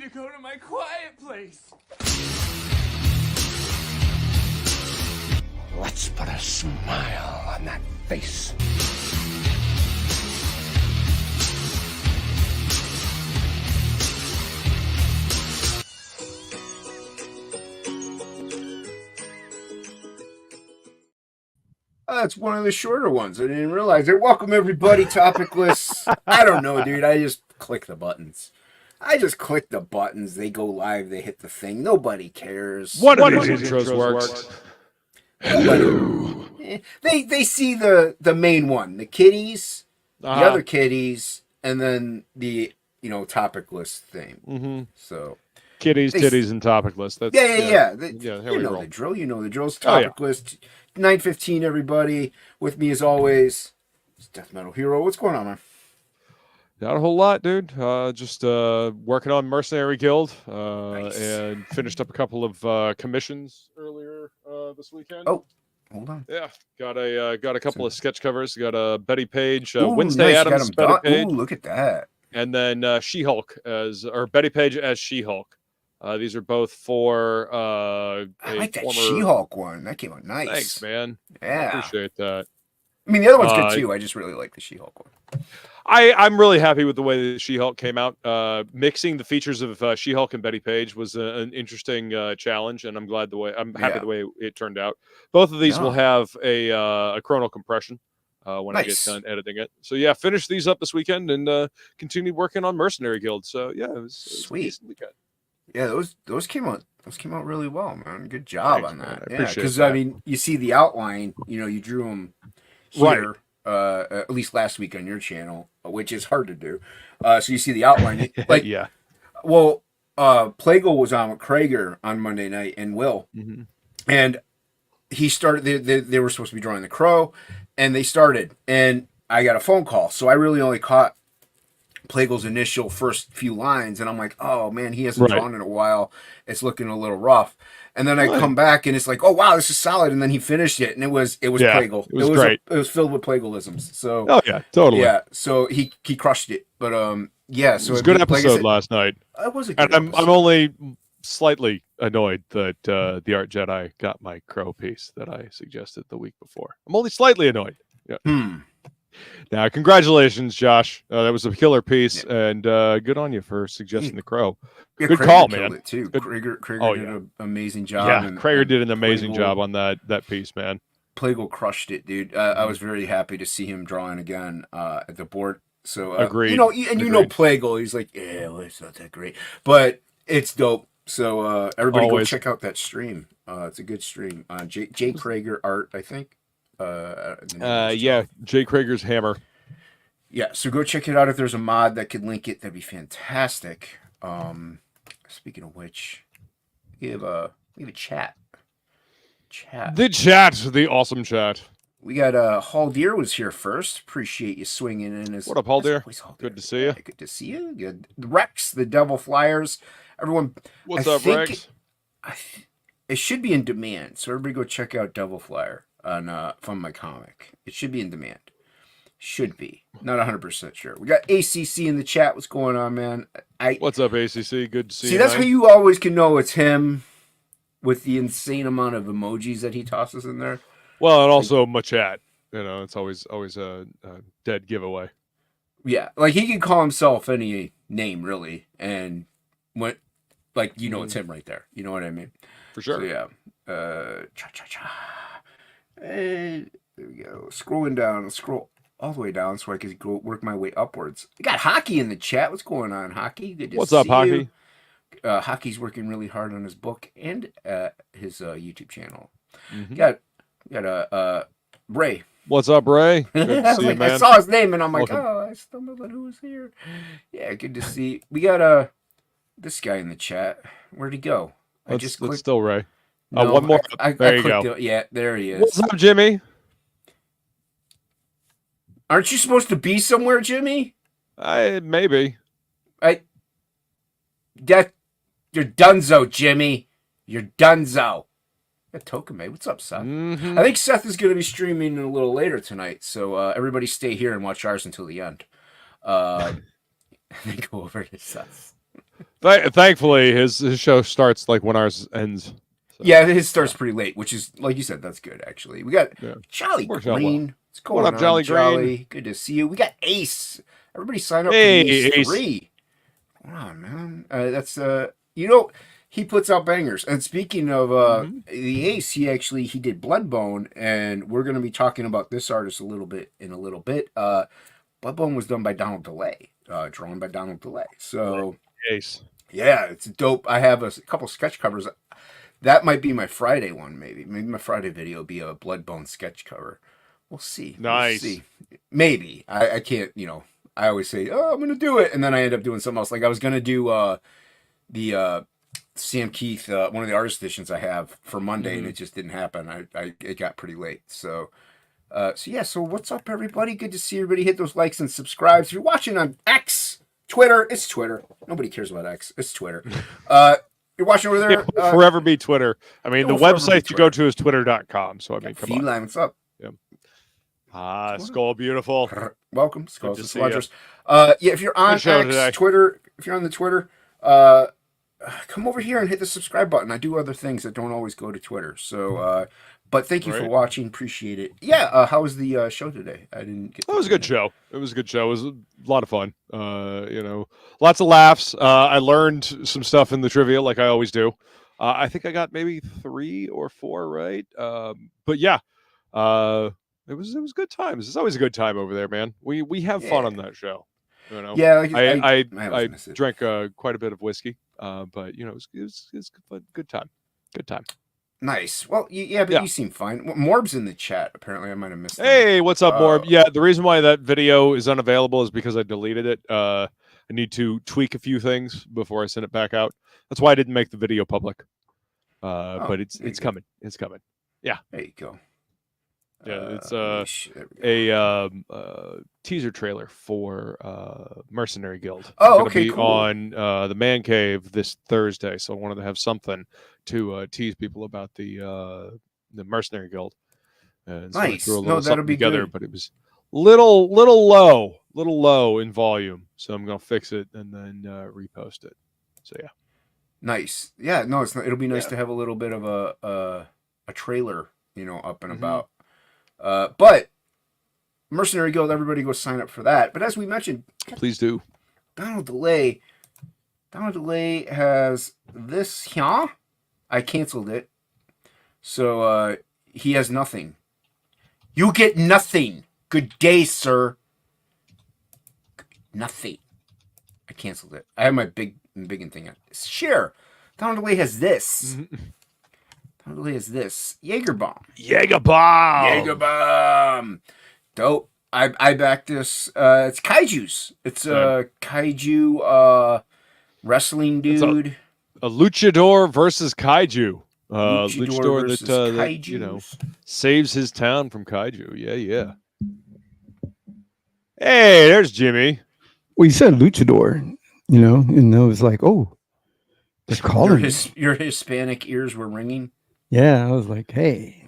to go to my quiet place. Let's put a smile on that face. That's one of the shorter ones. I didn't realize it. Welcome, everybody. TOPicLESS. I don't know, dude. I just click the buttons. They go live. They hit the thing. Nobody cares. One of these intros works. They see the main one, the kitties, the other kitties, and then the TOPicLESS theme. Mm-hmm. So kitties, titties, and TOPicLESS. That's yeah. Here we roll. The drill. You know the drill. It's TOPicLESS. 9:15. Everybody with me as always. It's Death Metal Hero. What's going on, man? Not a whole lot, dude. Just working on Mercenary Guild, Nice. and finished up a couple of commissions earlier this weekend. Oh, hold on. Yeah, got a couple of sketch covers. Got a Betty Page, Ooh, Wednesday nice. Addams Got 'em Betty Page, done. Ooh, look at that. and then She-Hulk or Betty Page as She-Hulk. These are both for I like that She-Hulk one. That came out nice. Thanks, man. Yeah. I appreciate that. I mean, the other one's good too. I just really like the She-Hulk one. I'm really happy with the way that She-Hulk came out. Mixing the features of She-Hulk and Betty Page was an interesting challenge, and I'm happy the way it turned out. Both of these will have a chrono compression when I get done editing it. So yeah, finish these up this weekend and continue working on Mercenary Guild. So yeah, it was Sweet. A decent weekend. Yeah, those came out really well, man. Good job on that. I appreciate because that. I mean, you see the outline. You drew them here. Right. At least last week on your channel, which is hard to do. So you see the outline. Like, yeah. Well, Plegel was on with Krager on Monday night and Will. Mm-hmm. And he started, they were supposed to be drawing the crow, and they started. And I got a phone call. So I really only caught Plegel's initial first few lines. And I'm like, oh, man, he hasn't drawn in a while. It's looking a little rough. And then I come back and it's like, oh wow, this is solid. And then he finished it, and it was Plegel. It was great. It was filled with Plegelisms. So totally. Yeah, so he crushed it. But yeah, so it was a good episode last night. It was a good episode. episode. I'm only slightly annoyed that the Art Jedi got my crow piece that I suggested the week before. I'm only slightly annoyed. Yeah. Now, congratulations, Josh. That was a killer piece, and good on you for suggesting the crow. Yeah, good Krager call, killed man. It too. Good. Krager did an amazing job. Yeah, and Krager did an amazing Plegel, job on that piece, man. Plegel crushed it, dude. I was very happy to see him drawing again at the board. So agreed. You know Plegel, he's like, yeah, well, it's not that great, but it's dope. So everybody go check out that stream. It's a good stream. Jay Krager art, I think. Yeah, Jay Krager's Hammer. Yeah, so go check it out. If there's a mod that could link it, that'd be fantastic. Speaking of which, we have a chat. The awesome chat. We got Haldir was here first. Appreciate you swinging in. What up, Haldir? Good to see you. Good to see you. Good. Rex, the Devil Flyers. Everyone. What's up, Rex? It should be in demand. So everybody go check out Devil Flyer on from my comic. It should be in demand. Should be. Not 100% sure. We got ACC in the chat. What's going on, man? What's up, ACC? Good to see you. See, that's how you always can know it's him with the insane amount of emojis that he tosses in there. Well, and also Machat. It's always a dead giveaway. Yeah, like he can call himself any name, really. And it's him right there. You know what I mean? For sure. So, yeah. There we go. Scrolling down. Scroll all the way down so I can work my way upwards. We got Hocky in the chat. What's going on, Hocky? Good to What's see up, Hocky? you. Hockey's working really hard on his book and his YouTube channel. Mm-hmm. Got Ray. What's up, Ray? Good to see you, man. I saw his name and I'm like, I stumbled on who was here. Yeah, good to see. We got this guy in the chat. Where'd he go? That's still Ray. No, one more. There you go. Yeah, there he is. What's up, Jimmy? Aren't you supposed to be somewhere, Jimmy? Maybe. You're donezo, Jimmy. You're donezo. Yeah, Tokame, what's up, Seth? Mm-hmm. I think Seth is going to be streaming a little later tonight, so everybody stay here and watch ours until the end. Then go over to Seth. Thankfully, his show starts like when ours ends. So, yeah, his starts pretty late, which is, like you said, that's good, actually. We got Jolly Works out Green. well. What's going What up, on, Jolly Green? Good to see you. We got Ace. Everybody sign up Hey, for the Ace 3. Come on, man. That's, he puts out bangers. And speaking of the Ace, he did Bloodbone, and we're going to be talking about this artist in a little bit. Bloodbone was done by Donald DeLay, drawn by Donald DeLay. So, Ace. Yeah, it's dope. I have a couple sketch covers. That might be my Friday one, maybe. Maybe my Friday video will be a Bloodbone sketch cover. We'll see. Nice. We'll see. Maybe. I can't, I always say, I'm going to do it. And then I end up doing something else. Like I was going to do the Sam Keith, one of the artist editions I have for Monday, and it just didn't happen. It got pretty late. So what's up, everybody? Good to see everybody. Hit those likes and subscribe. If you're watching on X, Twitter, it's Twitter. Nobody cares about X. It's Twitter. You're watching over there. It will forever be Twitter. I mean, the website you go to is twitter.com. So, I mean, come on. What's up? Yeah. Skull Beautiful. Welcome, Skulls and Sludgers. If you're on X, today. Twitter, if you're on the Twitter, come over here and hit the subscribe button. I do other things that don't always go to Twitter. So, but thank you for watching. Appreciate it. Yeah. How was the show today? I didn't get. It was a good show. It was a good show. It was a lot of fun. Lots of laughs. I learned some stuff in the trivia, like I always do. I think I got maybe 3 or 4 right. But yeah, it was good times. It's always a good time over there, man. We have fun on that show. Yeah. I drank quite a bit of whiskey. But it was good time. Good time. Nice. Well, you seem fine. Morb's in the chat. Apparently, I might have missed him. Hey, what's up, Morb? Yeah, the reason why that video is unavailable is because I deleted it. I need to tweak a few things before I send it back out. That's why I didn't make the video public. But it's coming. It's coming. Yeah. There you go. Yeah, it's a teaser trailer for Mercenary Guild. Oh, okay, cool. On the Man Cave this Thursday, so I wanted to have something to tease people about the Mercenary Guild. And so nice. I threw a little that'll be together, good. but it was little low in volume. So I'm gonna fix it and then repost it. So yeah. Nice. Yeah. No, it's not, it'll be nice to have a little bit of a trailer, up and about. But Mercenary Guild, everybody go sign up for that. But as we mentioned, please do. Donald DeLay has this here. I canceled it. So he has nothing. You get nothing. Good day, sir. Nothing. I canceled it. I have my big thing on. Sure. Donald DeLay has this. Donald DeLay has this. Jaeger Bomb. Dope. I backed this. It's Kaiju's. It's a Kaiju wrestling dude. A luchador versus kaiju. Luchador that saves his town from kaiju. Yeah. Hey, there's Jimmy. Well, you said luchador, and I was like, oh, they're calling your Hispanic ears were ringing. Yeah, I was like, hey.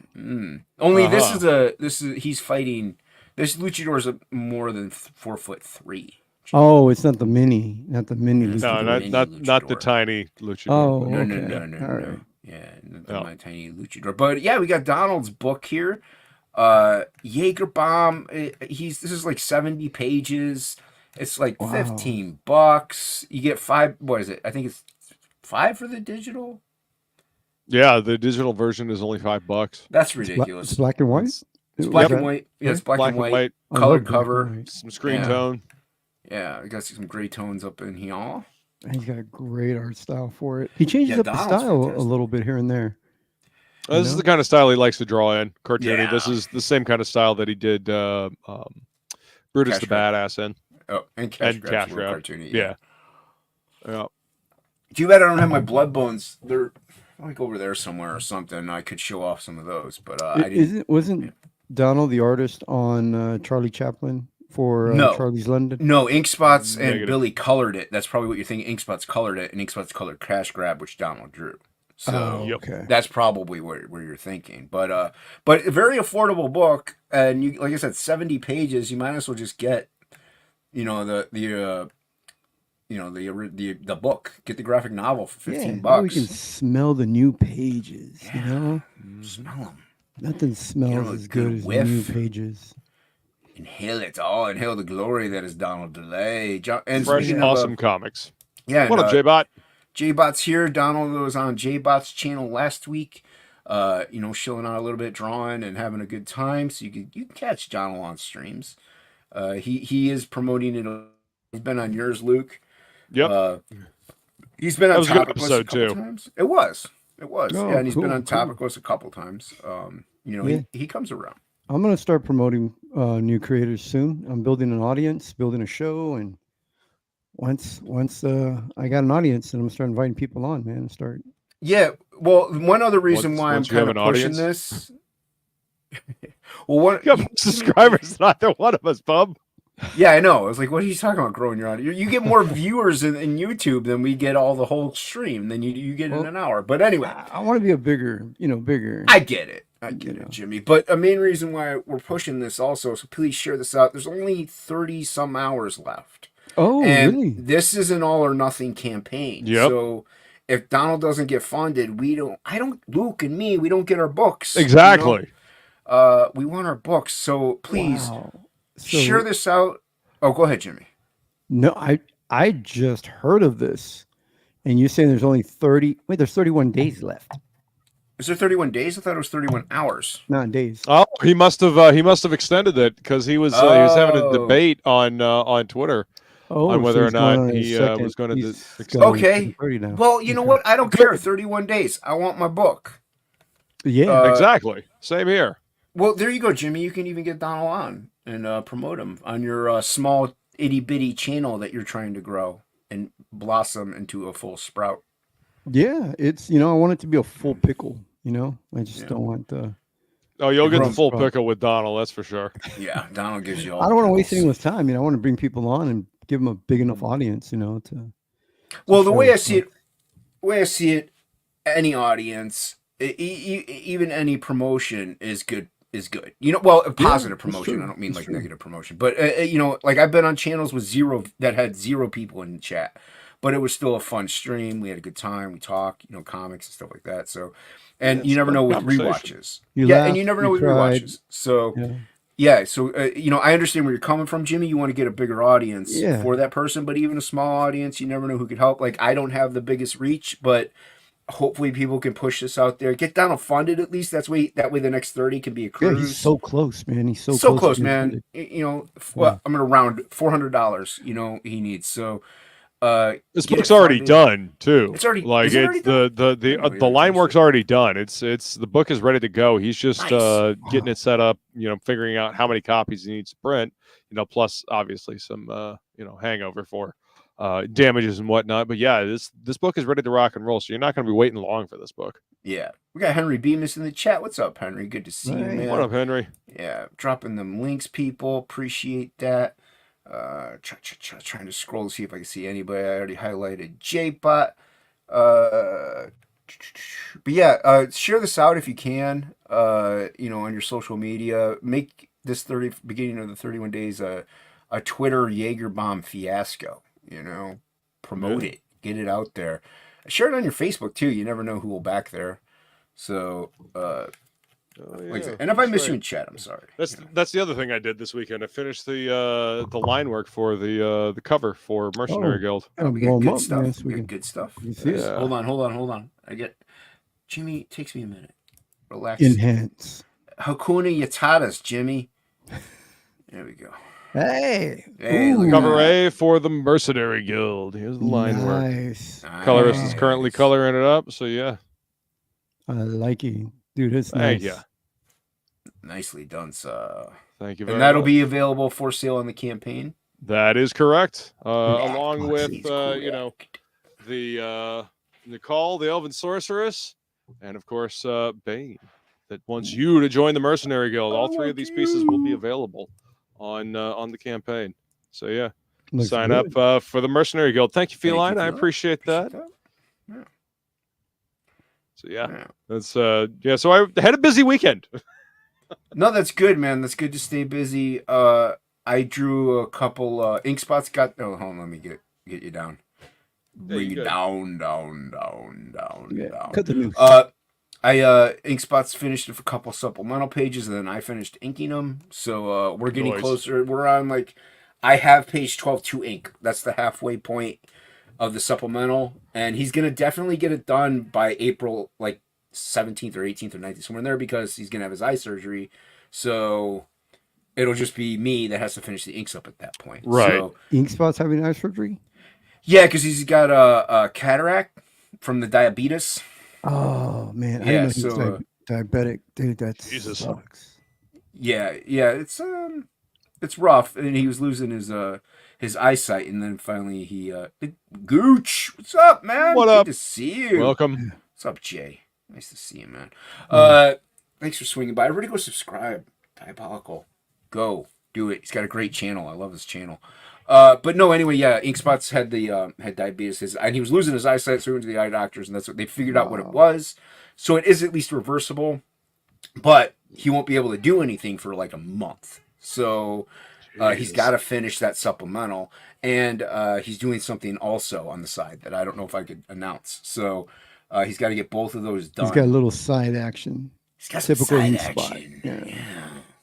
Only this is he's fighting. This luchador is more than 4'3". Oh, it's not the mini luchador. No, not the tiny luchador. Oh, no. All right. Yeah, my tiny luchador. But yeah, we got Donald's book here. Jaeger Bomb. This is like 70 pages. It's like $15. You get 5. What is it? I think it's 5 for the digital. Yeah, the digital version is only $5. That's ridiculous. It's black and white. It's black and white. Yeah, it's black and white. Colored cover. Some screen tone. Yeah, I got some gray tones up in here. He's got a great art style for it. He changes up the style a little bit here and there. This is the kind of style he likes to draw in. Cartoony. Yeah. This is the same kind of style that he did Brutus the Badass in. Oh, and Cash Grab's cartoony. Yeah. Too bad I don't have my blood bones. They're like over there somewhere or something. I could show off some of those, but I didn't. Wasn't Donald the artist on Charlie Chaplin for Charlie's London? No, Ink Spots and Billy colored it. That's probably what you're thinking. Ink Spots colored it, and Ink Spots colored Cash Grab, which Donald drew. So that's probably where you're thinking. But a very affordable book, and you, like I said, 70 pages. You might as well just get, the the book. Get the graphic novel for $15. Now we can smell the new pages. You know, smell them. Nothing smells as good as new pages. Inhale it all. Inhale the glory that is Donald DeLay. And fresh, awesome comics. Yeah. What up, J-Bot? J-Bot's here. Donald was on J-Bot's channel last week. Chilling out a little bit, drawing and having a good time. So you can catch Donald on streams. He is promoting it. He's been on yours, Luke. Yep. He's been on TOPicLESS a couple times. It was. Oh, yeah, and he's been on TOPicLESS a couple times. He comes around. I'm gonna start promoting new creators soon. I'm building an audience, building a show, and once I got an audience, then I'm gonna start inviting people on, man. Yeah. Well, one other reason why I'm kind of pushing this. Well, you have subscribers, neither one of us, bub. Yeah, I know. I was like, what are you talking about growing your audience? You get more viewers in YouTube than we get all the whole stream than you get in an hour. But anyway. I want to be a bigger. I get it. I get it, Jimmy. But a main reason why we're pushing this also, so please share this out. There's only 30 some hours left. Oh, and really? This is an all or nothing campaign. Yep. So if Donald doesn't get funded, Luke and me, we don't get our books. Exactly. We want our books. So please share this out. Oh, go ahead, Jimmy. No, I just heard of this. And you're saying there's only 31 days left. Is there 31 days? I thought it was 31 hours. Not days. Oh, he must have extended it because he was having a debate on Twitter on whether or not he was going to extend. Okay. Well, you know what? I don't care. 31 days. I want my book. Yeah, exactly. Same here. Well, there you go, Jimmy. You can even get Donald on and promote him on your small itty bitty channel that you're trying to grow and blossom into a full sprout. Yeah, it's I want it to be a full pickle. I just don't want the. Oh, you'll get the full pickle with Donald, that's for sure. Yeah, Donald gives you all. I don't want to waste anyone's time. I want to bring people on and give them a big enough audience. To. Well, the way I see it, any audience, even any promotion is good. A positive promotion. I don't mean negative promotion, but I've been on channels that had zero people in the chat, but it was still a fun stream. We had a good time. We talk, comics and stuff like that. So, and you never know with rewatches. And you never know with rewatches. So, I understand where you're coming from, Jimmy. You want to get a bigger audience for that person, but even a small audience, you never know who could help. Like, I don't have the biggest reach, but hopefully people can push this out there. Get Donald funded at least. That way the next 30 can be a cruise. Yeah, he's so close, man. He's so close, man. I'm gonna round $400. He needs. So this book's already done too. It's already the line work's already done. It's the book is ready to go. He's just getting it set up. Figuring out how many copies he needs to print. Plus obviously some hangover for damages and whatnot. But yeah, this book is ready to rock and roll. So you're not going to be waiting long for this book. Yeah, we got Henry Bemis in the chat. What's up, Henry? Good to see you, man. What up, Henry? Yeah, dropping them links, people. Appreciate that. Trying to scroll to see if I can see anybody. I already highlighted J-Bot. But yeah, share this out if you can. On your social media. Make this beginning of the 31 days a Twitter Jaeger bomb fiasco. Promote it, get it out there. Share it on your Facebook too. You never know who will back there. So, and if I miss you in chat, I'm sorry. That's the other thing I did this weekend. I finished the line work for the cover for Mercenary Guild. We got good stuff. Yes, we got good stuff. Yeah. Hold on. Jimmy, takes me a minute. Relax. Enhance. Hakuna Yatadas, Jimmy. There we go. Hey, cover A for the Mercenary Guild. Here's the line work. Colorist is currently coloring it up, so yeah. I like it, dude. It's nice. Thank you. Nicely done, sir. Thank you very much. And that'll be available for sale on the campaign. That is correct. Along with the Nicole, the Elven Sorceress, and of course Bane, that wants you to join the Mercenary Guild. All three of these pieces will be available on the campaign. So yeah, sign up for the Mercenary Guild. Thank you, Feline. I appreciate that. Yeah. So that's So I had a busy weekend. No, that's good, man. That's good to stay busy. I drew a couple ink spots. Hold on, let me get get you down. Yeah, Bring you good. down. Yeah. Cut the news. Inkspot's finished a couple supplemental pages, and then I finished inking them. So we're getting Nice. closer. We're on I have page 12 to ink. That's the halfway point of the supplemental, and he's gonna definitely get it done by April 17th or 18th or 19th, somewhere in there, because he's gonna have his eye surgery. So it'll just be me that has to finish the inks up at that point. Right. So, Inkspot's having eye surgery? yeah, because he's got a cataract from the diabetes. Oh man, I Yeah, didn't know he was diabetic, dude. That Jesus. sucks. Yeah, it's rough, and he was losing his eyesight, and then finally he Gooch, what's up, man? What Good up? to see you. Welcome. What's up, Jay? Nice to see you, man. Thanks for swinging by. Everybody go subscribe. Diabolical. Go do it. He's got a great channel. I love his channel. But no, anyway, yeah, Inkspot's had diabetes, and he was losing his eyesight, so he went to the eye doctors, and that's what they figured out what it was. So it is at least reversible, but he won't be able to do anything for a month. So he's got to finish that supplemental, and he's doing something also on the side that I don't know if I could announce. So he's got to get both of those done. He's got a little side action. He's got typical side Inkspot. action. Yeah.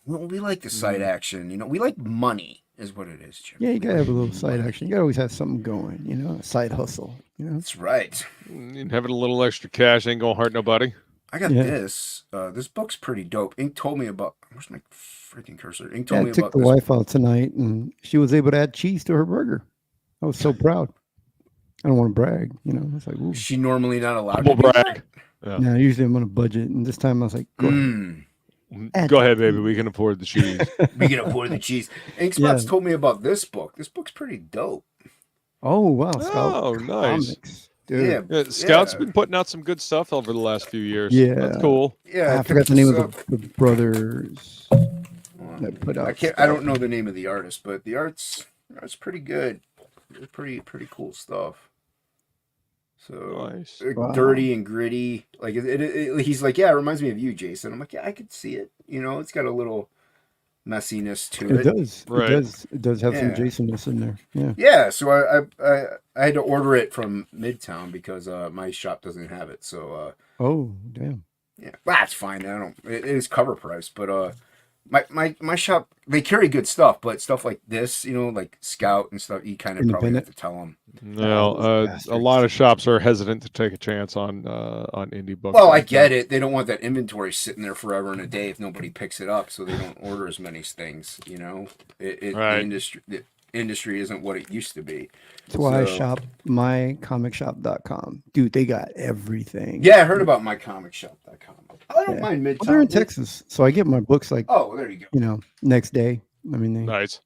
Well, we like the side action. We like money, is what it is, Jim. Yeah, you gotta have a little side action. You gotta always have something going, a side hustle. That's right. And having a little extra cash ain't gonna hurt nobody. I got this. This book's pretty dope. Ink told me about. Where's my freaking cursor? Ink told me I took about the this. wife out tonight, and she was able to add cheese to her burger. I was so proud. I don't want to brag, It's like, ooh. Is she normally not allowed Humble to do brag. that? Now, usually I'm on a budget, and this time I was like, go ahead. Go ahead, baby. We can afford the cheese. We can afford the cheese. Inkspot's told me about this book. This book's pretty dope. Oh, wow. Scout Oh, nice. Comics, dude. Yeah, Scout's been putting out some good stuff over the last few years. Yeah. That's cool. Yeah, I forgot the name of the brothers that put out. I don't know the name of the artist, but the art's pretty good. It's pretty cool stuff. So Nice. dirty and gritty. He's like, yeah, it reminds me of you, Jason. I'm like, yeah, I could see it. It's got a little messiness to it. It does. Right. It does have some Jasonness in there. Yeah. Yeah, so I had to order it from Midtown because my shop doesn't have it. So Oh, damn. yeah, that's fine. It is cover price, but my shop, they carry good stuff, but stuff like this, like Scout and stuff, you kind of probably have to tell them. No, a lot of shops are hesitant to take a chance on indie books. Well, I get it. They don't want that inventory sitting there forever and a day if nobody picks it up, so they don't order as many things. The industry isn't what it used to be. That's why I shop mycomicshop.com. Dude, they got everything. Yeah, I heard about mycomicshop.com. I don't mind Midtown. Well, they're in Texas, so I get my books Oh, there you go. Next day. I mean, Nice.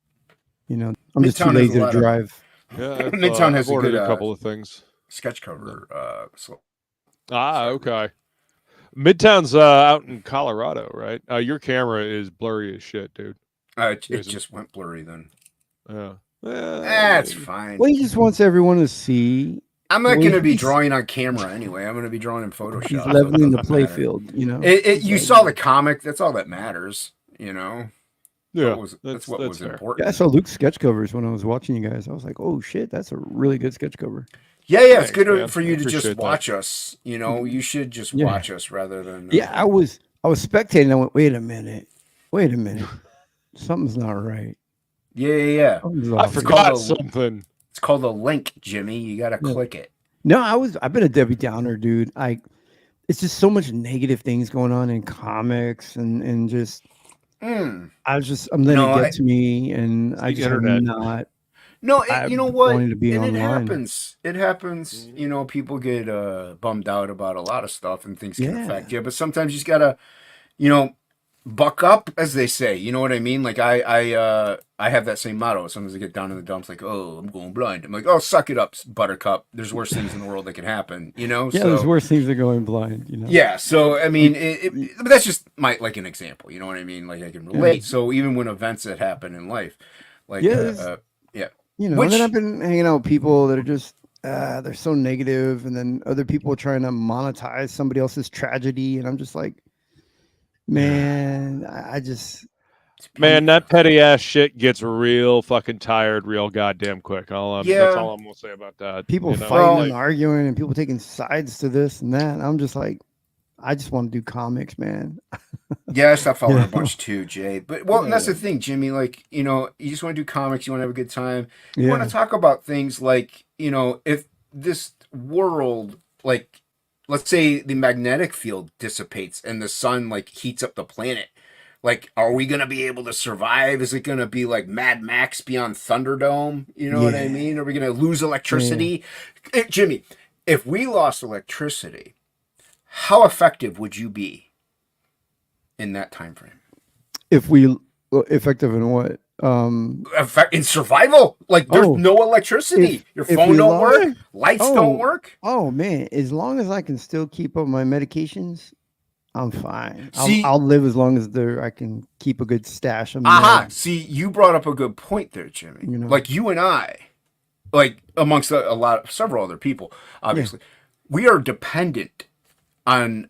I'm just too Midtown has lazy a to lot of- drive. Yeah, Midtown has I've ordered a good a couple of things. sketch cover. Okay. Midtown's out in Colorado, right? Your camera is blurry as shit, dude. It just went blurry then. Yeah. That's fine. Well, he just wants everyone to see. I'm not Well, going to be he's- drawing on camera anyway. I'm going to be drawing in Photoshop. He's so it leveling the doesn't matter. playfield, You saw the comic. That's all that matters. Yeah. That's what was fair. important. Yeah, I saw Luke's sketch covers when I was watching you guys. I was like, oh shit, that's a really good sketch cover. Yeah. It's Thanks, good man. for you to just Appreciate that. watch us. You should just Yeah. watch us rather than. Yeah, I was spectating. I went, wait a minute. Something's not right. Yeah. Something's I off. forgot called- something. It's called a link, Jimmy. You got to click it. No, I've been a Debbie Downer, dude. It's just so much negative things going on in comics and just I'm letting it get to me, and I just am internet. not. No, I you know what? wanted to be and online. it happens. It happens. People get bummed out about a lot of stuff, and things can Yeah. affect you. But sometimes you just gotta, buck up, as they say. You know what I mean? Like I have that same motto. Sometimes I get down in the dumps, like, oh, I'm going blind. I'm like, oh, suck it up, Buttercup. There's worse things in the world that can happen. Yeah, So, there's worse things than going blind. yeah. So I mean, but that's just an example. You know what I mean? Like I can relate. So even when events that happen in life, like Yeah, yeah. and then I've been hanging out with people that are just they're so negative, and then other people trying to monetize somebody else's tragedy, and I'm just like, man, I just Man, that petty ass shit gets real fucking tired real goddamn quick. That's all I'm gonna say about that. People fighting and arguing and people taking sides to this and that. I'm just like, I just want to do comics, man. Yeah, I stopped following a bunch too, Jay. But and that's the thing, Jimmy. Like, you just want to do comics, you want to have a good time. You want to talk about things like, if this world, like, let's say the magnetic field dissipates and the sun like heats up the planet. Like, are we going to be able to survive? Is it going to be like Mad Max Beyond Thunderdome? You know what I mean? Are we going to lose electricity? Jimmy, if we lost electricity, how effective would you be in that time frame? Effective in what? In survival? Like, there's no electricity. Your phone don't work. Lights don't work. Oh, man. As long as I can still keep up my medications, I'm fine. I'll live as long as I can keep a good stash of meds. See, you brought up a good point there, Jimmy. Like you and I, like amongst several other people, obviously, we are dependent on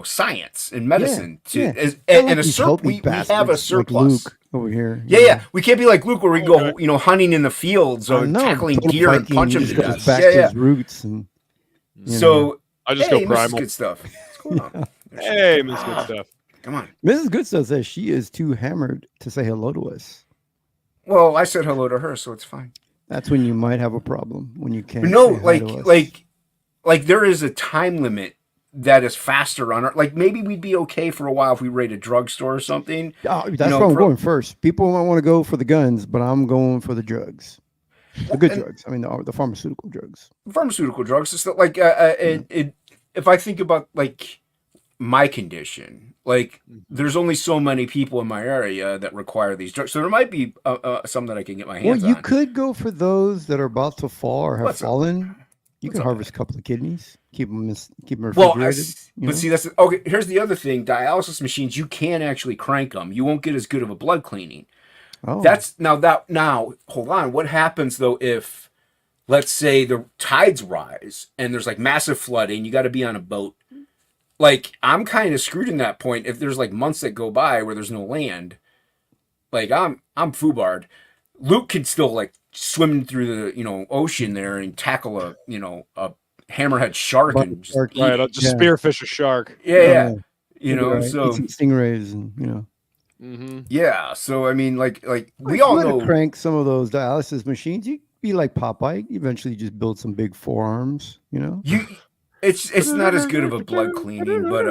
science and medicine and we have a surplus. Like Luke over here. Yeah. We can't be like Luke where we go, hunting in the fields or tackling deer and punch them to death. Back to his roots and so I just go primal. Good stuff. Hey, Mrs. Good Stuff. Come on. Mrs. Good Stuff says she is too hammered to say hello to us. Well, I said hello to her, so it's fine. That's when you might have a problem, when you can't. No, like there is a time limit that is faster on our. Like maybe we'd be okay for a while if we raid a drugstore or something. Oh, that's where I'm going first. People might want to go for the guns, but I'm going for the drugs. The good drugs. I mean, the pharmaceutical drugs. Pharmaceutical drugs. It's not like if I think about like my condition, like there's only so many people in my area that require these drugs, so there might be some that I can get my hands on. Well, you could go for those that are about to fall or have fallen. You can harvest a couple of kidneys, keep them refrigerated. See, that's okay. Here's the other thing: dialysis machines, you can actually crank them. You won't get as good of a blood cleaning. Oh, now. Hold on. What happens though if, let's say, the tides rise and there's like massive flooding? You got to be on a boat. Like, I'm kind of screwed in that point if there's like months that go by where there's no land. Like, I'm foobarred. Luke can still like swim through the ocean there and tackle a hammerhead shark and just I'll just spearfish a shark. Yeah. So eat stingrays and Yeah, so I mean, like we if all you know to crank some of those dialysis machines. You be like Popeye. Eventually, just build some big forearms. It's not as good of a blood cleaning, but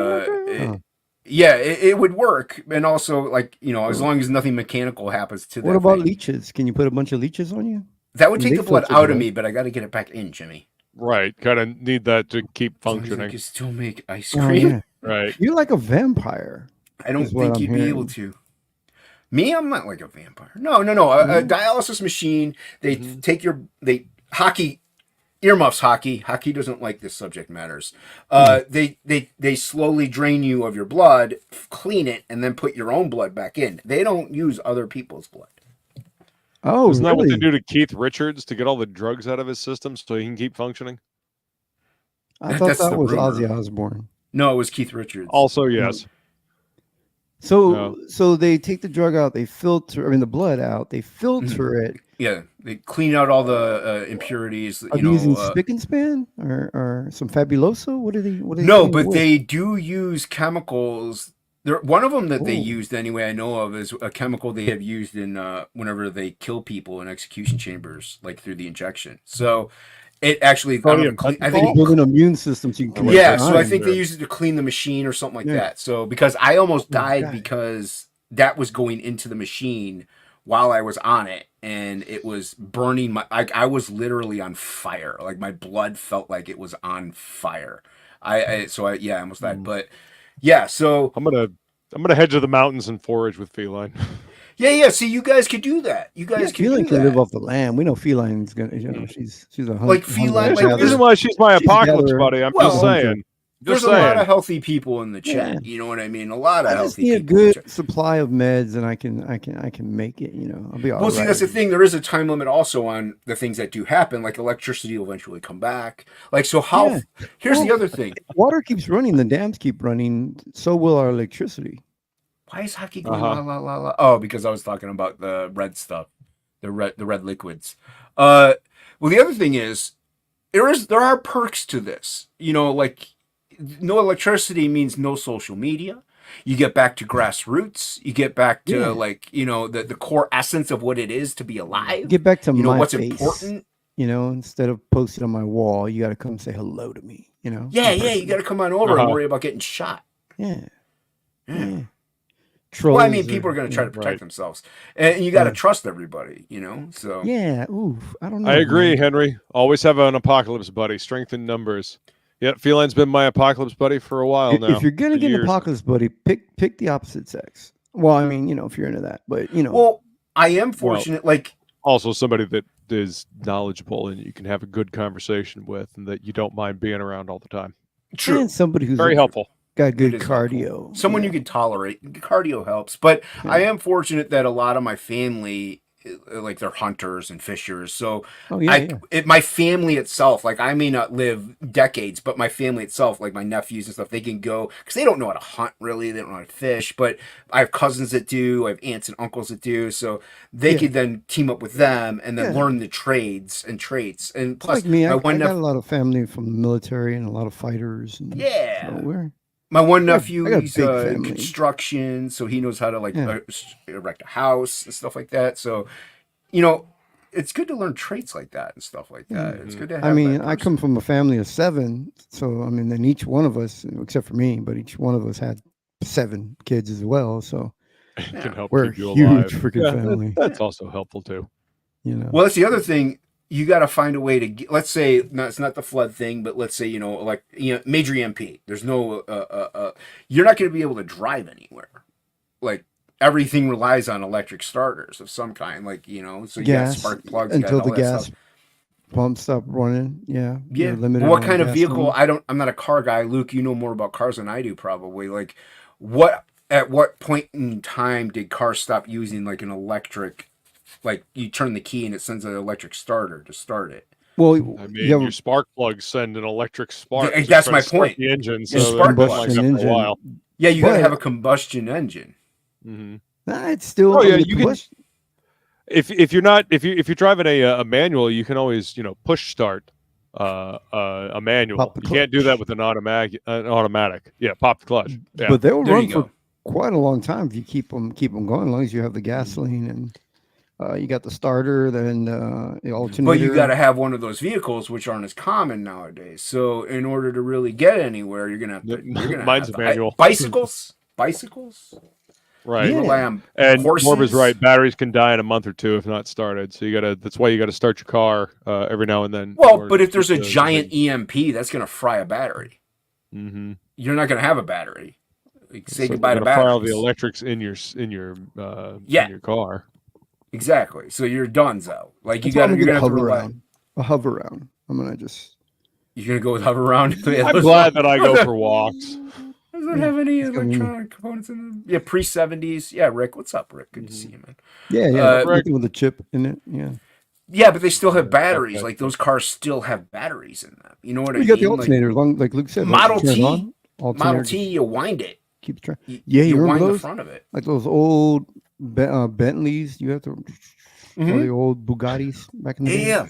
it would work, and also like as long as nothing mechanical happens to that. What about leeches? Can you put a bunch of leeches on you? That would take the blood out of me, but I got to get it back in, Jimmy. Right, kind of need that to keep functioning. You can still make ice cream. Right, you're like a vampire. I don't think you'd be able to. Me, I'm not like a vampire. No. A dialysis machine. They take Hocky. Earmuffs, Hocky. Hocky doesn't like this subject matters. They slowly drain you of your blood, clean it, and then put your own blood back in. They don't use other people's blood. Oh, isn't that what they do to Keith Richards to get all the drugs out of his system so he can keep functioning? I thought that was Ozzy Osbourne. No, it was Keith Richards. Also, yes. So they take the drug out, the blood out, they filter it. Yeah, they clean out all the impurities. Are they using spick and span or some Fabuloso? What are they? No, but they do use chemicals. One of them that they used anyway, I know of, is a chemical they have used in whenever they kill people in execution chambers, like through the injection. So it actually, I think build an immune system so you can. So I think they use it to clean the machine or something like that. So because I almost died because that was going into the machine while I was on it, and it was burning I was literally on fire. Like my blood felt like it was on fire. I almost died. But yeah, so I'm gonna head to the mountains and forage with Feline. Yeah. See, you guys could do that. You guys can Feline do that. Can live off the land. We know Feline's gonna. She's a like Feline. There's a reason why she's my apocalypse buddy. I'm just saying. There's a lot of healthy people in the chat. Yeah. You know what I mean? A lot of healthy people. I just need a good supply of meds, and I can make it. I'll be all right. Well, see, that's the thing. There is a time limit also on the things that do happen. Like electricity will eventually come back. Like so, how? Yeah. Here's the other thing. Water keeps running. The dams keep running. So will our electricity. Why is Hocky going la la la la? Oh, because I was talking about the red stuff, the red liquids. Well, the other thing is there are perks to this. You know, like no electricity means no social media. You get back to grassroots. You get back to like, you know, the core essence of what it is to be alive. Get back to what's face, important. You know, instead of posting on my wall, you got to come say hello to me. You know. Yeah, you got to come on over and worry about getting shot. Yeah. Well, I mean, people are going to try to protect themselves, and you got to trust everybody, you know. So yeah, oof, I don't know. I agree, Henry. Always have an apocalypse buddy. Strength in numbers. Yeah, Feline's been my apocalypse buddy for a while now. If you're gonna get an apocalypse buddy, pick the opposite sex. Well, I mean, you know, if you're into that, but you know. Well, I am fortunate. Like also somebody that is knowledgeable and you can have a good conversation with, and that you don't mind being around all the time. True. And somebody who's very helpful. Got good cardio. Helpful. Someone you can tolerate. Cardio helps. But I am fortunate that a lot of my family, like they're hunters and fishers. So my family itself, like I may not live decades, but my family itself, like my nephews and stuff, they can go because they don't know how to hunt really. They don't know how to fish, but I have cousins that do. I have aunts and uncles that do. So they could then team up with them and then learn the trades and traits. And plus, like me, I got a lot of family from the military and a lot of fighters. And so my one nephew, he's in construction, so he knows how to like erect a house and stuff like that. So, you know, it's good to learn traits like that and stuff like that. It's good to have. I mean, I come from a family of 7, so I mean, then each one of us, except for me, but each one of us had 7 kids as well. So can help we're keep you a huge alive. freaking family. That's also helpful too. You know. Well, that's the other thing. You got to find a way to get, let's say, no, it's not the flood thing, but let's say, major EMP. There's no, you're not going to be able to drive anywhere. Like everything relies on electric starters of some kind, like, so you got spark plugs. Until the gas pumps stop running. Yeah. Yeah. Well, what kind of vehicle? I'm not a car guy. Luke, you know more about cars than I do probably. Like at what point in time did cars stop using like an electric, like you turn the key and it sends an electric starter to start it? Well, I mean, your spark plugs send an electric spark. That's my point. The engine, so spark plugs for a while. Yeah, you got to have a combustion engine. Mm-hmm. It's still. Oh yeah, you can. If you're driving a manual, you can always push start a manual. You can't do that with an automatic. Yeah, pop the clutch. Yeah. But they'll run for quite a long time if you keep them going, as long as you have the gasoline and. You got the starter, then the alternator. But you got to have one of those vehicles, which aren't as common nowadays. So, in order to really get anywhere, you're gonna have to. Mine's a manual. Bicycles. Right. Yeah. And Morba's right. Batteries can die in a month or two if not started. So that's why you got to start your car every now and then. Well, but if there's a giant EMP, that's gonna fry a battery. Mm-hmm. You're not gonna have a battery. Say goodbye to batteries. Fry all the electrics in your car. Exactly. So you're done, though. Like you're gonna have to rely. A hover round. I'm gonna just. You're gonna go with hover round. I'm glad that I go for walks. Does it have any electronic components in them? Yeah, pre-70s. Yeah, Rick. What's up, Rick? Good to see you, man. Yeah. With a chip in it. Yeah. Yeah, but they still have batteries. Like those cars still have batteries in them. You know what I mean? You got the alternator, like Luke said. Model T, you wind it. Keep track. You wind the front of it. Like those old Bentleys. You have to. Or the old Bugattis back in the day. Yeah.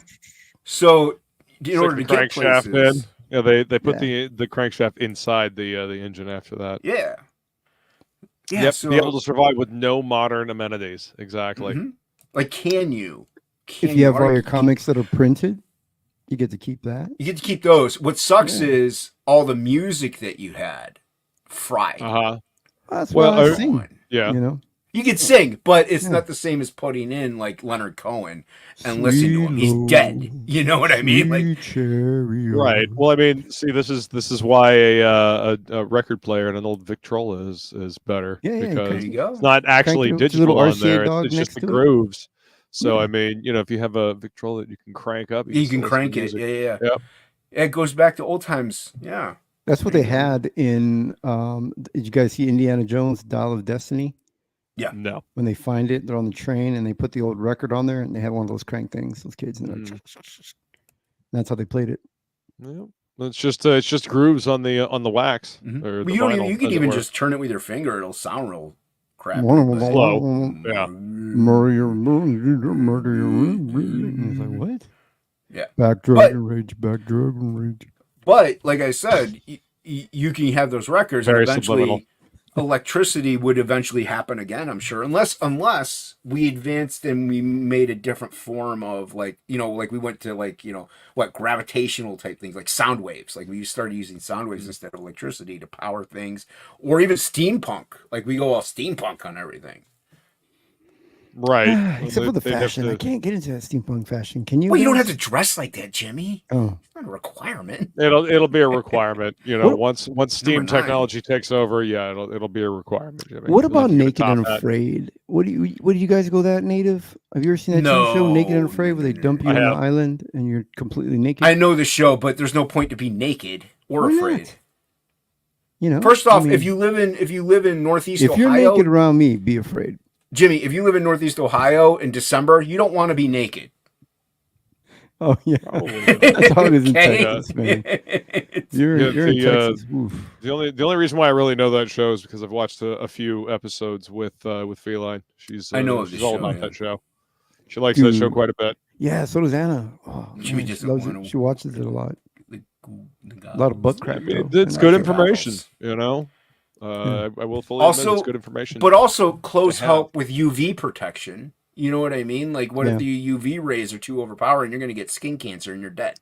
So in order to get places. Yeah, they put the crankshaft inside the engine after that. Yeah. Yeah. Yep, So, be able to survive with no modern amenities. Exactly. Mm-hmm. Like, can you? If you have all your comics that are printed, you get to keep that. You get to keep those. What sucks is all the music that you had fried. That's what I sing. Yeah. You can sing, but it's not the same as putting in like Leonard Cohen and listening to him. He's dead. You know what I mean? Like, right. Well, I mean, see, this is why a record player and an old Victrola is better. Because there you go. It's not actually digital on there. It's just the grooves. So I mean, if you have a Victrola that you can crank up, you can crank it. Yeah. Yep. It goes back to old times. Yeah. That's what they had in. Did you guys see Indiana Jones: Dial of Destiny? Yeah. No. When they find it, they're on the train and they put the old record on there and they have one of those crank things, those kids, and that's how they played it. Yeah. It's just grooves on the wax. Mm-hmm. You can even just turn it with your finger; it'll sound real crap. Slow. Yeah. Murder your It's like, what? Yeah. Back Dragon Rage, back Dragon Rage. But like I said, you can have those records, Very and eventually subliminal. electricity would eventually happen again. I'm sure, unless we advanced and we made a different form of like we went to gravitational type things like sound waves. Like we started using sound waves instead of electricity to power things, or even steampunk. Like we go all steampunk on everything. Right. Except for the fashion. I can't get into that steampunk fashion. Can you? Well, you don't have to dress like that, Jimmy. Oh. It's not a requirement. It'll be a requirement. Once steam 9. technology takes over, it'll be a requirement, Jimmy. What about Naked and Afraid? What do you guys go that native? Have you ever seen that TV show, Naked and Afraid, where they dump you on the island and you're completely naked? I know the show, but there's no point to be naked or afraid. Not? First off, if you live in Northeast Ohio, if you're naked around me, be afraid. Jimmy, if you live in Northeast Ohio in December, you don't want to be naked. Oh yeah, that's how it is in Texas, man. You're in Texas. The only reason why I really know that show is because I've watched a few episodes with Feline. She's all about that show. She likes that show quite a bit. Yeah, so does Anna. Oh, Jimmy she loves it. She watches it a lot. A lot of butt crap. It's good information, I will fully admit it's good information. But also clothes help with UV protection. You know what I mean? Like, what if the UV rays are too overpowering? You're going to get skin cancer and you're dead.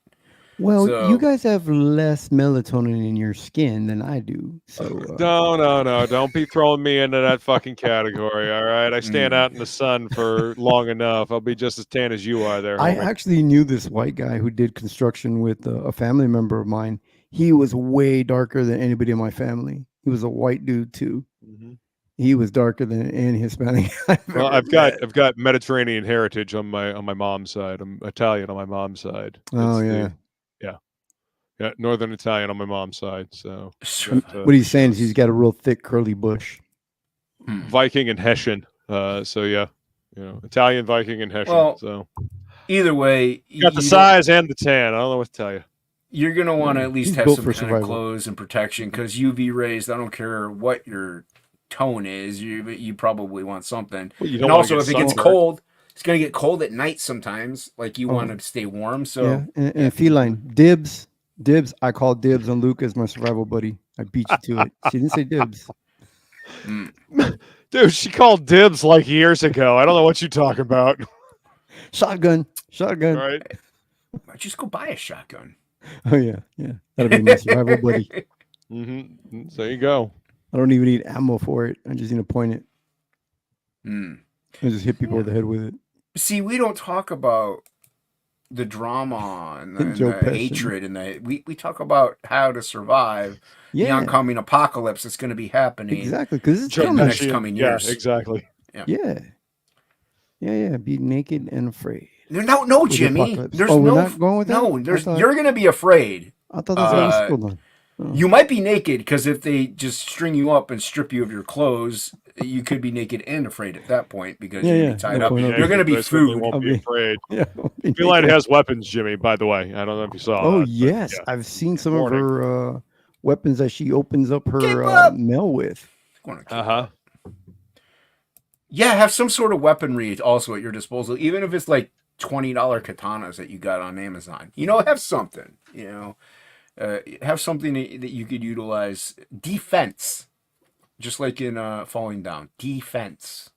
Well, you guys have less melatonin in your skin than I do. So no, don't be throwing me into that fucking category. All right, I stand out in the sun for long enough. I'll be just as tan as you are. There, I actually knew this white guy who did construction with a family member of mine. He was way darker than anybody in my family. He was a white dude too. Mm-hmm. He was darker than any Hispanic. Well, I've got Mediterranean heritage on my mom's side. I'm Italian on my mom's side. Yeah, Northern Italian on my mom's side. So what he's saying is he's got a real thick curly bush. Viking and Hessian. Italian, Viking, and Hessian. Well, so either way, you got the size and the tan. I don't know what to tell you. You're gonna want to at least have some kind of clothes and protection because UV rays. I don't care what your tone is. You probably want something. Well, and also, if it gets cold, it's gonna get cold at night sometimes. Like you want to stay warm. So and Feline dibs. I call dibs on Luke as my survival buddy. I beat you to it. She didn't say dibs. Dude, she called dibs like years ago. I don't know what you're talking about. Shotgun. All right. Just go buy a shotgun. Oh yeah. That'll be my survival buddy. Mm-hmm. So there you go. I don't even need ammo for it. I just need to point it. I just hit people in the head with it. See, we don't talk about the drama and the hatred and we talk about how to survive the oncoming apocalypse that's going to be happening. Exactly, because it's in the next coming years. Yeah, exactly. Yeah. Be naked and afraid. No, Jimmy. There's we're not going with that? No, you're going to be afraid. I thought that's what was going on. You might be naked because if they just string you up and strip you of your clothes, you could be naked and afraid at that point because you're tied up. You're going to be food. Won't be afraid. Feline has weapons, Jimmy, by the way. I don't know if you saw that. Yes. I've seen some of her weapons that she opens up her mail with. Yeah, have some sort of weaponry also at your disposal, even if it's like $20 katanas that you got on Amazon. Have something, have something that you could utilize. Defense. Just like in Falling Down. Defense.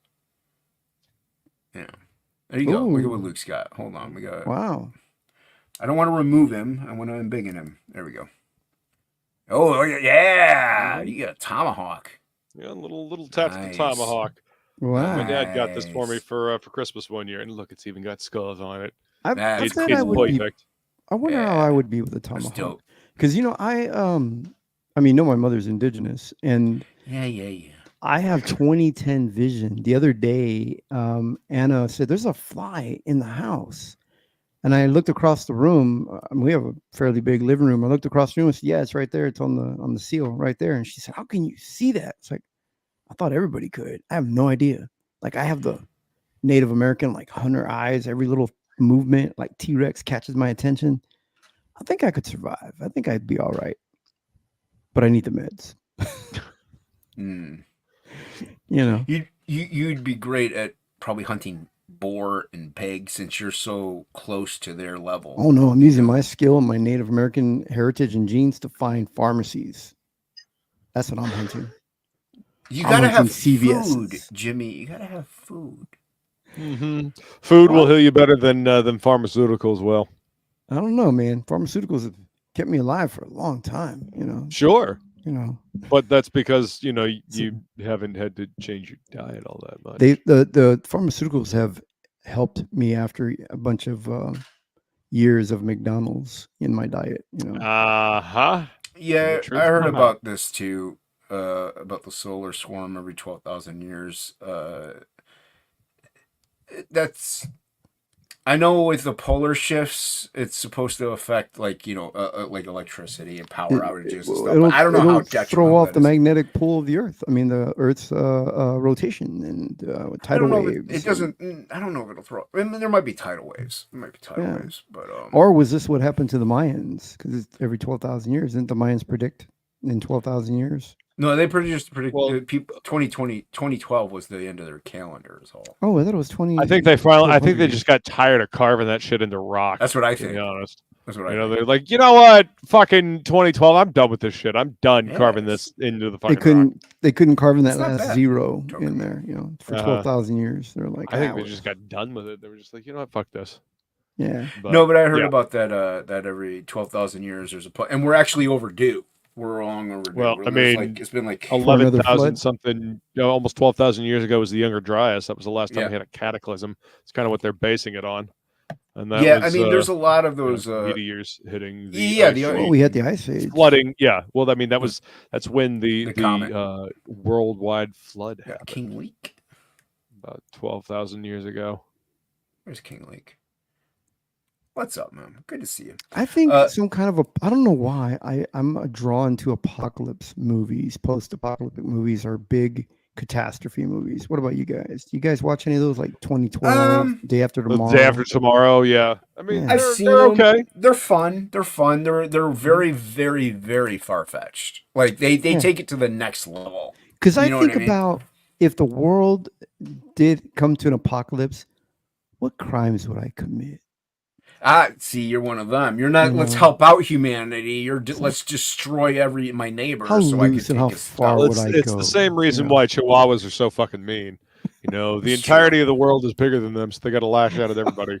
Yeah. There you go. Look at what Luke's got. Hold on. We got. Wow. I don't want to remove him. I want to embiggen him. There we go. Oh, yeah. You got a tomahawk. Yeah, a little tactical tomahawk. Wow. My dad got this for me for Christmas one year, and look, it's even got skulls on it. It's perfect. I wonder how I would be with a tomahawk. Because I know my mother's indigenous, and I have 20/10 vision. The other day, Anna said, "There's a fly in the house," and I looked across the room. We have a fairly big living room. I looked across the room and said, "Yeah, it's right there. It's on the seal right there." And she said, "How can you see that?" It's like, I thought everybody could. I have no idea. Like I have the Native American hunter eyes. Every little movement, like T-Rex, catches my attention. I think I could survive. I think I'd be all right. But I need the meds. You'd be great at probably hunting boar and pig since you're so close to their level. Oh no, I'm using my skill and my Native American heritage and genes to find pharmacies. That's what I'm hunting. You gotta have food, Jimmy. You gotta have food. Mm-hmm. Food will heal you better than pharmaceuticals will. I don't know, man. Pharmaceuticals have kept me alive for a long time. You know. Sure. You know. But that's because you haven't had to change your diet all that much. The pharmaceuticals have helped me after a bunch of years of McDonald's in my diet. You know. Yeah, I heard about this too. About the solar swarm every 12,000 years. That's. I know with the polar shifts, it's supposed to affect like electricity and power outages and stuff. But I don't know how detrimental throw off the magnetic pull of the Earth. I mean, the Earth's rotation and tidal waves. It doesn't. I don't know if it'll throw. I mean, there might be tidal waves. There might be tidal waves, but or was this what happened to the Mayans? Because every 12,000 years, didn't the Mayans predict in 12,000 years? No, they predict 2012 was the end of their calendar. Is all. Oh, I thought it was 20. I think they finally. I think they just got tired of carving that shit into rock. That's what I think. To be honest, that's what I think. They're like, you know what? Fucking 2012. I'm done with this shit. I'm done carving this into the fucking. rock. They couldn't carve in that last zero in there. You know, for 12,000 years. They're like. I think they just got done with it. They were just like, you know what? Fuck this. Yeah. But I heard about that. That every 12,000 years there's and we're actually overdue. We're long overdue. Well, I mean, it's been like 11,000 something, almost 12,000 years ago was the Younger Dryas. That was the last time we had a cataclysm. It's kind of what they're basing it on. And that was, I mean, there's a lot of those meteors hitting. We had the Ice Age flooding. Yeah, well, I mean, that's when the worldwide flood happened. King Leak, about 12,000 years ago. Where's King Leak? What's up, man? Good to see you. I think some kind of I don't know why I'm drawn to apocalypse movies. Post-apocalyptic movies are big catastrophe movies. What about you guys? Do you guys watch any of those, like 2012, Day After Tomorrow? Day After Tomorrow, yeah. I mean, I've seen them. Okay. They're fun. They're very, very, very far-fetched. Like they take it to the next level. Because I think about if the world did come to an apocalypse, what crimes would I commit? See, you're one of them. You're not. Let's help out humanity. You're. Let's destroy my neighbor. How loose and how far would I go? It's the same reason why Chihuahuas are so fucking mean. You know, the entirety of the world is bigger than them, so they got to lash out at everybody.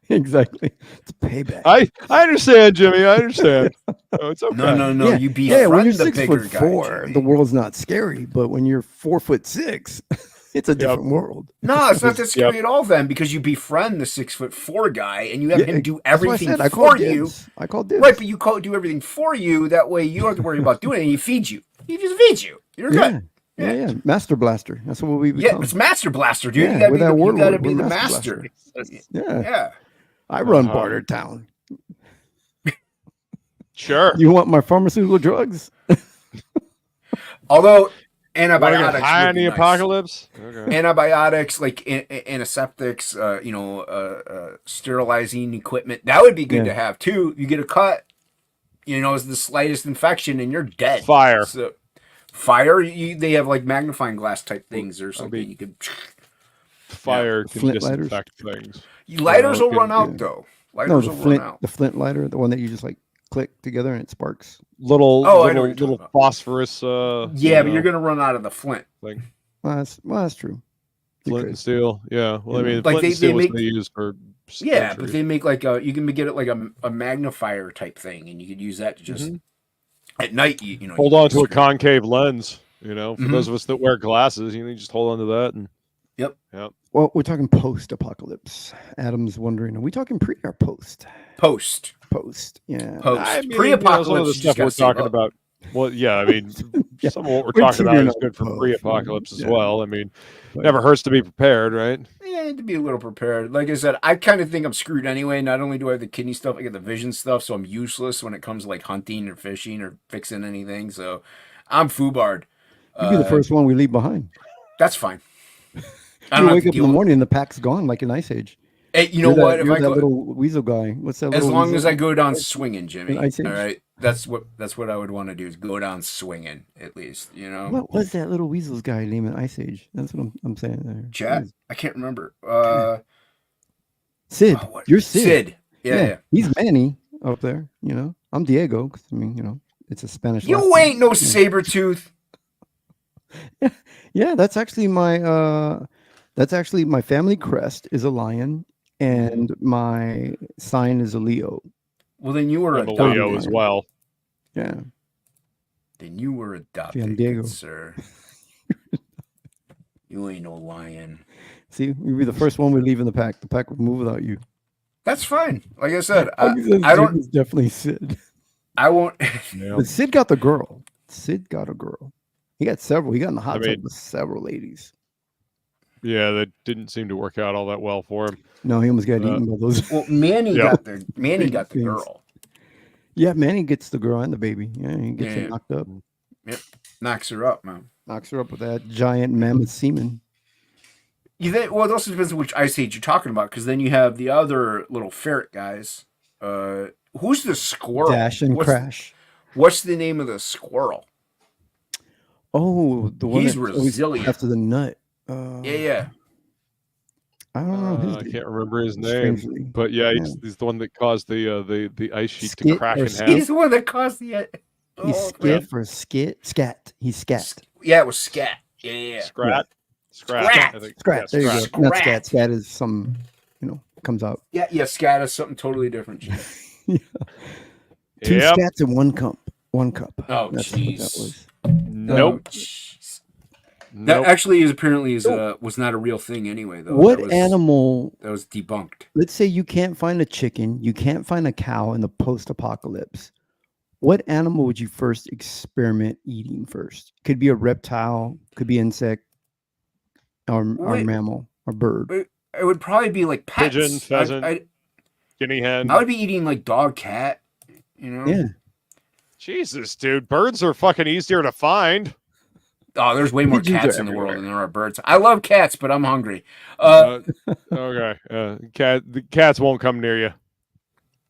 Exactly. It's payback. I understand, Jimmy. I understand. It's okay. No. Yeah. You befriend when you're the 6'4", guy, the world's not scary. But when you're 4'6", it's a different world. No, it's not that scary at all then, because you befriend the 6'4" guy and you have him do everything for you. I call dibs. Right, but you do everything for you. That way you don't have to worry about doing it. And he feeds you. He just feeds you. You're good. Yeah. Master Blaster. That's what we become. Yeah, it's Master Blaster, dude. Yeah, you gotta be the master. Yeah. I run Barter Town. Sure. You want my pharmaceutical drugs? Although antibiotics high in the apocalypse. Okay. Antibiotics, like antiseptics, sterilizing equipment, that would be good to have too. You get a cut, it's the slightest infection and you're dead. Fire. So, they have like magnifying glass type things or something. You could fire can disinfect things. Lighters will run out though. Lighters will run out. The flint lighter, the one that you just like click together and it sparks. Little phosphorus. But you're gonna run out of the flint thing. Well, that's true. Flint and steel. Yeah. Well, I mean, like flint and steel was used for. But they make like you can get it like a magnifier type thing, and you could use that to just at night. Hold on to a concave lens. For those of us that wear glasses, you just hold on to that and. Yep. Well, we're talking post-apocalypse. Adam's wondering, are we talking pre or post? Post. Yeah. Post. I mean, Pre-apocalypse. Some of the stuff we're talking about. Well, yeah. I mean, some of what we're talking about is good for pre-apocalypse as well. I mean, never hurts to be prepared, right? Yeah, to be a little prepared. Like I said, I kind of think I'm screwed anyway. Not only do I have the kidney stuff, I get the vision stuff, so I'm useless when it comes to like hunting or fishing or fixing anything. So I'm foobarred. You'll be the first one we leave behind. That's fine. You wake up in the morning and the pack's gone like an Ice Age. Hey, you know what? If I go, little weasel guy, what's that? As long as I go down swinging, Jimmy. All right, that's what I would want to do is go down swinging at least. You know. What was that little weasels guy named in Ice Age? That's what I'm saying there. Chat. I can't remember. Sid. You're Sid. Sid. Yeah. He's Manny up there. You know. I'm Diego. I mean, you know, it's a Spanish. You ain't no Sabretooth. Yeah, that's actually my family crest is a lion, and my sign is a Leo. Well, then you were a Leo as well. Yeah. Then you were adopted, Diego. Sir. You ain't no lion. See, you'd be the first one we leave in the pack. The pack would move without you. That's fine. Like I said, I don't. It's definitely Sid. I won't. But Sid got the girl. Sid got a girl. He got several. He got in the hot tub with several ladies. Yeah, that didn't seem to work out all that well for him. No, he almost got eaten by those. Well, Manny got the girl. Yeah, Manny gets the girl and the baby. Yeah, he gets her knocked up. Yep, knocks her up, man. Knocks her up with that giant mammoth semen. Well, it also depends on which Ice Age you're talking about, because then you have the other little ferret guys. Who's the squirrel? Dash and Crash. What's the name of the squirrel? Oh, the one he's resilient after the nut. Yeah. I don't know. I can't remember his name, but he's the one that caused the ice sheet to crack in half. He's the one that caused the. He's skiff or scat. He's scat. Yeah, it was scat. Yeah. Scrat. Scrat. There you go. Not scat. Scat is some, comes out. Yeah. Scat is something totally different. Yeah. Two scats in one cup. Oh, jeez. Nope. That actually was not a real thing anyway, though. What animal that was debunked? Let's say you can't find a chicken, you can't find a cow in the post-apocalypse. What animal would you first experiment eating first? Could be a reptile, could be insect, or mammal, or bird. It would probably be like pets. Pigeon, pheasant, guinea hen. I would be eating like dog, cat. Yeah. Jesus, dude, birds are fucking easier to find. Oh, there's way more cats in the world than there are birds. I love cats, but I'm hungry. Okay. The cats won't come near you.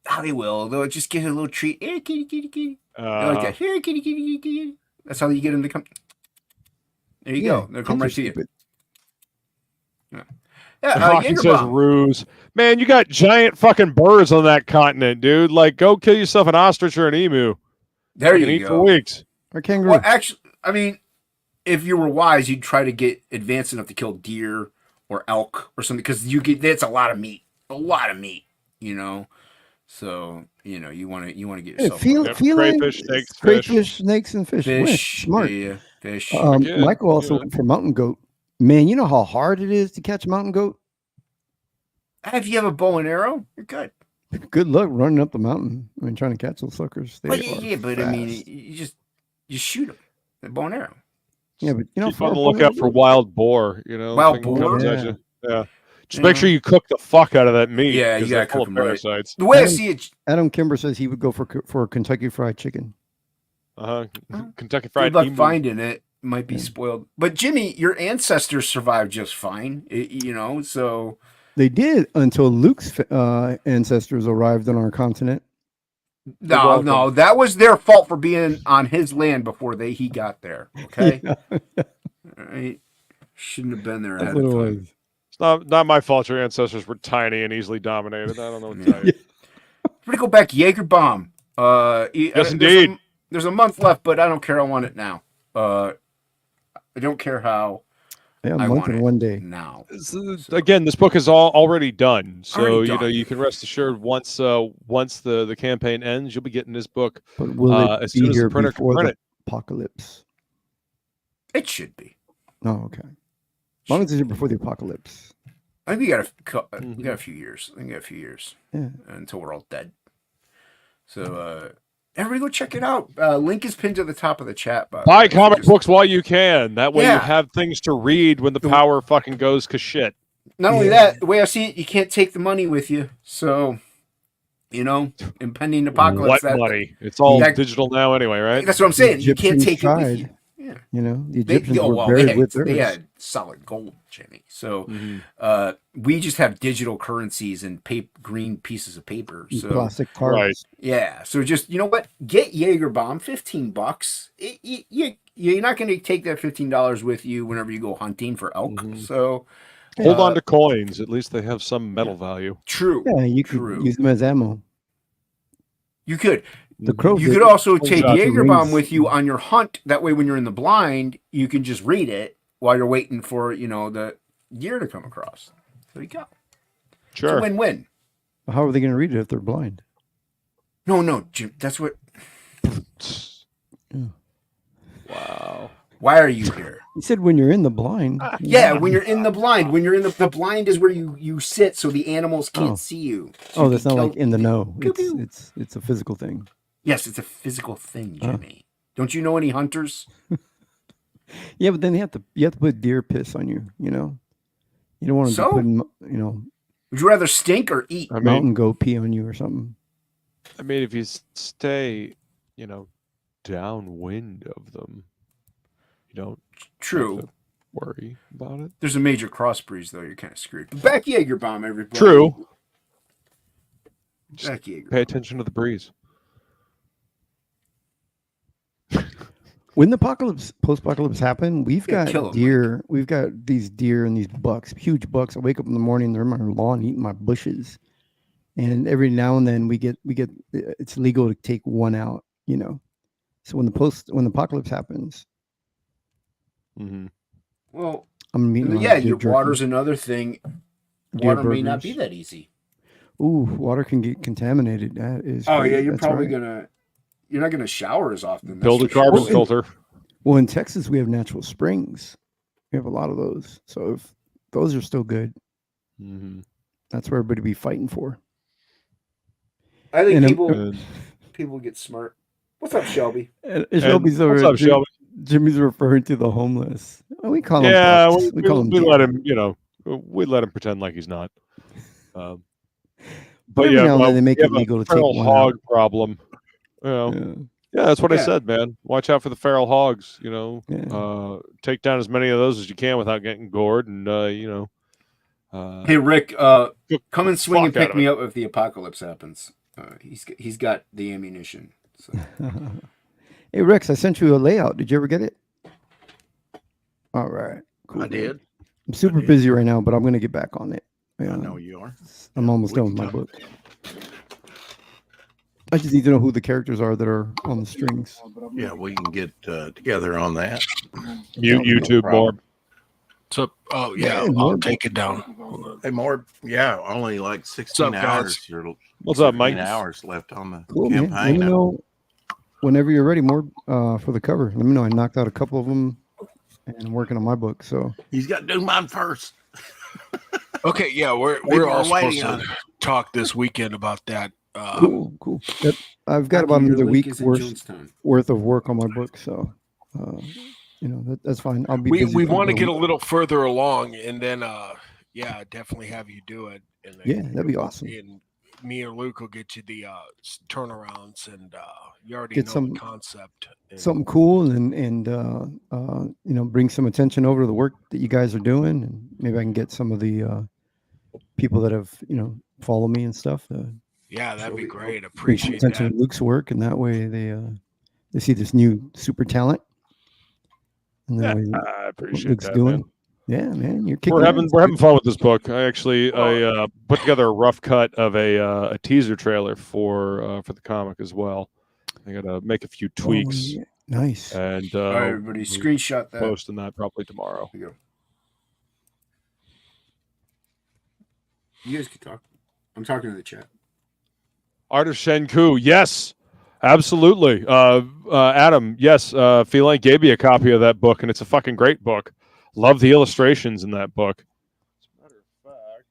Oh, they will. They'll just get a little treat. Here, kitty. Like that. Here, kitty. That's how you get them to come. There you go. They'll come right to you. Hocky says ruse. Man, you got giant fucking birds on that continent, dude. Like, go kill yourself an ostrich or an emu. There you go. Eat for weeks. Or kangaroo. Well, actually, I mean, if you were wise, you'd try to get advanced enough to kill deer or elk or something, because that's a lot of meat. So you want to get yourself crayfish, snakes, and fish. Fish, smart. Yeah, fish. Michael also went for mountain goat. Man, you know how hard it is to catch a mountain goat? If you have a bow and arrow, you're good. Good luck running up the mountain. I mean, trying to catch those suckers. But I mean, you shoot them. The bow and arrow. Yeah, but keep on the lookout for wild boar. Wild boar. Yeah. Just make sure you cook the fuck out of that meat. Yeah, you gotta cook them parasites. The way I see it, Adam Kimber says he would go for Kentucky Fried Chicken. Kentucky Fried. Good luck finding it. Might be spoiled. But Jimmy, your ancestors survived just fine. So they did until Luke's ancestors arrived on our continent. No, that was their fault for being on his land before he got there. Okay, right? Shouldn't have been there. That's what it was. It's not my fault. Your ancestors were tiny and easily dominated. I don't know what to tell you. We're gonna go back Jaeger bomb. Yes, indeed. There's a month left, but I don't care. I want it now. I don't care how. Yeah, a month and 1 day. Now. Again, this book is already done. So you can rest assured once the campaign ends, you'll be getting this book. But will it as be soon as here the printer can before print the it. apocalypse? It should be. Oh, okay. As long as it's here before the apocalypse. I think we got a few years. Yeah. Until we're all dead. So everybody go check it out. Link is pinned to the top of the chat box. Buy comic books while you can. That way you have things to read when the power fucking goes to shit. Not only that, the way I see it, you can't take the money with you. So, impending apocalypse. What money? It's all digital now anyway, right? That's what I'm saying. You can't take it with you. Yeah. You know, the Egyptians were buried with theirs. They had solid gold, Jimmy. So we just have digital currencies and green pieces of paper. So plastic cards. Right. Yeah. So just, you know what? Get Jaeger Bomb, $15. You're not going to take that $15 with you whenever you go hunting for elk. So hold on to coins. At least they have some metal value. True. Yeah, you could use them as ammo. You could. The crow. You could also take Jaeger Bomb with you on your hunt. That way, when you're in the blind, you can just read it while you're waiting for, you know, the deer to come across. There you go. Sure. It's a win-win. How are they going to read it if they're blind? No, Jim. That's what. Yeah. Wow. Why are you here? You said when you're in the blind. Yeah, when you're in the blind. When you're in the blind is where you sit, so the animals can't see you. So that's not like in the know. It's a physical thing. Yes, it's a physical thing, Jimmy. Don't you know any hunters? Yeah, but then you have to put deer piss on you. You know, you don't want to put, you know. Would you rather stink or eat? Mountain goat pee on you or something. I mean, if you stay, you know, downwind of them, you don't. True. Have to worry about it. There's a major crossbreeze though. You're kind of screwed. Back Jaeger Bomb, everybody. True. Back Jaeger. Pay attention to the breeze. When the post-apocalypse happen, we've got deer. We've got these deer and these bucks, huge bucks. I wake up in the morning, they're in my lawn eating my bushes, and every now and then we get. It's legal to take one out, you know. So when the apocalypse happens, well, I'm meeting. Your water's another thing. Water may not be that easy. Ooh, water can get contaminated. That is. Oh yeah, you're probably gonna. You're not going to shower as often. Build a carbon filter. Well, in Texas, we have natural springs. We have a lot of those. So if those are still good, that's where everybody be fighting for. I think people get smart. What's up, Shelby? Shelby's over. What's up, Shelby? Jimmy's referring to the homeless. We call him. Yeah, we call him. We let him. You know, we let him pretend like he's not. But yeah, they make it legal to take one hog out. Problem. You know, yeah, that's what I said, man. Watch out for the feral hogs. You know, take down as many of those as you can without getting gored, and you know. Hey, Rick, come and swing and pick me up if the apocalypse happens. He's got the ammunition. So. Hey, Rex, I sent you a layout. Did you ever get it? All right, cool. I did. I'm super busy right now, but I'm gonna get back on it. I know you are. I'm almost done with my book. I just need to know who the characters are that are on the strings. Yeah, we can get together on that. YouTube, Morb. So, I'll take it down. Hey, Morb. Yeah, only like 16 hours. What's up, Mike? Hours left on the campaign. Man. Let me know whenever you're ready, Morb, for the cover. Let me know. I knocked out a couple of them and I'm working on my book. So he's got to do mine first. Okay, yeah, we're all supposed to talk this weekend about that. Cool. I've got about another week worth of work on my book, so you know that's fine. I'll be. We want to get a little further along, and then definitely have you do it. And then, that'd be awesome. And me or Luke will get you the turnarounds, and you already get know some the concept. Something cool, and you know, bring some attention over to the work that you guys are doing, and maybe I can get some of the people that have follow me and stuff. Yeah, that'd be great. Appreciate attention to Luke's work, and that way they see this new super talent. And I appreciate Luke's that, doing. Man. Yeah, man, you're kicking. We're having fun with this book. I put together a rough cut of a teaser trailer for the comic as well. I got to make a few tweaks. Yeah. Nice. all And right, everybody, screenshot that. Posting that probably tomorrow. Here you guys can talk. I'm talking to the chat. Art of Shenku, yes, absolutely. Adam, yes, Feline gave me a copy of that book, and it's a fucking great book. Love the illustrations in that book. As a matter of fact,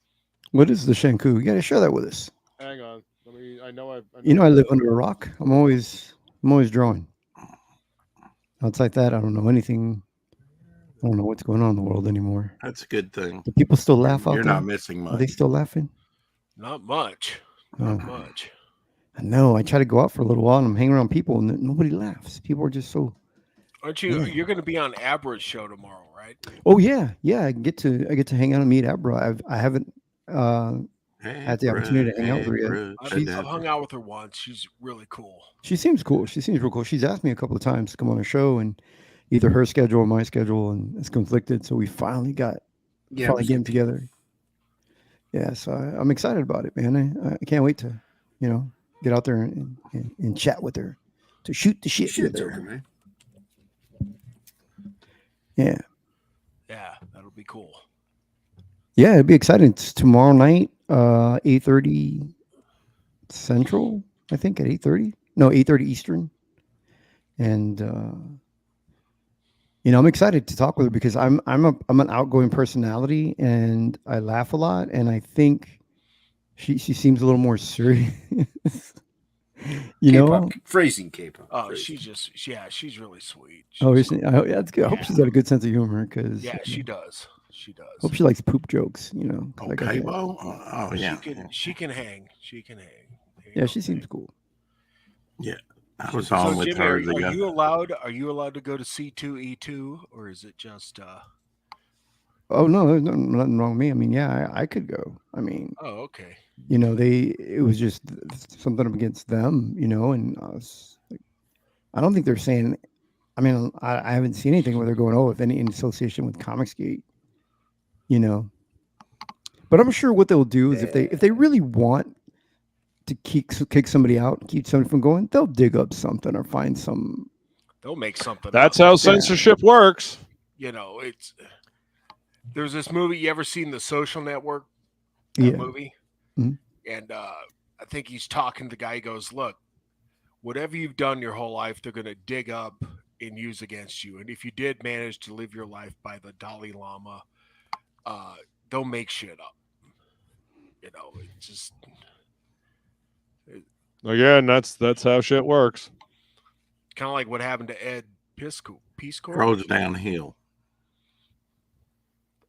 what is the Shenku? You got to share that with us. Hang on, I know I live under a rock. I'm always drawing. Outside that, I don't know anything. I don't know what's going on in the world anymore. That's a good thing. Do people still laugh out there? You're not missing much. Are they still laughing? Not much. Not much. I know. I try to go out for a little while and I'm hanging around people and nobody laughs. People are just so Aren't you? You're going to be on Abra's show tomorrow, right? Oh yeah. I get to hang out and meet Abra. I haven't had the opportunity to hang out with her yet. I've hung out with her once. She's really cool. She seems cool. She seems real cool. She's asked me a couple of times to come on her show, and either her schedule or my schedule, and it's conflicted. So we finally getting together. Yeah, so I'm excited about it, man. I can't wait to, get out there and chat with her, to shoot the shit with her. Man. Yeah. Yeah, that'll be cool. Yeah, it'd be exciting. It's tomorrow night, 8:30 Central, I think, at 8:30. No, 8:30 Eastern. And I'm excited to talk with her because I'm an outgoing personality and I laugh a lot, and I think she seems a little more serious. Phrasing K-pop. Oh, she's really sweet. That's good. I hope she's got a good sense of humor because she does. She does. Hope she likes poop jokes. Okay, yeah. She can hang. Yeah, she seems cool. Yeah. I was on with her. Are you allowed to go to C2E2, or is it just Oh no, there's nothing wrong with me. I mean, yeah, I could go. I mean, oh, okay. It was just something against them, and I don't think they're saying. I mean, I haven't seen anything where they're going, if any in association with Comicsgate, But I'm sure what they'll do is if they really want to kick somebody out, keep somebody from going, they'll dig up something or find some. They'll make something. That's how censorship works. There's this movie. You ever seen The Social Network? Movie. Mm-hmm. And I think he's talking to the guy. He goes, "Look, whatever you've done your whole life, they're going to dig up and use against you. And if you did manage to live your life by the Dalai Lama, they'll make shit up. It's just." Again, that's how shit works. Kind of like what happened to Ed Peace Corps. Roads downhill.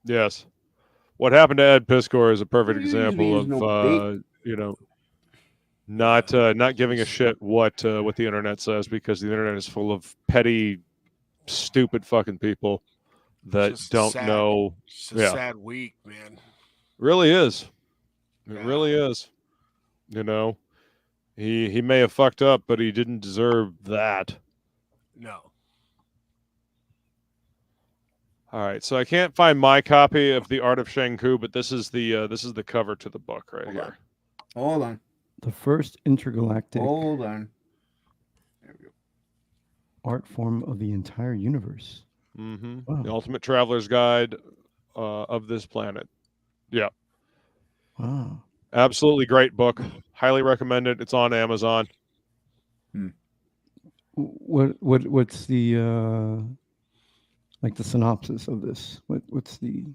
Yes. What happened to Ed Piscor is a perfect example of not giving a shit what the internet says, because the internet is full of petty, stupid fucking people that don't know. It's a sad week, man. Really is. It really is. He may have fucked up, but he didn't deserve that. No. All right, so I can't find my copy of The Art of Shenku, but this is the cover to the book right here. Hold on. The first intergalactic. Hold on. There we go. Art form of the entire universe. Mm-hmm. Wow. The Ultimate Traveler's Guide of this planet. Yeah. Wow. Absolutely great book. Highly recommend it. It's on Amazon. What's the like the synopsis of this? What's the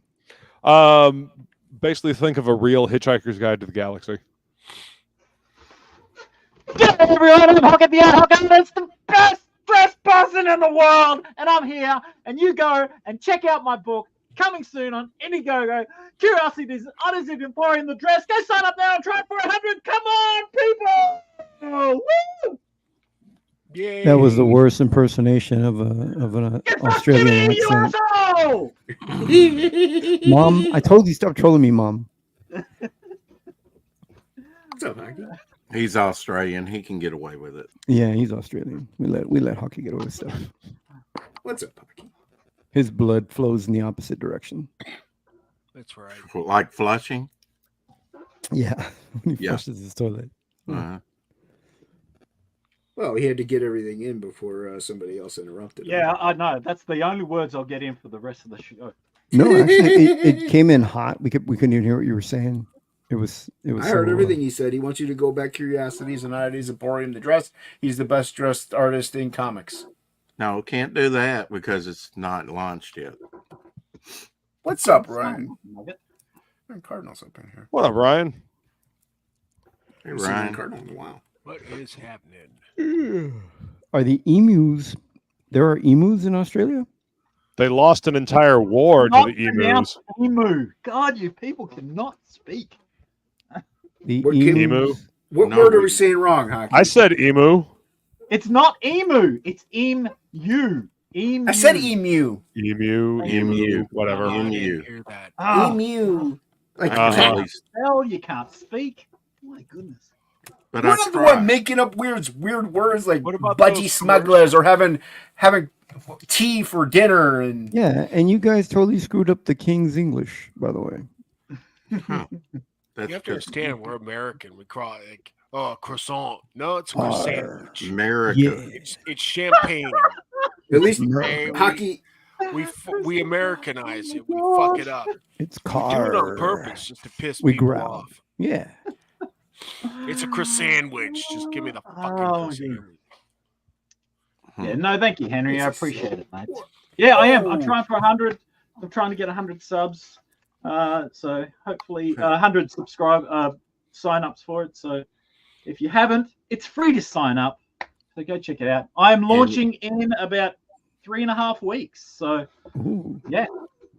basically think of a real Hitchhiker's Guide to the Galaxy. G'day everyone, I'm Hocky the Hocky, and it's the best dressed person in the world, and I'm here, and you go and check out my book, coming soon on Indiegogo. Curiosity is unassuming employing the dress. Go sign up now and try it for 100. Come on, people! Woo! Yay. That was the worst impersonation of an Australian accent. Mom, I told you stop trolling me, Mom. What's up, Hocky? He's Australian. He can get away with it. Yeah, he's Australian. We let Hocky get away with stuff. What's up, Hocky? His blood flows in the opposite direction. That's right. Like flushing? Yeah. When he flushes his toilet. Uh-huh. Well, he had to get everything in before somebody else interrupted him. Yeah, I know. That's the only words I'll get in for the rest of the show. No, actually, it came in hot. We couldn't even hear what you were saying. It was. I heard everything he said. He wants you to go back Curiosities and Oddities Emporium to dress. He's the best dressed artist in comics. No, can't do that because it's not launched yet. What's up, Ryan? Cardinals up in here. What up, Ryan? Hey, Ryan. Cardinals. Wow. What is happening? Are the emus? There are emus in Australia? They lost an entire war to the emus. Emu. God, you people cannot speak. The emu. What word are we saying wrong, Hocky? I said emu. It's not emu. It's emu. Emu. I said emu. Emu, whatever. I didn't Emu. hear that. Oh, Emu. Like, hell, you can't speak. My goodness. But we're I not the tried. one making up weird words like What about budgie those smugglers or having tea for dinner and Yeah, and you guys totally screwed up the King's English, by the way. Huh. That's You have to just understand, we're American. We call it like, oh, croissant. No, it's a croissant sandwich. America. Yeah. It's champagne. at least Hey, hockey. we Americanize it. We fuck it up. It's We do it on car. purpose just to piss We people growl. off. Yeah. It's a croissant sandwich. Just give me the fucking Oh, croissant. Yeah, no, thank you, Henry. I appreciate it, mate. Yeah, I am. I'm trying for 100. I'm trying to get 100 subs. So hopefully 100 sign-ups for it. So if you haven't, it's free to sign up. So go check it out. I'm launching in about 3.5 weeks. So Ooh. yeah,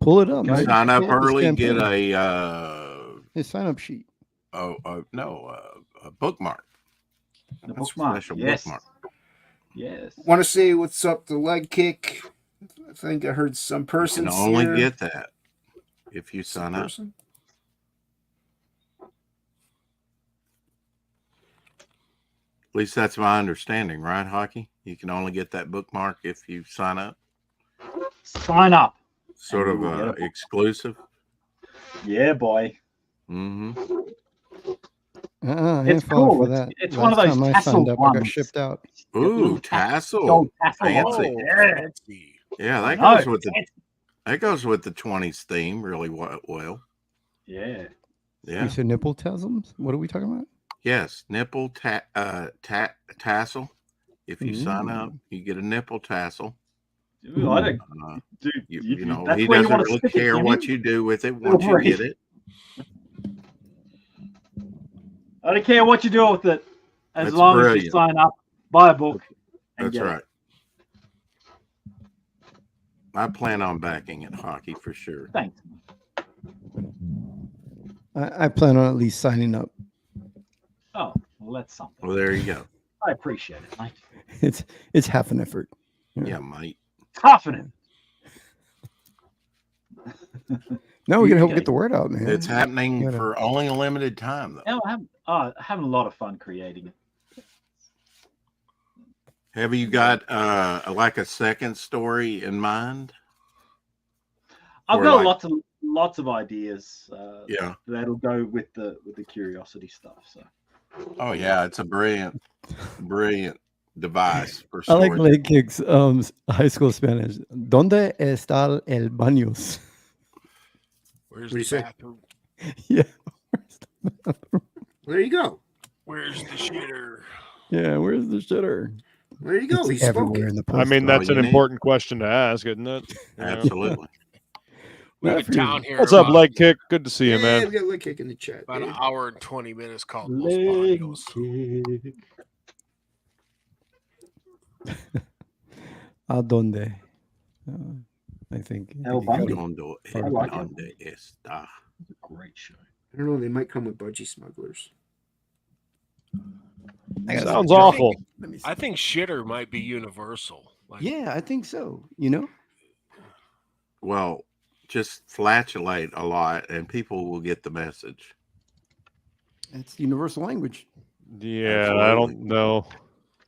Pull it up, man. Sign up Pull this early, campaign. get a Hey, sign-up sheet. a bookmark. the A bookmark. special Yes. bookmark. Yes. Want to say what's up to Leg Kick? I think I heard some You person can only get that if you sign up. At least that's my understanding, right, Hocky? You can only get that bookmark if you sign up. Sign up. Sort And of you will get exclusive. Yeah, boy. Mm-hmm. I It's ain't falling cool. for It's- that. it's one of Last those time I tassel signed up, I got ones. shipped out. Ooh, tassel. Gold tassel. Fancy. Oh, Yeah. fancy. Yeah, that No, goes with fancy. the 20s theme really well. Yeah. Yeah. You said nipple tasms? What are we talking about? Yes, nipple tassel. If you sign up, you get a nipple tassel. Dude, I don't, dude, You know, that's he where you doesn't want to really stick it, care Jimmy. what you do with it once you Right. get it. I don't care what you do with it, as That's long as you brilliant. sign up, buy a book, and That's get right. I plan on backing it, Hockey, for sure. it. Thanks. I plan on at least signing up. Oh, well, that's something. Well, there you go. I appreciate it, mate. It's half an effort. Yeah, mate. Confident. No, we gotta help get the word out, man. It's happening Gotta- for only a limited time, though. No, I'm having a lot of fun creating it. Have you got like a second story in mind? I've Or got like- lots of ideas. Yeah. That'll go with the curiosity stuff. So Oh yeah, it's a brilliant device for I like storage. Leg Kick's high school Spanish. ¿Dónde está el baños? Where's What do the you say? bathroom? Yeah. There you go. Where's the shitter? Yeah, where's the shitter? There you go. It's He's everywhere in spoken. the I post. mean, that's you an need. important question to ask, isn't it? You know? Absolutely. We have Not a for you. town here. What's up, about- Leg Kick? Good to see you, Yeah, man. we got Leg Kick in the chat. About an dude. hour and 20 minutes called Los Leg Baños. kick. ¿A dónde? I think. El you gotta- Donde I like it. donde está. It's a great show. I don't know. They might come with budgie smugglers. I gotta- Sounds awful. Let me see. I think shitter might be universal. Like, Yeah, I think so. You know? Well, just flatulate a lot, and people will get the message. It's universal language. Yeah, I don't know.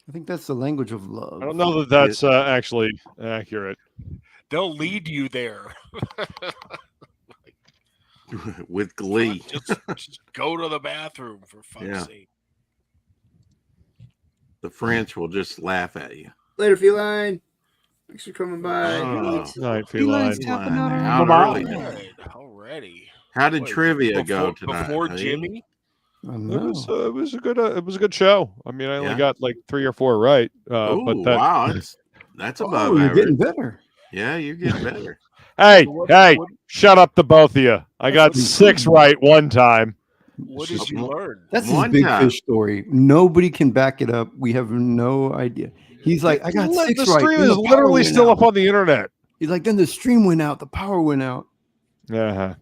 I think that's the language of love. I don't know that that's actually accurate. they'll lead you there. With glee. just go to the bathroom for fuck's Yeah. sake. The French will just laugh at you. Later, feline. Thanks for coming by. Oh, Night feline. tapping out on How Bye-bye. early? Alright, already. How did What, trivia go tonight? Before Hey? Jimmy? I It know. was a good show. I mean, I only Yeah. got like 3 or 4 right. Oh, But that, wow. That's above Oh, you're average. getting better. Yeah, you're getting better. hey, What- hey, what- shut up, the both of you. I got 6 right one time. What did you learn? That's his One big time. fish story. Nobody can back it up. We have no idea. He's like, I got The 6 stream right. then is the power literally went still out. up on the internet. He's like, then the stream went out, the power went out. Uh-huh.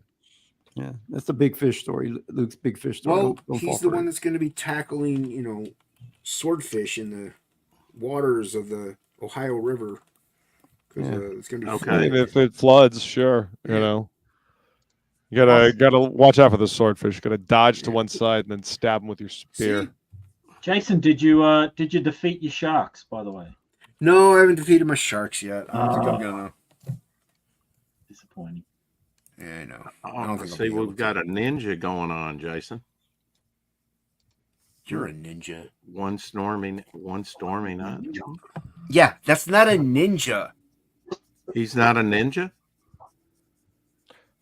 Yeah, that's the big fish story. Luke's big fish story. Well, Don't fall he's the for one it. that's going to be tackling, swordfish in the waters of the Ohio River It's gonna be Okay. If it floods, sure. You know, you gotta watch out for the swordfish. You gotta dodge to one side and then stab them with your spear. See? Jason, did you defeat your sharks, by the way? No, I haven't defeated my sharks yet. I don't think I'm gonna. Disappointing. Yeah, I know. I don't see, we've got a ninja going on, Jason. You're a ninja. One stormy night. Yeah, that's not a ninja. He's not a ninja?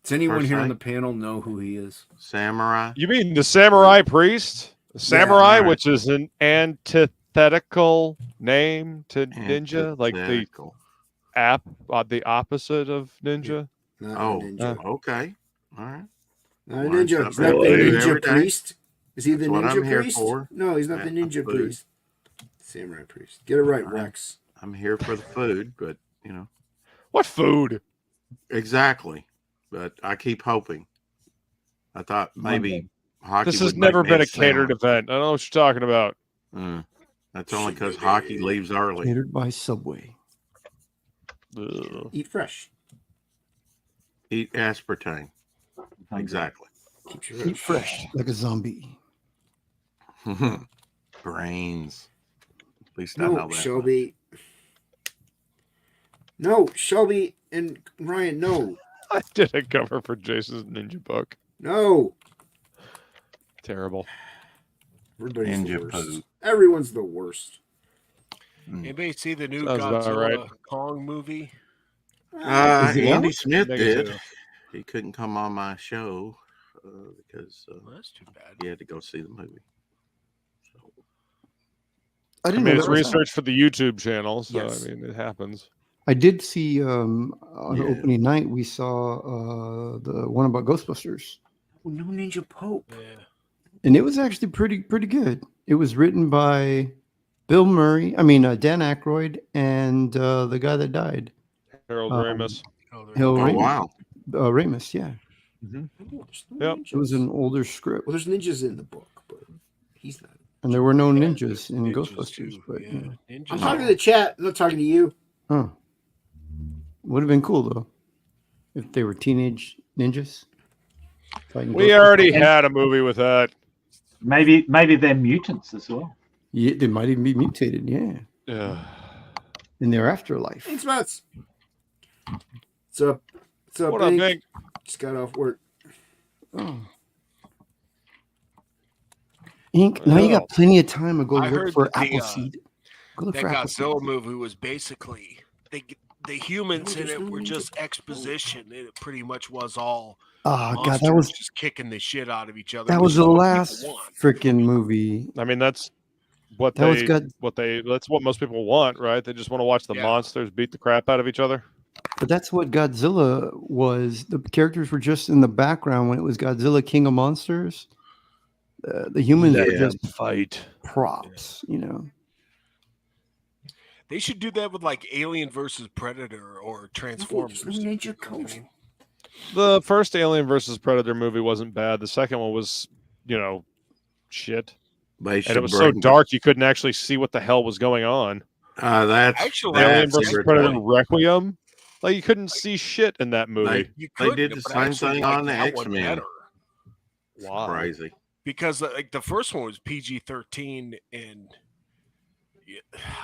Does anyone here on the panel know who he is? Samurai? You mean the samurai priest? The samurai, which is an antithetical name to ninja, like the opposite of ninja. Ninja. Okay. All right. Not a ninja. He's not the ninja priest. Is he the ninja priest? No, he's not the ninja priest. Samurai priest. Get it right, Rex. I'm here for the food, but you know. What food? Exactly. But I keep hoping. I thought maybe Hocky. This has never been a catered event. I don't know what you're talking about. That's only because Hocky leaves early. Catered by Subway. Eat fresh. Eat aspartame. Exactly. Eat fresh like a zombie. Brains. At least I know that. Shelby. No, Shelby and Ryan, no. I did a cover for Jason's ninja book. No. Terrible. Everybody's ninja the worst. Everyone's the worst. Anybody see the new Godzilla Kong movie? Andy Smith did. He couldn't come on my show because that's too bad. He had to go see the movie. So. I mean, it's research for the YouTube channel, so I mean, it happens. I did see on opening night. We saw the one about Ghostbusters. Oh, no Ninja Pope. Yeah. And it was actually pretty good. It was written by Bill Murray. I mean, Dan Aykroyd and the guy that died, Harold Ramis. Wow. Ramis, yeah. Yep. It was an older script. Well, there's ninjas in the book, but he's not. And there were no ninjas in Ghostbusters. But I'm talking to the chat. I'm not talking to you. Huh. Would have been cool though, if they were teenage ninjas. We already had a movie with that. Maybe they're mutants as well. Yeah, they might even be mutated. Yeah. In their afterlife. Thanks, Mats. What's up? What up, Big? Just got off work. Oh. Ink. Now you got plenty of time to go look for Appleseed. Go look for Godzilla movie was basically the humans in it were just exposition. It pretty much was all. Oh God, that was just kicking the shit out of each other. That was the last freaking movie. I mean, that's what that's what most people want, right? They just want to watch the monsters beat the crap out of each other. But that's what Godzilla was. The characters were just in the background when it was Godzilla King of Monsters. The humans were just fight props, you know. They should do that with like Alien versus Predator or Transformers. The first Alien versus Predator movie wasn't bad. The second one was, shit. And it was so dark you couldn't actually see what the hell was going on. That's actually Alien versus Predator Requiem. Like you couldn't see shit in that movie. They did the same thing on the X-Men. Wow. Crazy. Because like the first one was PG-13 and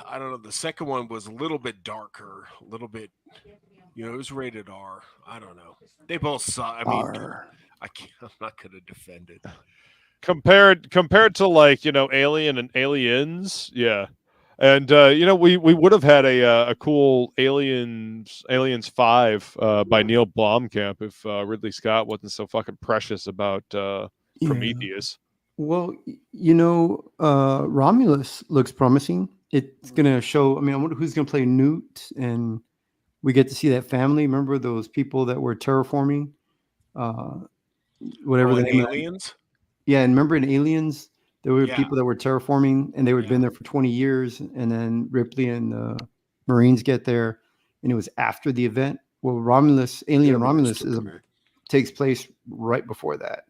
I don't know, the second one was a little bit darker, a little bit, it was rated R. I don't know. They both suck. I mean, I'm not going to defend it. Compared to like, Alien and Aliens, yeah. And we would have had a cool Aliens 5 by Neil Blomkamp if Ridley Scott wasn't so fucking precious about Prometheus. Well, Romulus looks promising. It's gonna show. I mean, I wonder who's gonna play Newt, and we get to see that family. Remember those people that were terraforming, whatever the name. Aliens. Yeah, and remember in Aliens, there were people that were terraforming, and they had been there for 20 years, and then Ripley and the Marines get there, and it was after the event. Well, Alien Romulus takes place right before that,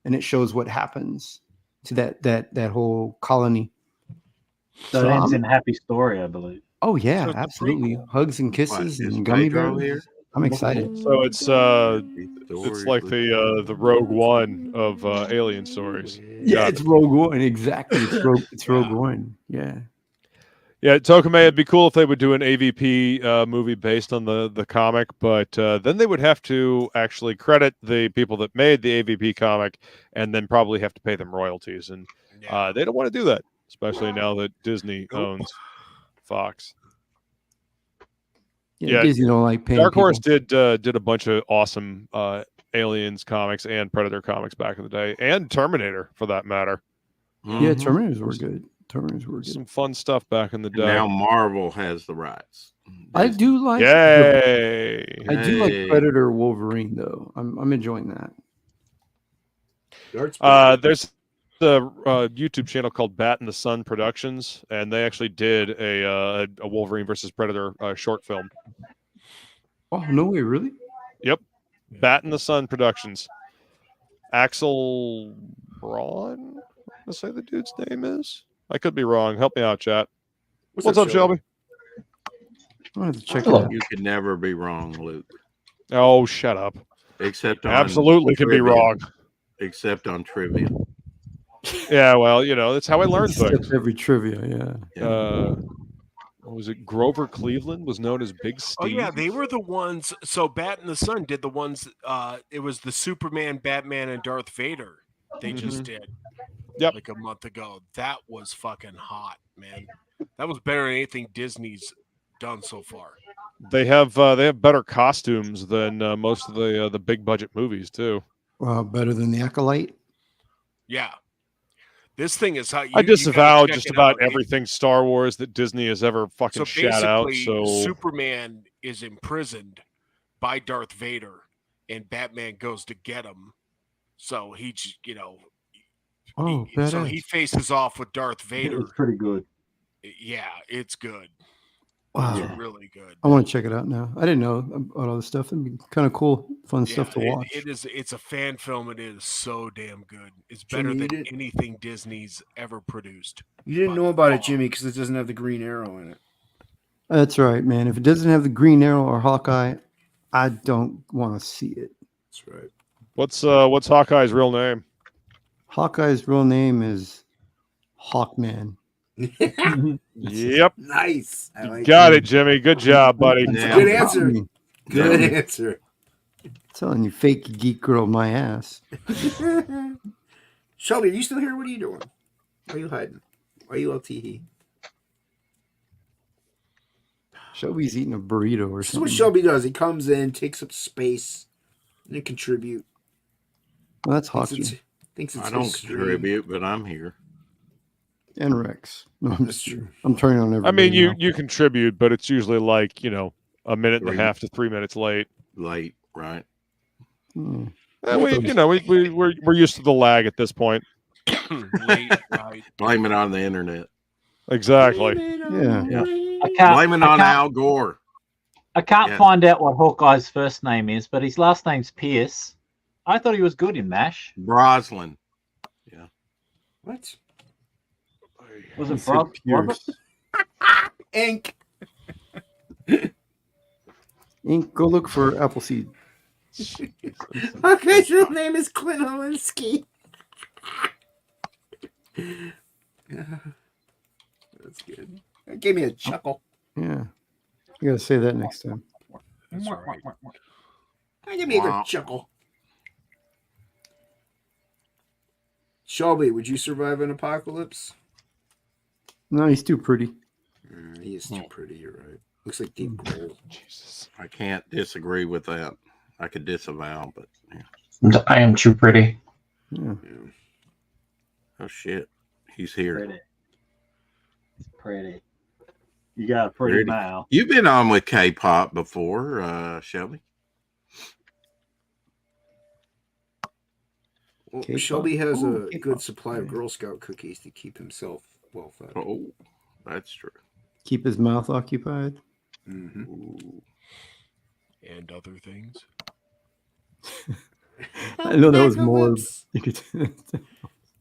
and it shows what happens to that whole colony. So it ends in Happy Story, I believe. Oh yeah, So it's absolutely. Hugs and kisses Is and gummy Pedro bears. here? I'm excited. So it's like the Rogue One of alien stories. Yeah, Got it's it. Rogue One. Exactly. It's Rogue One. Yeah. Yeah, Tokame, it'd be cool if they would do an AVP movie based on the comic, but then they would have to actually credit the people that made the AVP comic, and then probably have to pay them royalties, and they don't want to do that, especially now that Disney owns Fox. Yeah, Disney don't like paying Dark Horse people. did a bunch of awesome Aliens comics and Predator comics back in the day, and Terminator for that matter. Yeah, Terminators were good. Some fun stuff back in the day. Now Marvel has the rights. I do like. Yay! I do like Predator Wolverine though. I'm enjoying that. There's the YouTube channel called Bat in the Sun Productions, and they actually did a Wolverine versus Predator short film. Oh no way! Really? Yep. Bat in the Sun Productions. Axel Braun, I say the dude's name is. I could be wrong. Help me out, chat. What's up, Shelby? I have to check it out. You could never be wrong, Luke. Oh, shut up. Except on absolutely can be wrong. Except on trivia. Yeah, well, that's how I learn things. Every trivia, yeah. What was it? Grover Cleveland was known as Big Steve. Oh yeah, they were the ones. So Bat in the Sun did the ones. It was the Superman, Batman, and Darth Vader. They just did. Yep. Like a month ago. That was fucking hot, man. That was better than anything Disney's done so far. They have better costumes than most of the big budget movies too. Better than the Acolyte. Yeah. This thing is how I disavow just about everything Star Wars that Disney has ever fucking shat out. So Superman is imprisoned by Darth Vader, and Batman goes to get him. So he, so he faces off with Darth Vader. It's pretty good. Yeah, it's good. Wow, it's really good. I want to check it out now. I didn't know about all this stuff. It'd be kind of cool, fun stuff to watch. It's a fan film. It is so damn good. It's better than anything Disney's ever produced. You didn't know about it, Jimmy, because it doesn't have the Green Arrow in it. That's right, man. If it doesn't have the Green Arrow or Hawkeye, I don't want to see it. That's right. What's Hawkeye's real name? Hawkeye's real name is Hawkman. Yep. Nice. Got it, Jimmy. Good job, buddy. Good answer. Good answer. I'm telling you, fake geek girl my ass. Shelby, are you still here? What are you doing? Why are you hiding? Why are you LTE? Shelby's eating a burrito or something. This is what Shelby does. He comes in, takes up space, and then contribute. Well, that's Hocky. I don't contribute, but I'm here. And Rex. No, that's true. I'm turning on everybody. I mean, you contribute, but it's usually like, a minute and a half to 3 minutes late. Late, right? We're used to the lag at this point. Late, right? Blame it on the internet. Exactly. Yeah. Blame it on Al Gore. I can't find out what Hawkeye's first name is, but his last name's Pierce. I thought he was good in MASH. Brosnan. Yeah. What? Was it Pierce? Ink. Ink, go look for Appleseed. Okay, your name is Clint Owensky. That's good. That gave me a chuckle. Yeah. You gotta say that next time. That's right. That gave me a good chuckle. Shelby, would you survive an apocalypse? No, he's too pretty. He is too pretty, you're right. Looks like Deep Grohl. Jesus. I can't disagree with that. I could disavow, but I am too pretty. Yeah. Oh shit. He's here. Pretty. It's pretty. You got a pretty mouth. You've been on with K-pop before, Shelby. Well, Shelby has a good supply of Girl Scout cookies to keep himself well fed. Oh, that's true. Keep his mouth occupied. Mm-hmm. And other things. I know that was more.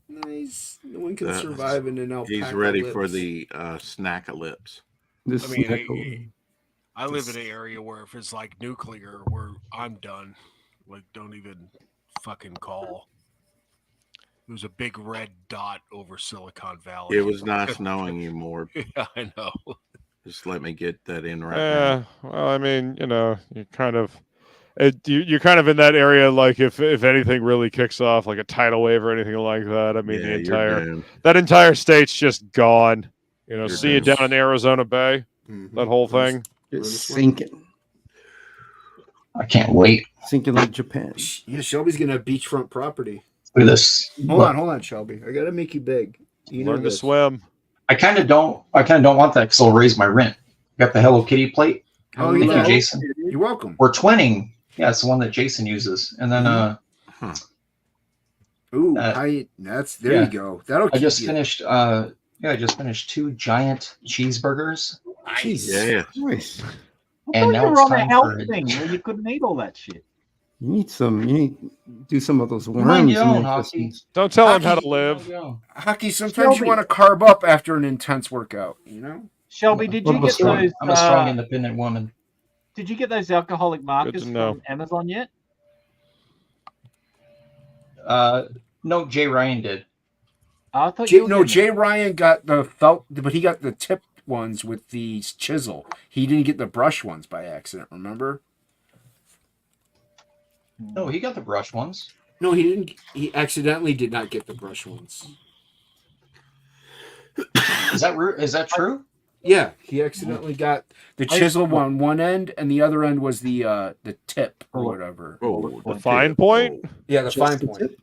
Nice. No one can survive in an alpaca. He's ready for the snack-a-lips. This I mean, echo. I live in an area where if it's like nuclear, where I'm done. Like, don't even fucking call. There's a big red dot over Silicon Valley. It was nice knowing you more. Yeah, I know. Just let me get that in right now. Well, I mean, you're kind of you're kind of in that area. Like if anything really kicks off, like a tidal wave or anything like that. I mean, Yeah, that entire state's just gone. You're See you doomed. down in Arizona Bay. That whole thing. It's sinking. I can't wait. Sinking like Japan. Yeah, Shelby's gonna have beachfront property. Look at this. Hold on, Shelby. I gotta make you big. You Learn to swim. I kind of don't want that because it'll raise my rent. Got the Hello Kitty plate. Oh, Thank yeah. you, Jason. You're welcome. We're twinning. Yeah, it's the one that Jason uses. And then there you go. That'll keep I just you. finished I just finished 2 giant cheeseburgers. Nice. Yeah. Nice. And now you were it's on a time health for thing where you couldn't eat all that shit. You need to do some of those worms. Mind in your own, your Hocky. intestines. Don't tell him how to Hockey. live. Hockey, sometimes you want to carb up after an intense workout, you know? Shelby, did you get those? I'm a strong, independent woman. Did you get those alcoholic markers to know. from Amazon yet? No, Jay Ryan did. I thought you were getting Jay Ryan got the felt, but he got the tipped ones with the chisel. He didn't get the brush ones by accident, remember? No, he got the brush ones. No, he didn't. He accidentally did not get the brush ones. Is that true? Yeah, he accidentally got the chisel on one end, and the other end was the tip or whatever. Oh, The fine point. Yeah, the Just fine the point. tip?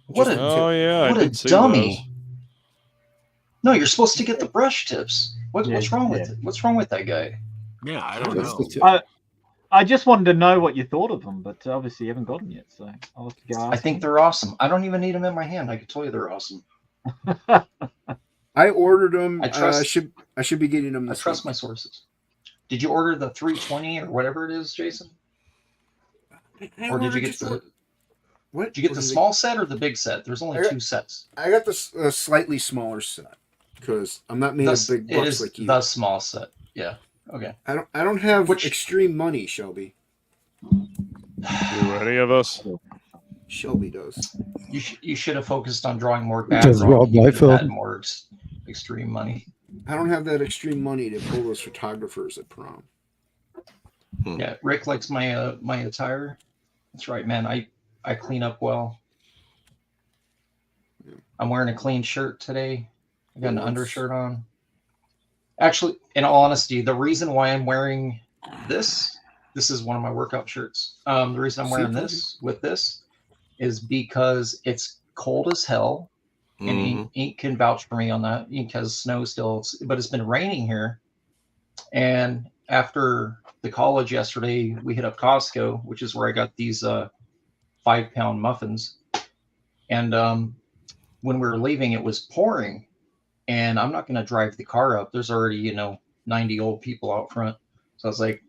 What a Oh yeah, what I a did see dummy! those. No, you're supposed to get the brush tips. What's Yeah, wrong yeah. with it? What's wrong with that guy? Yeah, I don't Just know. the tip. I just wanted to know what you thought of them, but obviously you haven't got them yet, so I'll have to go ask I think you. they're awesome. I don't even need them in my hand. I can tell you they're awesome. I ordered them. I trust- I should be getting them I this trust week. my sources. Did you order the 320 or whatever it is, Jason? Or did you get the What? Did you get What the is it? small set or the big set? There's only I got- 2 sets. I got the slightly smaller set because I'm not made of big It bucks is like you. the small set. Yeah. Okay. I don't have Which- extreme money, Shelby. Do any of us? Shelby does. You should have focused on drawing more Does background. Rob You could have Liefeld. had more extreme money. I don't have that extreme money to pull those photographers at prom. Yeah, Rick likes my my attire. That's right, man. I clean up well. I'm wearing a clean shirt today. I got an undershirt on. Actually, in all honesty, the reason why I'm wearing this is one of my workout shirts. The reason I'm wearing this with this is because it's cold as hell. And Ink can vouch for me on that. Ink has snow still, but it's been raining here. And after the college yesterday, we hit up Costco, which is where I got these 5-pound muffins. And when we were leaving, it was pouring. And I'm not going to drive the car up. There's already, 90 old people out front. So I was like,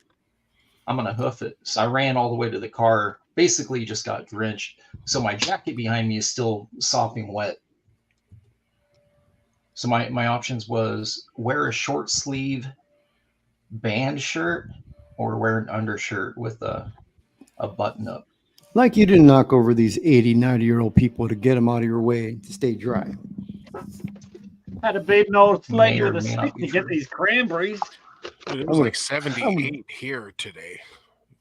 I'm going to hoof it. So I ran all the way to the car, basically just got drenched. So my jacket behind me is still sopping wet. So my options was wear a short sleeve band shirt or wear an undershirt with a button up. Like you didn't knock over these 80, 90-year-old people to get them out of your way to stay dry. Had to beat an old slate May or with a may not stick be to get true. these cranberries. Dude, it was like 78 here today.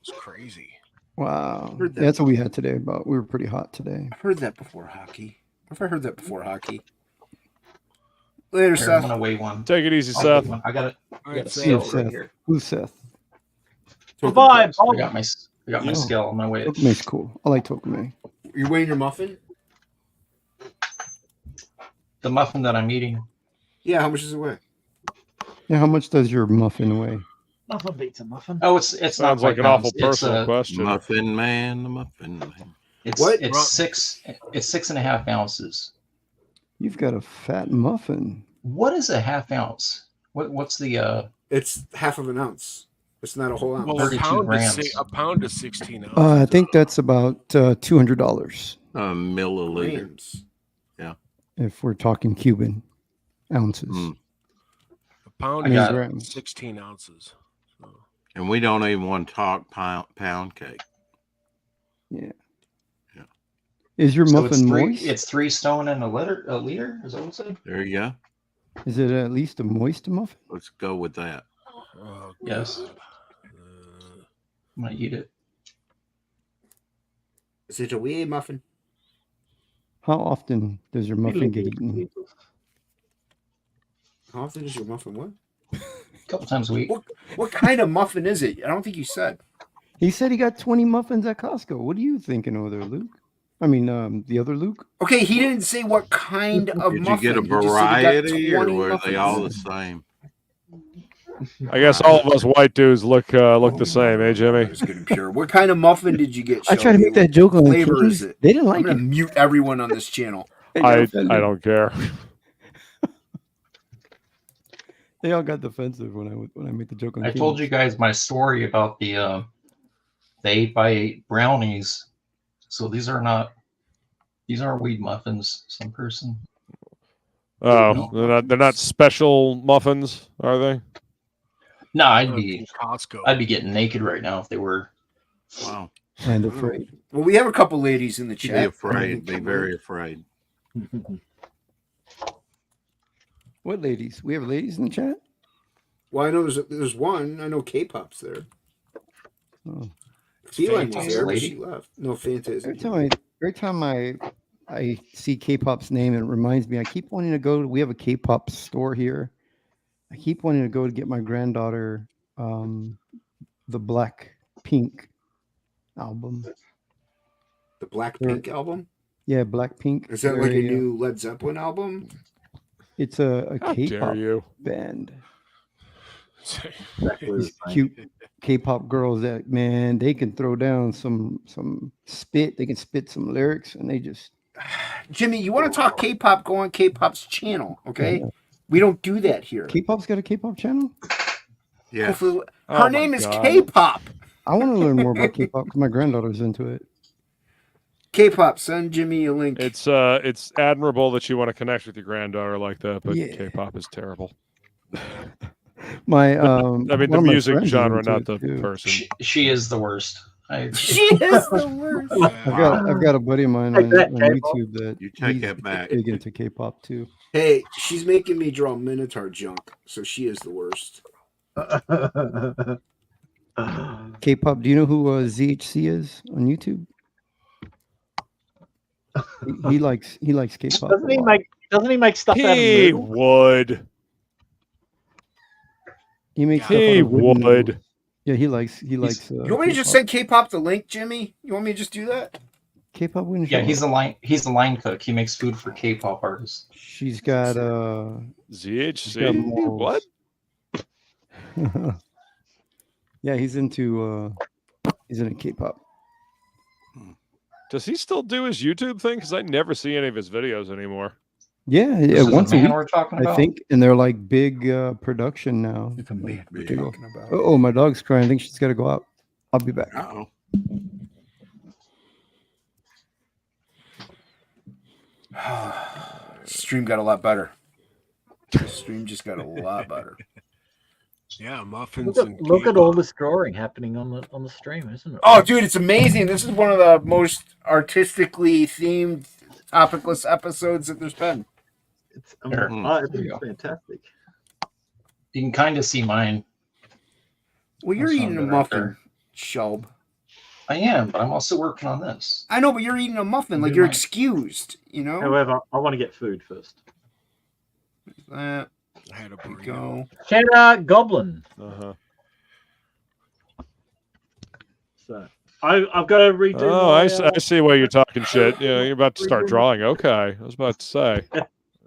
It's crazy. Wow. Heard that. That's what we had today, but we were pretty hot today. I've heard that before, Hockey. Have I heard that before, Hockey? Later, Here, I'm Seth. gonna weigh one. Take it easy, I'll Seth. weigh one. I got it. All I right, got a so scale Seth. right here. Who's Seth? Goodbye, Bob. I got my Yeah. scale on my way. Tokume's cool. I like Tokume. You're weighing your muffin? The muffin that I'm eating. Yeah, how much does it weigh? Yeah, how much does your muffin weigh? Nothing beats a muffin. Oh, it's Sounds not like an pounds. awful personal It's, question. Muffin man, the muffin man. it's What? it's 6.5 ounces. You've got a fat muffin. What is a half ounce? What's the It's half of an ounce. It's not a whole ounce. Well, 32 grams. a pound is 16 ounces. I think that's about $200 A milliliter. Grams. if we're talking Cuban ounces. Mm. A Pound I is mean, 16 ounces. So. And we don't even want to talk pound cake. Yeah. Is your So muffin moist? It's 3 stone and a liter. Is that what it said? There you go. Is it at least a moist muffin? Let's go with that. Oh, yes. I'm gonna eat it. Is it a wee muffin? How often does your muffin get eaten? How often is your muffin what? A couple times a week. What kind of muffin is it? I don't think you said. He said he got 20 muffins at Costco. What are you thinking over there, Luke? I mean, the other Luke? Okay, he didn't say what kind of Did muffin. you get a He just said he got variety, or 20 were they muffins. all the same? I guess all of us white dudes look the same, eh, Jimmy? It's good and pure. What kind of muffin did you get? I tried to make that joke on the flavor kids. is it? They didn't I'm like gonna it. mute everyone on this channel. I don't care. They all got defensive when I made the joke on. I told you guys my story about the 8x8 brownies. So these aren't weed muffins. Some person. Oh, they're not special muffins, are they? No, I'd be Costco. getting naked right now if they were. Wow. And afraid. Well, we have a couple ladies in the chat. Be afraid. Be very afraid. What ladies? We have ladies in the chat? Well, I know there's one. I know K-pop's there. Oh. Feline was Fanta's there, a but lady? she left. No, Fanta isn't. Every time I see K-pop's name, it reminds me. I keep wanting to go. We have a K-pop store here. I keep wanting to go to get my granddaughter the Blackpink album. The Blackpink album? Yeah, Blackpink. Is that like a new Led Zeppelin album? It's a How K-pop dare you? band. These cute K-pop girls that, man, they can throw down some spit. They can spit some lyrics, and they just. Jimmy, you want to talk K-pop? Go on K-pop's channel, okay? Yeah. We don't do that here. K-pop's got a K-pop channel. Yeah. Her name is K-pop. I want to learn more about K-pop because my granddaughter's into it. K-pop, send Jimmy a link. It's admirable that you want to connect with your granddaughter like that, but Yeah. K-pop is terrible. My I mean, the one of my music friends is genre, into not it, the too. person. She is the worst. She is the worst. I've got a buddy of mine on YouTube that You take he's that back. big into K-pop too. Hey, she's making me draw Minotaur junk, so she is the worst. K-pop. Do you know who ZHC is on YouTube? He likes K-pop. Doesn't he make stuff out of He noodles? would. He makes stuff He out of wooden would. noodles. Yeah, he likes. You want me to just send K-pop the link, Jimmy? You want me to just do that? K-pop wouldn't Yeah, show he's up. a line cook. He makes food for K-pop artists. She's got ZHC. What? Yeah, he's into K-pop. Does he still do his YouTube thing? Because I never see any of his videos anymore. Yeah, This is once the a man week, we're talking I about? think, and they're like big production now. It's a man we're talking about. Oh, my dog's crying. I think she's got to go out. I'll be back. Uh-oh. Stream got a lot better. The stream just got a lot better. Yeah, muffins. Look at all this drawing happening on the stream, isn't it? Oh, dude, it's amazing. This is one of the most artistically themed topicless episodes that there's been. It's, Here. I think There you it's go. fantastic. You can kind of see mine. Well, you're That's eating a not good muffin, right Shelb. I am, but I'm also working on this. I know, but you're eating a muffin. Like, Do you're mine. excused, you know? However, I want to get food first. There I had a we burrito. go. Cheddar Goblin. Uh-huh. So I've got to redo. Oh, my, I see why you're talking shit. Yeah, you're about to start drawing. Okay, I was about to say.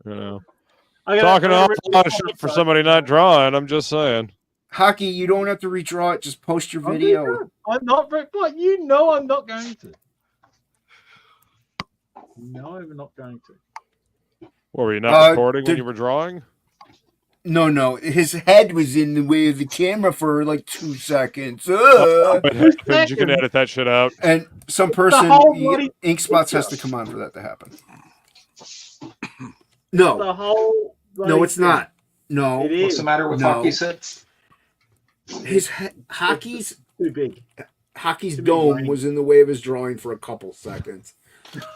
You know, talking an awful lot of shit for somebody not drawing. I'm just saying. Hockey, you don't have to redraw it. Just post your video. I'm not, but you know I'm not going to. No, I'm not going to. What, were you not recording when did- you were drawing? No. His head was in the way of the camera for like 2 seconds. What happened? You can edit that shit out. And some person, whole bloody Ink Spots has to come on for that to happen. No, The whole. no, it's not. No. What's the matter with Hocky's head? Hockey's too big. Hockey's dome was in the way of his drawing for a couple seconds.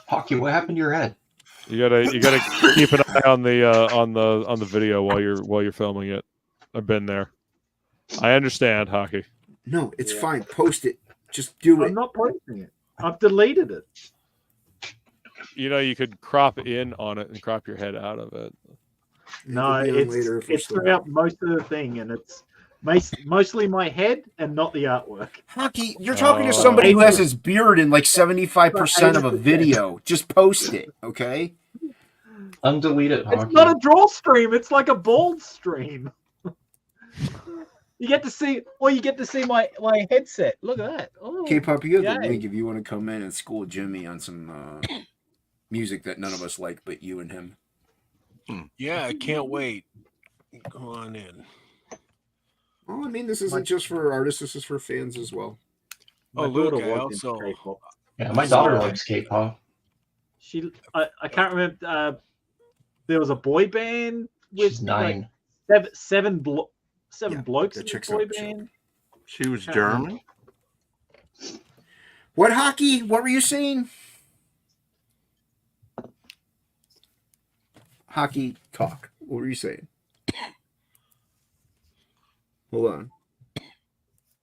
Hocky, what happened to your head? You gotta keep an eye on the video while you're filming it. I've been there. I understand, Hocky. No, it's fine. Post it. Just do it. I'm not posting it. I've deleted it. You know, you could crop in on it and crop your head out of it. No, it's throughout most of the thing, and it's mostly my head and not the artwork. Hockey, you're talking to somebody who has his beard in like 75% of a video. Just post it, okay? Undelete it, Hocky. It's not a draw stream. It's like a bald stream. You get to see my headset. Look at that. Oh, K-Pop, you have the link if you want to come in and school Jimmy on some music that none of us like but you and him. Yeah, I can't wait. Go on in. Well, I mean, this isn't just for artists. This is for fans as well. Oh, Luke, I also... Yeah, my daughter likes K-pop. I can't remember. There was a boy band with She's 9. Like seven blokes in the boy band. She was German. What, Hockey? What were you saying? Hockey, talk. What were you saying? Hold on.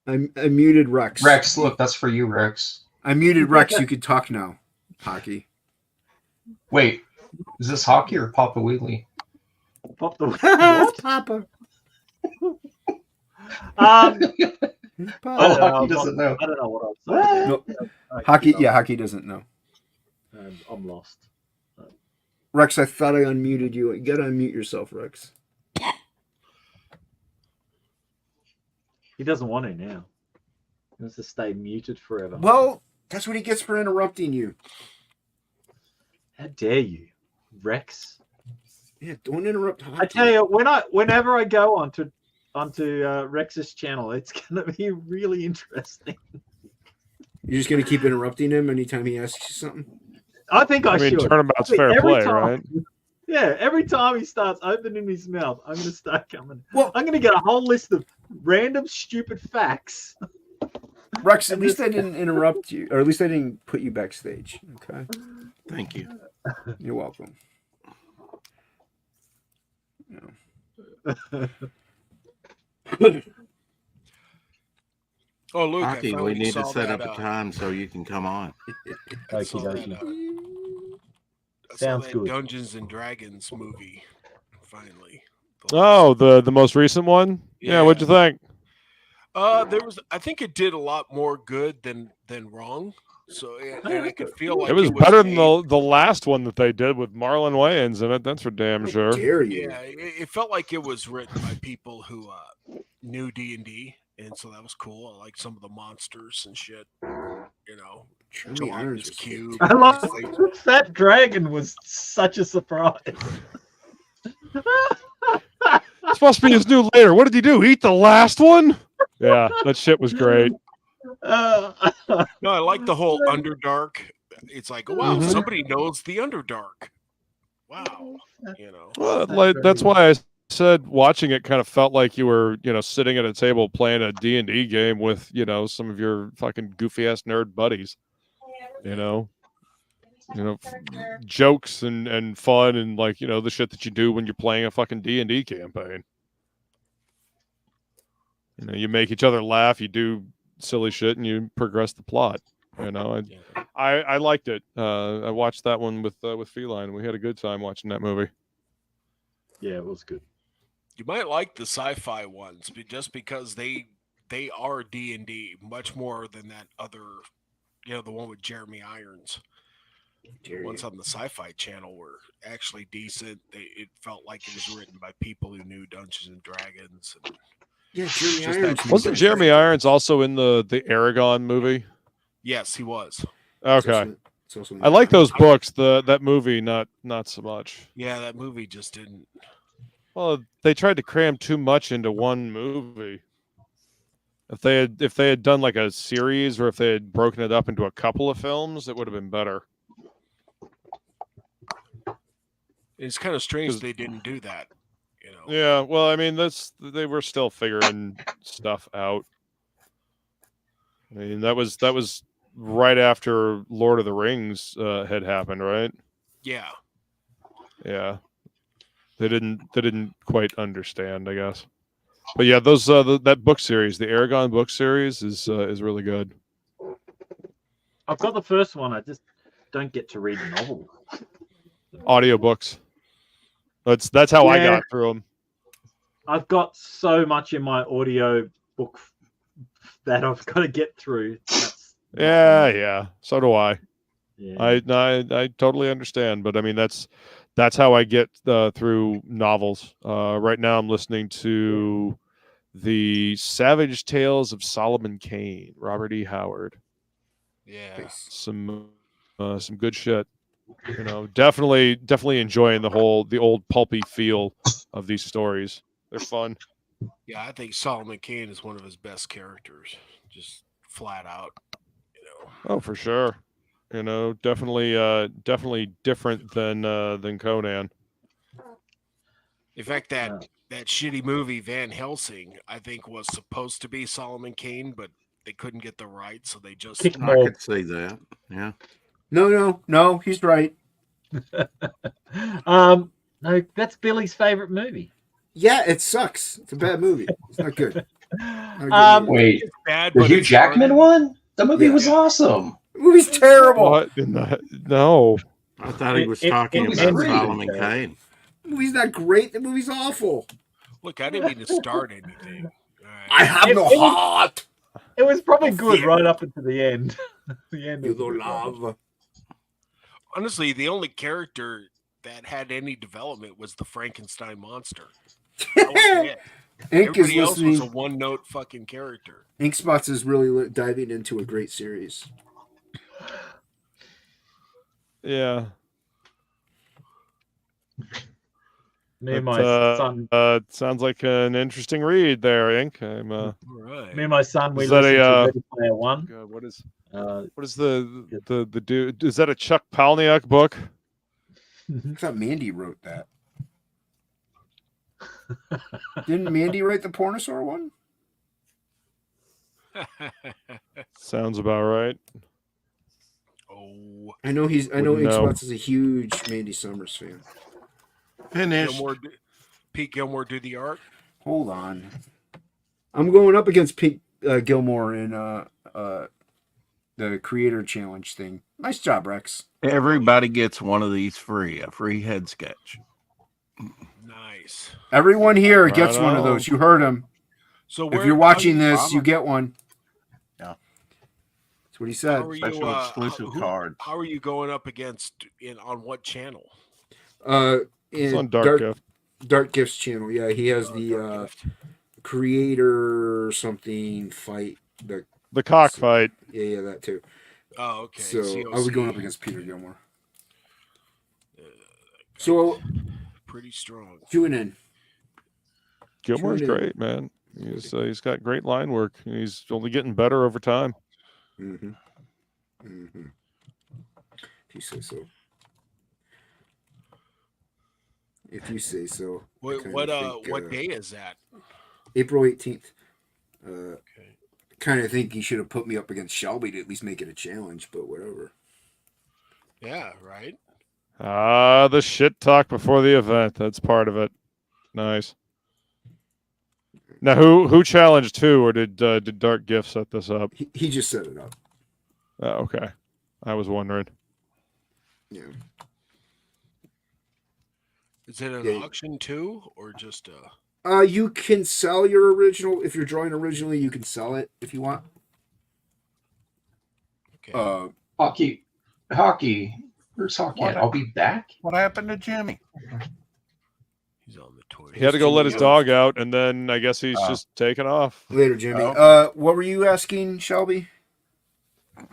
I muted Rex. Rex, look, that's for you, Rex. I muted Rex. You could talk now, Hockey. Wait, is this Hocky or Papa Wheatley? What? Papa. Hocky doesn't know. I don't know what I'm saying. No. Hockey, yeah, Hockey doesn't know. I'm lost. Rex, I thought I unmuted you. You gotta unmute yourself, Rex. He doesn't want to now. He wants to stay muted forever. Well, that's what he gets for interrupting you. How dare you, Rex? Yeah, don't interrupt Hockey. I tell you, whenever I go onto Rex's channel, it's gonna be really interesting. You're just gonna keep interrupting him anytime he asks you something? I think I should. Turnabout's fair play, right? Yeah, every time he starts opening his mouth, I'm going to start coming. Well, I'm going to get a whole list of random stupid facts. Rex, at least I didn't interrupt you, or at least I didn't put you backstage. Okay. Thank you. You're welcome. Oh, Luke, Hockey, we need to set up a time so you can come on. Sounds good. Dungeons and Dragons movie, finally. Oh, the most recent one? Yeah, what'd you think? I think it did a lot more good than wrong. So and I could feel like it was better than the last one that they did with Marlon Wayans in it. That's for damn sure. Dare you? Yeah, it felt like it was written by people who knew D&D, and so that was cool. I like some of the monsters and shit. You know, Gelatinous Cube. I love that dragon was such a surprise. This must be his new lair. What did he do? Eat the last one? Yeah, that shit was great. No, I like the whole Underdark. It's like, wow, somebody knows the Underdark. Wow, you know. Well, that's why I said watching it kind of felt like you were, sitting at a table playing a D&D game with, some of your fucking goofy ass nerd buddies. Jokes and fun and the shit that you do when you're playing a fucking D&D campaign. You make each other laugh, you do silly shit, and you progress the plot. I liked it. I watched that one with Feline. We had a good time watching that movie. Yeah, it was good. You might like the sci-fi ones, just because they are D&D much more than that other, the one with Jeremy Irons. The ones on the Sci-Fi Channel were actually decent. It felt like it was written by people who knew Dungeons and Dragons. And yeah, Jeremy Irons. Wasn't Jeremy Irons also in the Aragon movie? Yes, he was. Okay. I like those books. That movie, not so much. Yeah, that movie just didn't. Well, they tried to cram too much into one movie. If they had done like a series, or if they had broken it up into a couple of films, it would have been better. It's kind of strange they didn't do that. Yeah, well, I mean, they were still figuring stuff out. I mean, that was right after Lord of the Rings had happened, right? Yeah. Yeah. They didn't quite understand, I guess. But yeah, those that book series, the Aragon book series, is really good. I've got the first one. I just don't get to read the novel. Audiobooks. That's how I got through them. I've got so much in my audio book that I've got to get through. Yeah. So do I. Yeah. I totally understand, but I mean that's how I get through novels. Right now, I'm listening to the Savage Tales of Solomon Kane, Robert E. Howard. Yeah, some good shit. You know, definitely enjoying the old pulpy feel of these stories. They're fun. Yeah, I think Solomon Kane is one of his best characters, just flat out. Oh, for sure. You know, definitely different than Conan. In fact, that shitty movie Van Helsing, I think, was supposed to be Solomon Kane, but they couldn't get the rights, so they just. I could see that. Yeah. No, he's right. No, that's Billy's favorite movie. Yeah, it sucks. It's a bad movie. It's not good. Wait, the Hugh Jackman one? The movie was awesome. The movie's terrible. What? No. I thought he was talking about Solomon Kane. The movie's not great. The movie's awful. Look, I didn't mean to start anything. Right. I have no heart. It was probably good right up until the end. The end. You don't love. Honestly, the only character that had any development was the Frankenstein monster. That was it. Everybody else was a one-note fucking character. Inkspots is really diving into a great series. Yeah. Me and my son. Sounds like an interesting read there, Ink. I'm. Right. Me and my son. We listened to Ready Player One. God, what is the dude? Is that a Chuck Palahniuk book? I thought Mandy wrote that. Didn't Mandy write the Pornosaur one? Sounds about right. Oh, I know Inkspots is a huge Mandy Summers fan. Finished. Pete Gilmore did the art. Hold on, I'm going up against Pete Gilmore in the Creator Challenge thing. Nice job, Rex. Everybody gets one of these free, a free head sketch. Nice. Everyone here gets one of those. You heard him. So if you're watching this, you get one. Yeah. That's what he said. Special exclusive card. How are you going up against on what channel? It's on Dark Gifts channel. Yeah, he has the Creator something fight. The cockfight. Yeah, that too. Oh, okay. So I'll be going up against Peter Gilmore. So pretty strong. Tune in. Gilmore's great, man. He's got great line work. He's only getting better over time. Mm-hmm. Mm-hmm. If you say so. If you say so. What day is that? April 18th. Kind of think he should have put me up against Shelby to at least make it a challenge, but whatever. Yeah, right. The shit talk before the event. That's part of it. Nice. Now, who challenged who, or did Dark Gift set this up? He just set it up. Oh, okay. I was wondering. Yeah. Is it an auction too, or just you can sell your original. If you're drawing originally, you can sell it if you want. Okay. Hocky. Where's Hocky at? I'll be back. What happened to Jimmy? He's on the tour. He had to go let his dog out, and then I guess he's just taken off. Later, Jimmy. What were you asking, Shelby? I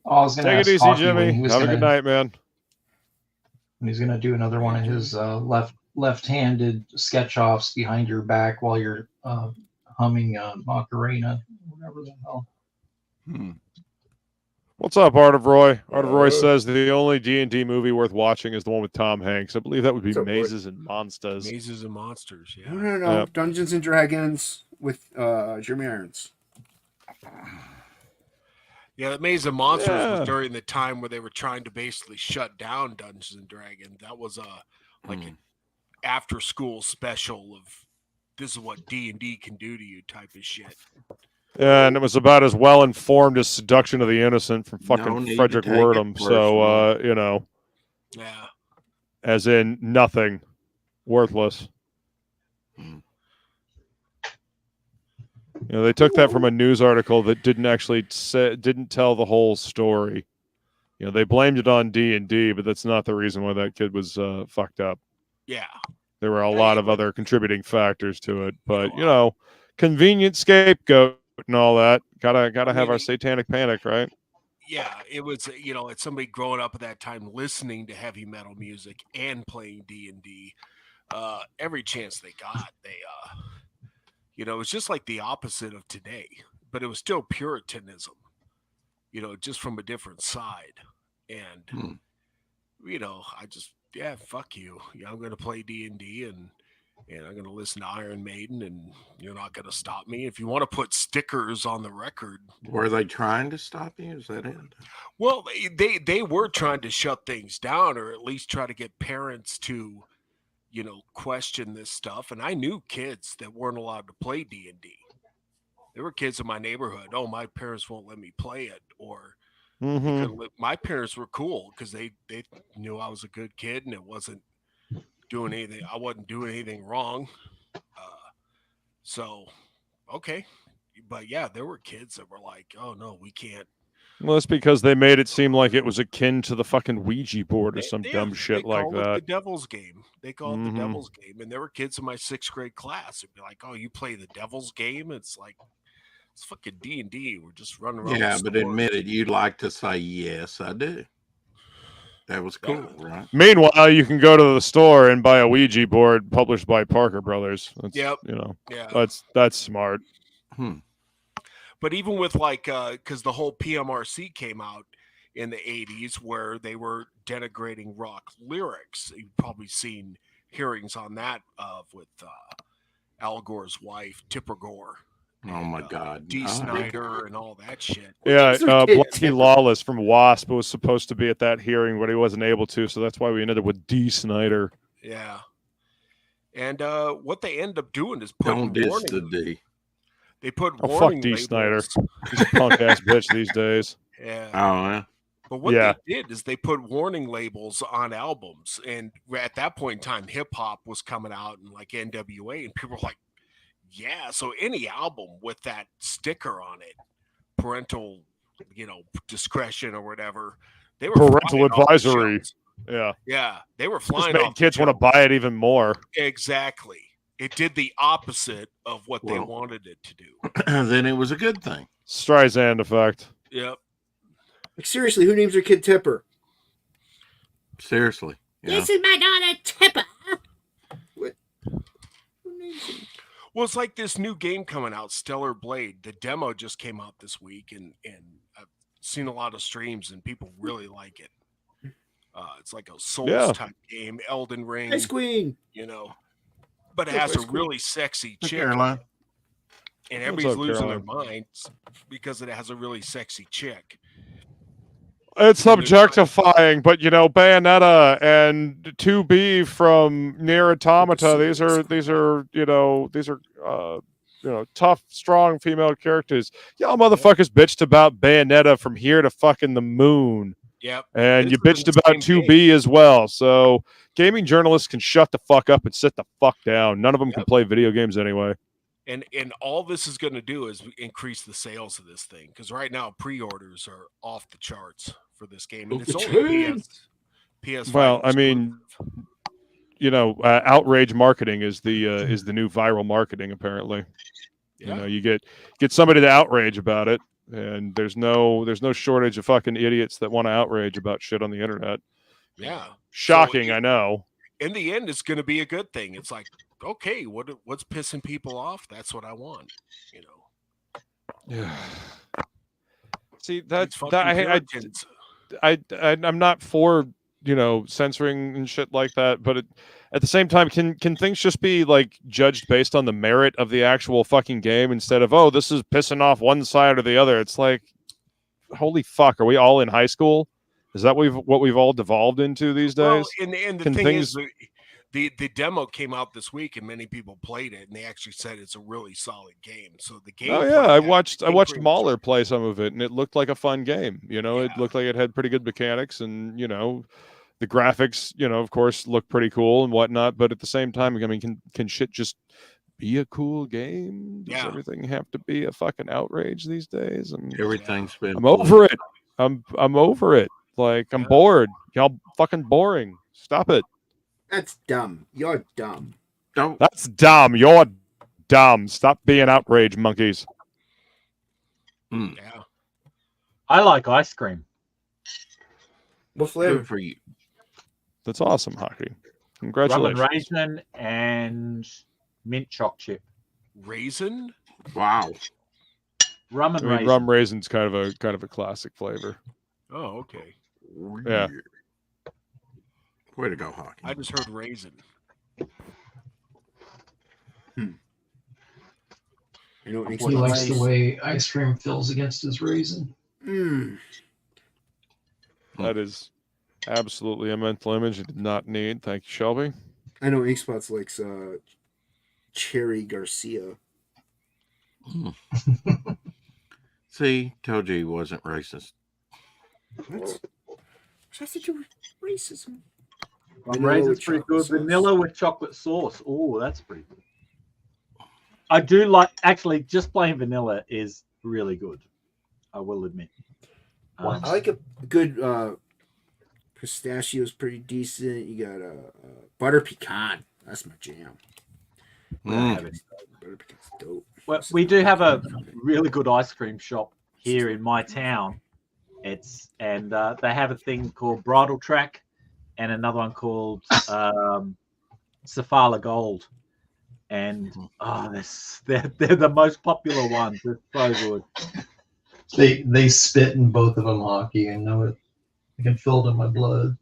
was gonna take it easy, Jimmy. Have a good night, man. And he's gonna do another one of his left-handed sketch-offs behind your back while you're humming Macarena, whatever the hell. What's up, Art of Roy? Art of Roy says the only D&D movie worth watching is the one with Tom Hanks. I believe that would be Mazes and Monsters. Mazes and Monsters, yeah. No. Dungeons and Dragons with Jeremy Irons. Yeah, the Maze of Monsters was during the time where they were trying to basically shut down Dungeons and Dragons. That was like an after-school special of this is what D&D can do to you type of shit. Yeah, and it was about as well informed as Seduction of the Innocent from fucking Frederick Wordham. So, you know, as in nothing, worthless. You know, they took that from a news article that didn't tell the whole story. You know, they blamed it on D&D, but that's not the reason why that kid was fucked up. Yeah, there were a lot of other contributing factors to it, but you know, convenient scapegoat and all that. Gotta have our satanic panic, right? Yeah, it was, you know, it's somebody growing up at that time listening to heavy metal music and playing D&D. Every chance they got, they you know, it's just like the opposite of today, but it was still Puritanism, you know, just from a different side. And you know, I just fuck you. Yeah, I'm gonna play D&D and I'm going to listen to Iron Maiden, and you're not going to stop me. If you want to put stickers on the record. Were they trying to stop you? Is that it? Well, they were trying to shut things down, or at least try to get parents to, you know, question this stuff. And I knew kids that weren't allowed to play D&D. There were kids in my neighborhood. Oh, my parents won't let me play it. Or my parents were cool because they knew I was a good kid and it wasn't doing anything. I wasn't doing anything wrong. So, okay. But yeah, there were kids that were like, oh no, we can't. Well, that's because they made it seem like it was akin to the fucking Ouija board or some dumb shit like that. The Devil's Game. They call it the Devil's Game. And there were kids in my 6th grade class who'd be like, oh, you play the Devil's Game? It's like, it's fucking D&D. We're just running around. Yeah, but admit it, you'd like to say, yes, I do. That was cool, right? Meanwhile, you can go to the store and buy a Ouija board published by Parker Brothers. That's, you know, that's smart. But even with like, because the whole PMRC came out in the 80s where they were denigrating rock lyrics. You've probably seen hearings on that with Al Gore's wife, Tipper Gore. Oh my God! D. Snyder and all that shit. Yeah, Blackie Lawless from Wasp was supposed to be at that hearing, but he wasn't able to, so that's why we ended up with D. Snyder. Yeah, and what they end up doing is putting warning. They put warning fuck D. labels. Snyder. He's a punk ass bitch these days. Yeah. Oh yeah. But what they did is they put warning labels on albums, and at that point in time, hip hop was coming out and like NWA, and people were like. Yeah, so any album with that sticker on it, parental, you know, discretion or whatever, they were parental advisory. Yeah, they were flying. Just made kids want to buy it even more. Exactly, it did the opposite of what they wanted it to do. Then it was a good thing. Streisand effect. Yep. Like seriously, who names their kid Tipper? Seriously, this is my daughter Tipper. What? Who names him? Well, it's like this new game coming out, Stellar Blade. The demo just came out this week, and I've seen a lot of streams, and people really like it. It's like a Souls type game, Elden Ring. Ice Queen. You know, but it has a really sexy chick. And everybody's losing their minds because it has a really sexy chick. It's objectifying, but you know, Bayonetta and 2B from Nier Automata. These are tough, strong female characters. Y'all motherfuckers bitched about Bayonetta from here to fucking the moon. Yep. And you bitched about 2B as well. So gaming journalists can shut the fuck up and sit the fuck down. None of them can play video games anyway. And all this is going to do is increase the sales of this thing, because right now pre-orders are off the charts for this game, and it's only PS5. Well, I mean, you know, outrage marketing is the new viral marketing. Apparently, you know, you get somebody to outrage about it, and there's no shortage of fucking idiots that want to outrage about shit on the internet. Yeah, shocking. I know. In the end, it's going to be a good thing. It's like, okay, what's pissing people off? That's what I want, you know. Yeah. See I'm not for censoring and shit like that, but at the same time, can things just be like judged based on the merit of the actual fucking game instead of this is pissing off one side or the other? It's like, holy fuck, are we all in high school? Is that what we've all devolved into these days? Well, and the thing is, the demo came out this week, and many people played it, and they actually said it's a really solid game. So the game. Oh yeah, I watched Mahler play some of it, and it looked like a fun game. It looked like it had pretty good mechanics, and the graphics, of course, look pretty cool and whatnot. But at the same time, I mean, can shit just be a cool game? Does everything have to be a fucking outrage these days? Everything's been. I'm over it. I'm over it. Like, I'm bored. Y'all fucking boring. Stop it. That's dumb. You're dumb. That's dumb. You're dumb. Stop being outraged, monkeys. Yeah. I like ice cream. What flavor? Good for you. That's awesome, Hocky. Congratulations. Rum and raisin and mint choc chip. Raisin? Wow. Rum and raisin. Rum raisin's kind of a classic flavor. Oh, okay. Yeah. Way to go, Hocky. I just heard raisin. He likes the way ice cream feels against his raisin. That is absolutely a mental image I did not need. Thank you, Shelby. I know Inkspot likes Cherry Garcia. See, told you he wasn't racist. What? What has to do with racism? Raisin's pretty good. Vanilla with chocolate sauce. Oh, that's pretty good. I do like, actually, just plain vanilla is really good. I will admit. I like a good pistachio is pretty decent. You got a butter pecan. That's my jam. Butter pecan's dope. Well, we do have a really good ice cream shop here in my town. They have a thing called Bridal Track and another one called Safala Gold. And they're the most popular ones. They're so good. They spit in both of them, Hocky. I know it. I can feel it in my blood.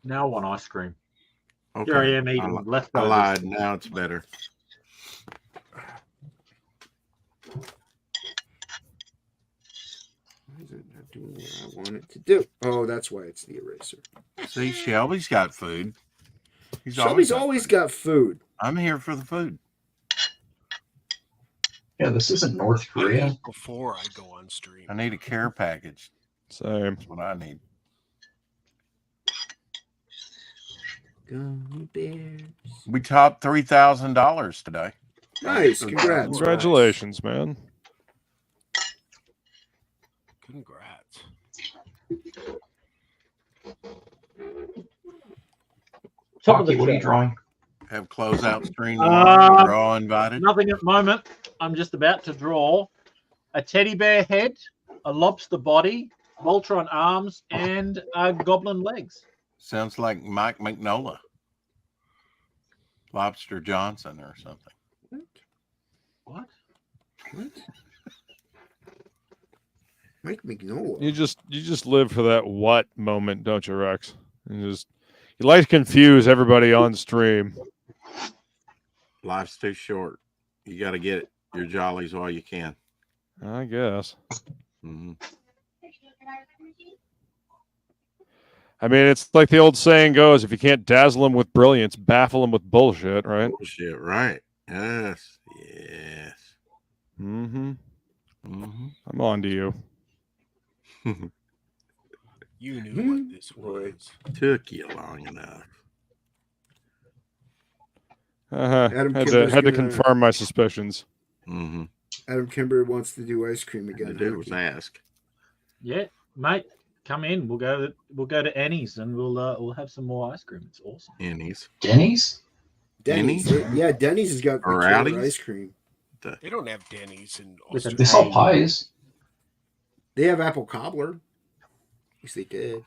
Now I want ice cream. Okay. Here I am eating leftovers. I lied. Now it's better. Why is it not doing what I want it to do? Oh, that's why it's the eraser. See, Shelby's got food. Shelby's always got food. I'm here for the food. Yeah, this isn't North Korea. Before I go on stream, I need a care package. Same. That's what I need. Gummy bears. We topped $3,000 today. Nice, congrats. Congratulations, man. Congrats. Hocky, what are you drawing? Have closeout stream. We're all invited. Nothing at the moment. I'm just about to draw a teddy bear head, a lobster body, Voltron arms, and goblin legs. Sounds like Mike McNola. Lobster Johnson or something. What? Mike McNola. You just live for that what moment, don't you, Rex? You like to confuse everybody on stream. Life's too short. You got to get your jollies while you can. I guess. Mm-hmm. I mean, it's like the old saying goes, if you can't dazzle them with brilliance, baffle them with bullshit, right? Bullshit, right. Yes. Yes. Mm-hmm. Mm-hmm. I'm on to you. You knew what this was. Took you long enough. Had to confirm my suspicions. Mm-hmm. Adam Kimber wants to do ice cream again. The dude was ask. Yeah, mate, come in. We'll go to Annie's and we'll have some more ice cream. It's awesome. Annie's. Denny's? Denny's. Yeah, Denny's has got ice cream. They don't have Denny's in Australia. They sell pies. They have apple cobbler. At least they did.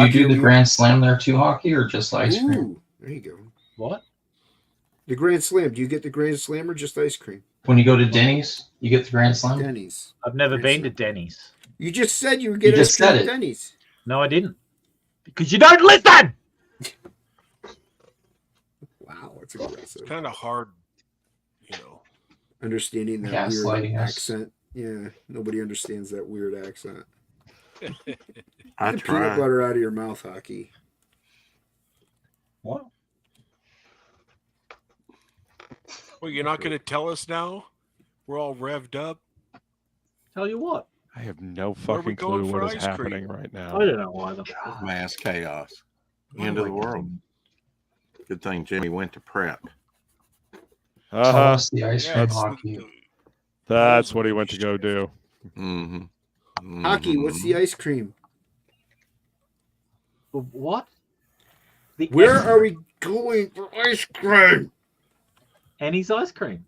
Do you do the Grand Slam there too, Hockey, or just ice cream? Ooh, there you go. What? The Grand Slam. Do you get the Grand Slam or just ice cream? When you go to Denny's, you get the Grand Slam? Denny's. I've never Grand been Slam. to Denny's. You just said you would get You ice just cream said at it. Denny's. No, I didn't. Because you don't listen! Wow, it's aggressive. Kind of hard, Understanding that weird Gaslighting us. accent. Yeah, nobody understands that weird accent. I Get the peanut tried. butter out of your mouth, Hockey. What? Well, you're not going to tell us now? We're all revved up. Tell you what. I have no Where are we fucking clue going for what is ice happening cream? right now. I don't know either. Mass chaos. End of the world. Good thing Jimmy went to prep. Tell Uh-huh. us the ice cream, Hockey. That's what he went to go do. Mm-hmm. Hockey, what's the ice cream? What? Where are we going for ice cream? Annie's ice cream.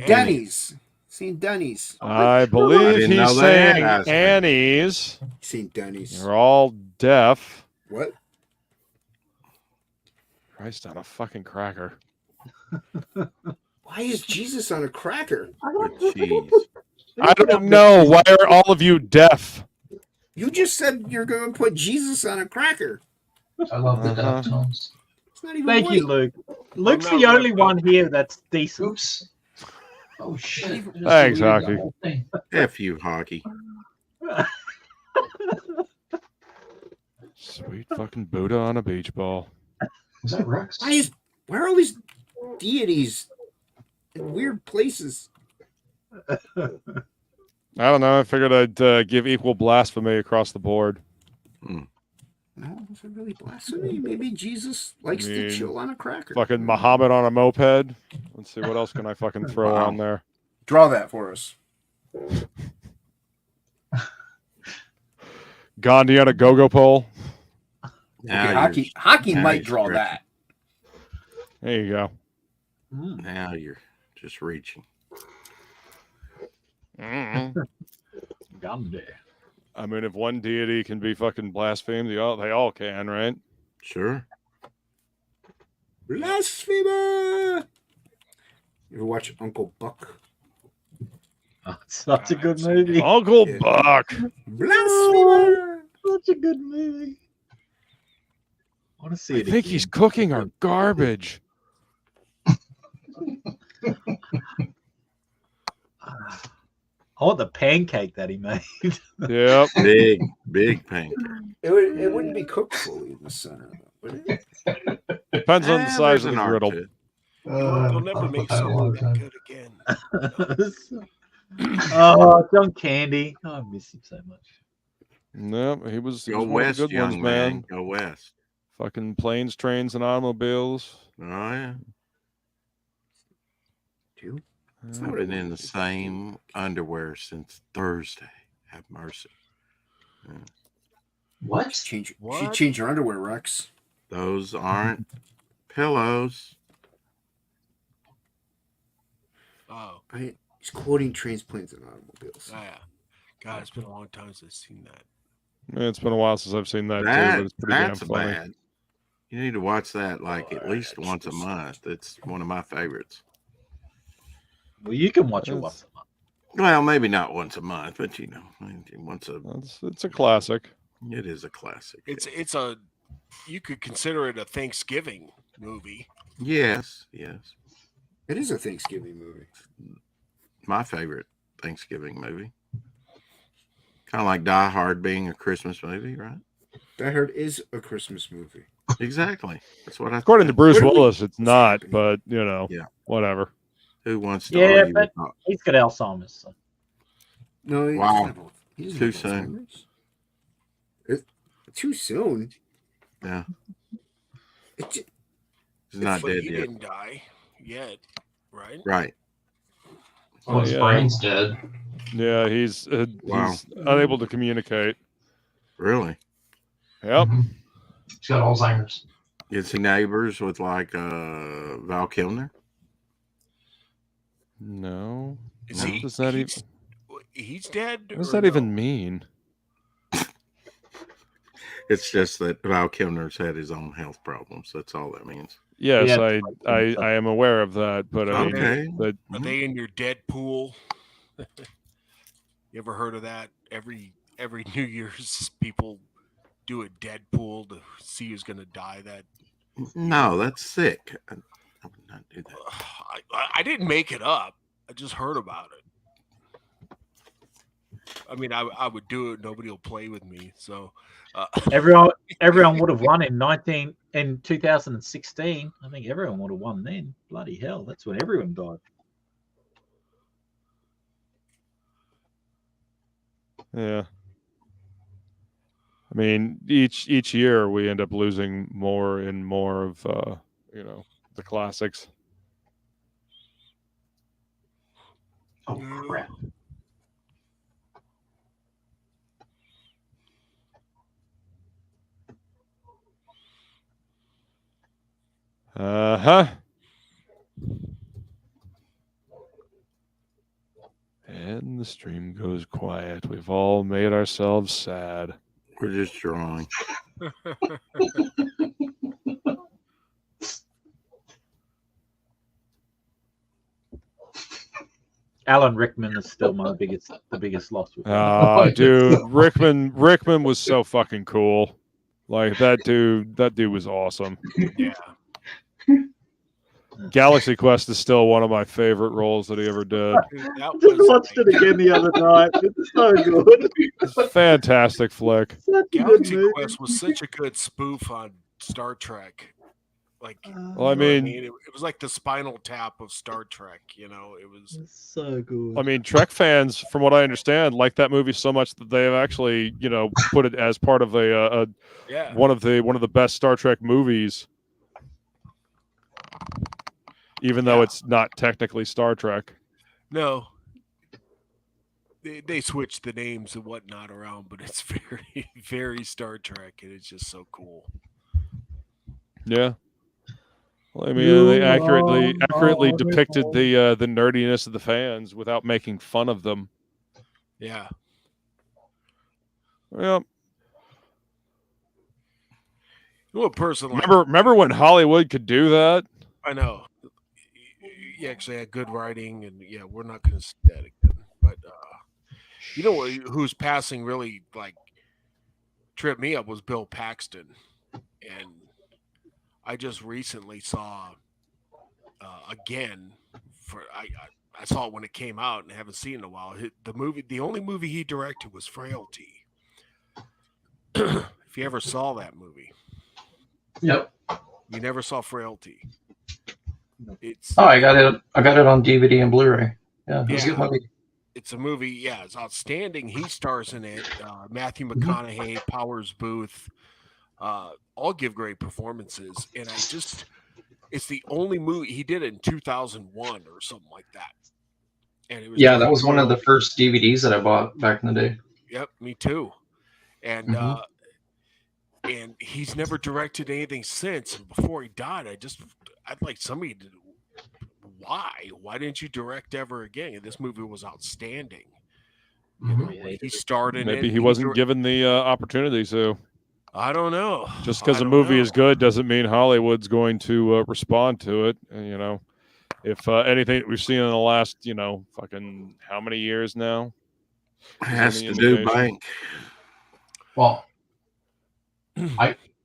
Denny's. Seen Denny's. I believe didn't know he's they had saying ice cream. Annie's. Seen Denny's. They're all deaf. What? Christ on a fucking cracker. Why is Jesus on a cracker? With cheese. I don't know. Why are all of you deaf? You just said you're going to put Jesus on a cracker. I love the Deftones. It's not even Thank white. you, Luke. Luke's not the only right. one here that's decent. Oops. Oh, shit. Just Thanks, deleted the Hockey. whole thing. F you, Hockey. Sweet fucking Buddha on a beach ball. Was that Rex? Why are all these deities in weird places? I don't know. I figured I'd give equal blasphemy across the board. No, is it really blasphemy? Maybe Jesus likes to chill on a cracker. Fucking Muhammad on a moped. Let's see, what else can I fucking throw on there? Draw that for us. Gandhi on a go-go pole. Now Okay, Hockey now might you're draw stretching. that. There you go. Now you're just reaching. Gandhi. I mean, if one deity can be fucking blasphemed, they all can, right? Sure. Blasphemer! You ever watch Uncle Buck? Oh, it's such a good movie. Uncle Yeah. Buck. Blasphemer! Such a good movie. I want to see I it think again. he's cooking our garbage. I want the pancake that he made. Yep. Big pancake. It wouldn't be cooked fully in the center, though, would it? Depends on the size there's of the an art griddle. to it. They'll never make something that good again. Oh, John Candy. Oh, I miss him so much. No, he was Go one west, of the good ones, young man. man. Go west. Fucking planes, trains, and automobiles. Oh, yeah. Two? I've been in the same underwear since Thursday. Have mercy. Yeah. What? She changed her underwear, Rex. Those aren't pillows. Oh, He's quoting trains, planes, and automobiles. yeah. God, it's been a long time since I've seen that. It's been a while since I've seen that, too, but it's pretty damn That's funny. bad. You need to watch that like at least once a month. It's one of my favorites. Well, you can watch it once a month. Well, maybe not once a month, but you know, once a. It's a classic. It is a classic. It's a. You could consider it a Thanksgiving movie. Yes. It is a Thanksgiving movie. My favorite Thanksgiving movie. Kind of like Die Hard being a Christmas movie, right? Die Hard is a Christmas movie. Exactly. That's what I. According to think. Bruce What do we- Willis, it's not, but, you know, Yeah. whatever. Who wants to Yeah, argue but with he's got Alzheimer's. So. No, he Wow. doesn't have he doesn't Too have soon. Alzheimer's. Too soon. Yeah. It ju- He's not But dead he yet. didn't die yet, right? Right. Oh, his Yeah. brain's dead. Yeah, he's Wow. unable to communicate. Really? Yep. Mhm. He's got Alzheimer's. Is he neighbors with like Val Kilmer? No. Is What he? does that even? He's dead. What does or that even no? mean? It's just that Val Kilmer's had his own health problems. That's all that means. Yes, Yeah. I am aware of that, but I mean, Are they in your Deadpool? You ever heard of that? Every New Year's, people do a Deadpool to see who's going to die. No, that's sick. I would not do that. I didn't make it up. I just heard about it. I mean, I would do it. Nobody will play with me. So everyone would have won in 2016. I think everyone would have won then. Bloody hell, that's when everyone died. Yeah. I mean, each year we end up losing more and more of the classics. Oh crap. And the stream goes quiet. We've all made ourselves sad. We're just drawing. Alan Rickman is still the biggest loss. Dude, Rickman was so fucking cool. Like that dude was awesome. Yeah. Galaxy Quest is still one of my favorite roles that he ever did. I just watched it again the other night. It's so good. Fantastic flick. Galaxy Quest was such a good spoof on Star Trek. Like, well, I mean, it was like the Spinal Tap of Star Trek. It was so good. I mean, Trek fans, from what I understand, like that movie so much that they have actually, put it as part of one of the best Star Trek movies. Even though it's not technically Star Trek. No. They switched the names and whatnot around, but it's very, very Star Trek, and it's just so cool. Yeah. Well, I mean, they accurately depicted the nerdiness of the fans without making fun of them. Yeah. Well, remember when Hollywood could do that? I know. You actually had good writing, and we're not going to see that again. But who's passing really tripped me up was Bill Paxton, and I just recently saw again. I saw it when it came out, and haven't seen it in a while. The only movie he directed was Frailty. If you ever saw that movie, yep. You never saw Frailty. I got it on DVD and Blu-ray. Yeah, it's a good movie. It's a movie. Yeah, it's outstanding. He stars in it. Matthew McConaughey, Powers Booth, all give great performances. And it's the only movie he did it in 2001 or something like that. And it was that was one of the first DVDs that I bought back in the day. Yep, me too. And and he's never directed anything since. And before he died, I'd like somebody to. Why didn't you direct ever again? This movie was outstanding. He started. Maybe he wasn't given the opportunity to. I don't know. Just because a movie is good doesn't mean Hollywood's going to respond to it. And, if anything that we've seen in the last, fucking how many years now? Has to do bank. Well,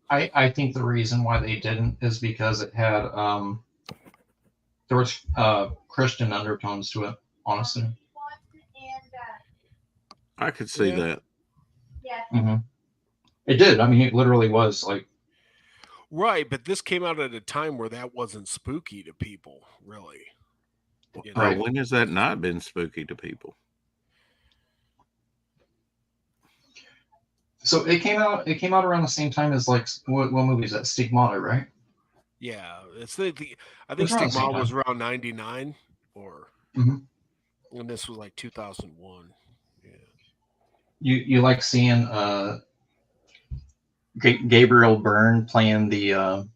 I think the reason why they didn't is because it had there was Christian undertones to it, honestly. I could see that. Mm-hmm. It did. I mean, it literally was like. Right, but this came out at a time where that wasn't spooky to people, really. Right. When has that not been spooky to people? So it came out around the same time as what movie is that? Stigmata, right? Yeah, it's I think Stigmata was around 99 or when this was like 2001. Yeah. You like seeing Gabriel Byrne playing the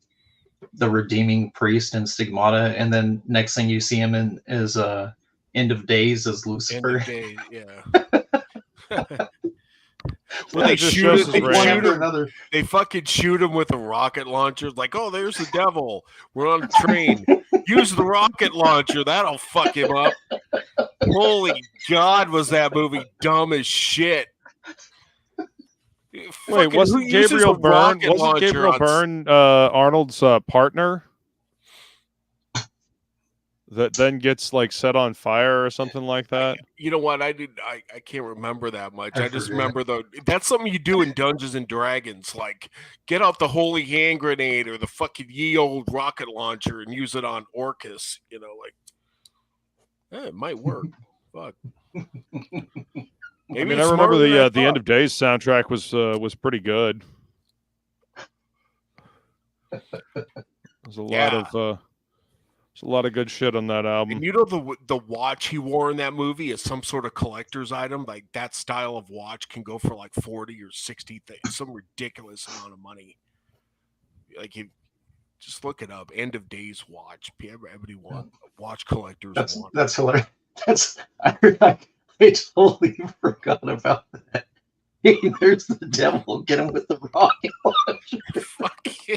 redeeming priest in Stigmata, and then next thing you see him in is End of Days as Lucifer. End of Days, yeah. Well, they shoot another. They fucking shoot him with a rocket launcher. Like, oh, there's the devil. We're on a train. Use the rocket launcher. That'll fuck him up. Holy God, was that movie dumb as shit. Wait, wasn't Gabriel Byrne Arnold's partner? That then gets like set on fire or something like that. You know what? I can't remember that much. I just remember that's something you do in Dungeons and Dragons. Like, get out the holy hand grenade or the fucking ye old rocket launcher and use it on Orcus. You know, like, it might work. Fuck. I mean, I remember the End of Days soundtrack was pretty good. There's a lot of. There's a lot of good shit on that album. And you know the watch he wore in that movie is some sort of collector's item. Like that style of watch can go for like 40 or 60 things, some ridiculous amount of money. Like you just look it up. End of Days watch. Everybody watch collectors. That's hilarious. I totally forgot about that. Hey, there's the devil. Get him with the rocket launcher. Fuck yeah.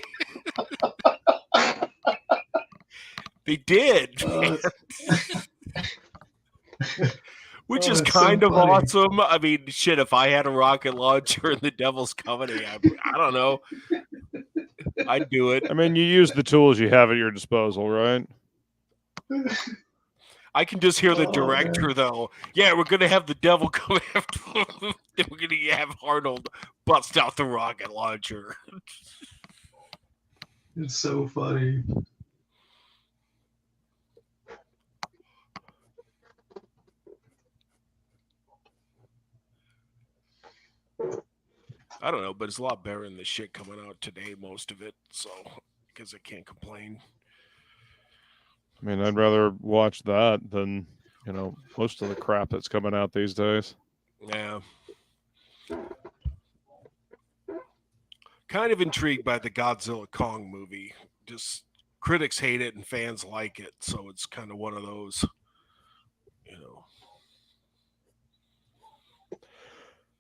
They did, which is kind of awesome. I mean, shit, if I had a rocket launcher in the Devil's Company, I don't know. I'd do it. I mean, you use the tools you have at your disposal, right? I can just hear the director, though. Yeah, we're going to have the devil come after him. We're going to have Arnold bust out the rocket launcher. It's so funny. I don't know, but it's a lot better than the shit coming out today, most of it. So, because I can't complain. I mean, I'd rather watch that than, most of the crap that's coming out these days. Yeah. Kind of intrigued by the Godzilla Kong movie. Just critics hate it and fans like it. So it's kind of one of those,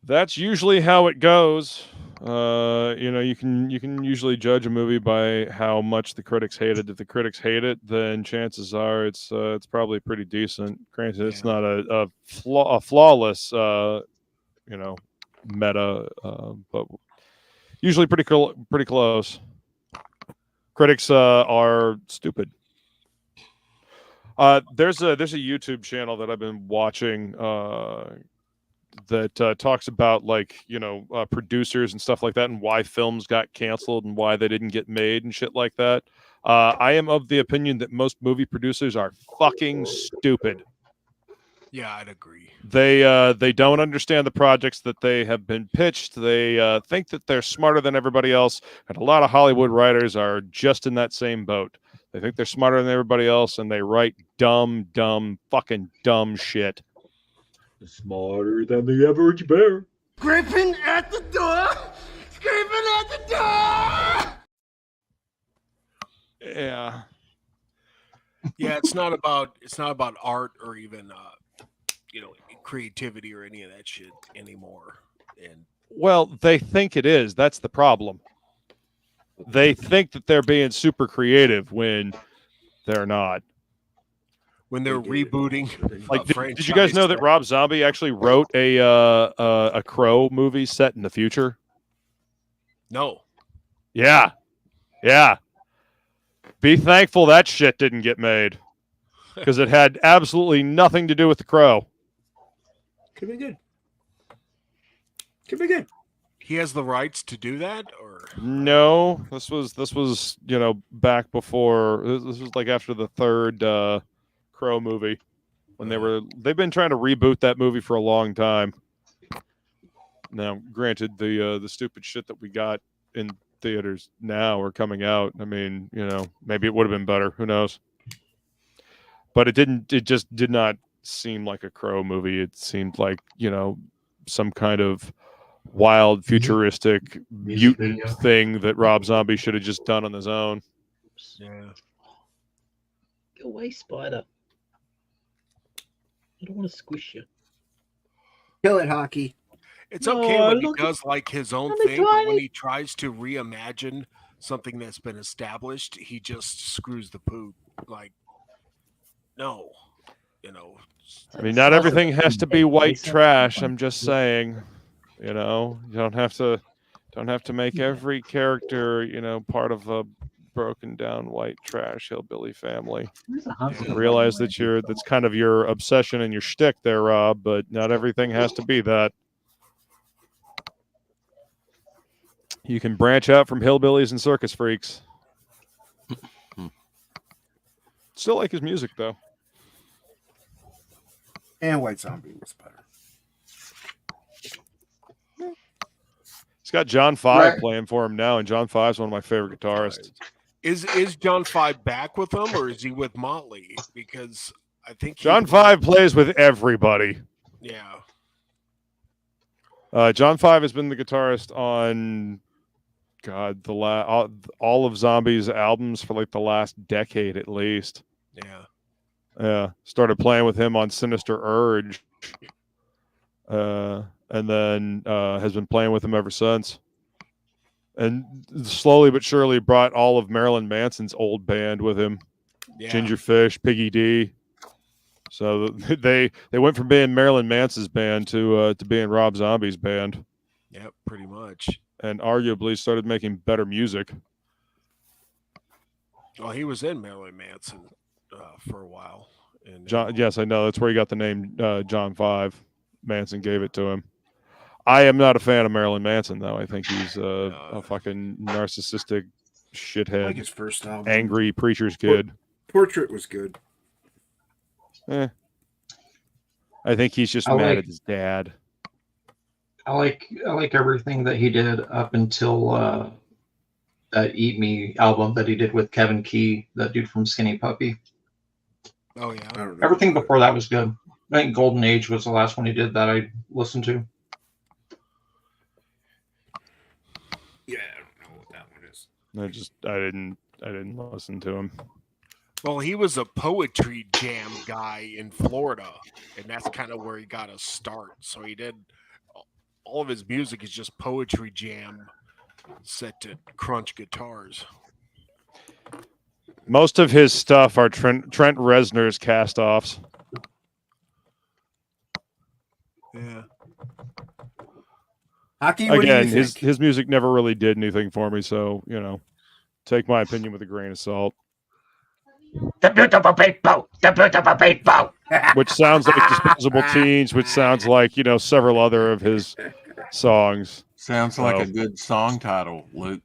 That's usually how it goes. You can usually judge a movie by how much the critics hate it. If the critics hate it, then chances are it's probably pretty decent. Granted, it's not a flawless meta, but usually pretty close. Critics are stupid. There's a YouTube channel that I've been watching. That talks about producers and stuff like that and why films got canceled and why they didn't get made and shit like that. I am of the opinion that most movie producers are fucking stupid. Yeah, I'd agree. They don't understand the projects that they have been pitched. They think that they're smarter than everybody else, and a lot of Hollywood writers are just in that same boat. They think they're smarter than everybody else, and they write fucking dumb shit. Smarter than the average bear. Scraping at the door! Scraping at the door! Yeah. Yeah, it's not about art or even creativity or any of that shit anymore. And well, they think it is. That's the problem. They think that they're being super creative when they're not. When they're rebooting, did you guys know that Rob Zombie actually wrote a Crow movie set in the future? No. Yeah. Be thankful that shit didn't get made, because it had absolutely nothing to do with the Crow. Could be good. He has the rights to do that, or no? This was back before. This was like after the third Crow movie, when they've been trying to reboot that movie for a long time. Now, granted, the stupid shit that we got in theaters now are coming out. I mean, maybe it would have been better. Who knows? But it didn't. It just did not seem like a Crow movie. It seemed like some kind of wild, futuristic mutant thing that Rob Zombie should have just done on his own. Yeah. Go away, spider. I don't want to squish you. Kill it, Hocky. It's okay when he does like his own thing, but when he tries to reimagine something that's been established, he just screws the poop. Like, no, I mean, not everything has to be white trash. I'm just saying, you don't have to make every character, part of a broken down white trash hillbilly family. I realize that's kind of your obsession and your shtick there, Rob, but not everything has to be that. You can branch out from hillbillies and circus freaks. Still like his music, though. And White Zombie was better. He's got John Five playing for him now, and John Five's one of my favorite guitarists. Is John Five back with them, or is he with Motley? Because I think John Five plays with everybody. Yeah. John Five has been the guitarist on all of Zombie's albums for like the last decade at least. Yeah. Started playing with him on Sinister Urge, and then has been playing with him ever since. And slowly but surely brought all of Marilyn Manson's old band with him. Yeah. Gingerfish, Piggy D. So they went from being Marilyn Manson's band to being Rob Zombie's band. Yep, pretty much. And arguably started making better music. Well, he was in Marilyn Manson for a while. And yes, I know. That's where he got the name John Five. Manson gave it to him. I am not a fan of Marilyn Manson, though. I think he's a fucking narcissistic shithead. I like his first album. Angry preacher's kid. Portrait was good. I think he's just mad at his dad. I like everything that he did up until that Eat Me album that he did with Kevin Key, that dude from Skinny Puppy. Oh yeah. Everything before that was good. I think Golden Age was the last one he did that I listened to. Yeah, I don't know what that one is. I didn't listen to him. Well, he was a poetry jam guy in Florida, and that's kind of where he got a start. So he did all of his music is just poetry jam set to crunch guitars. Most of his stuff are Trent Reznor's cast-offs. Yeah. Hocky, again, his music never really did anything for me, so take my opinion with a grain of salt. The beautiful people, the beautiful people. Which sounds like Disposable Teens, which sounds like several other of his songs. Sounds like a good song title, Luke.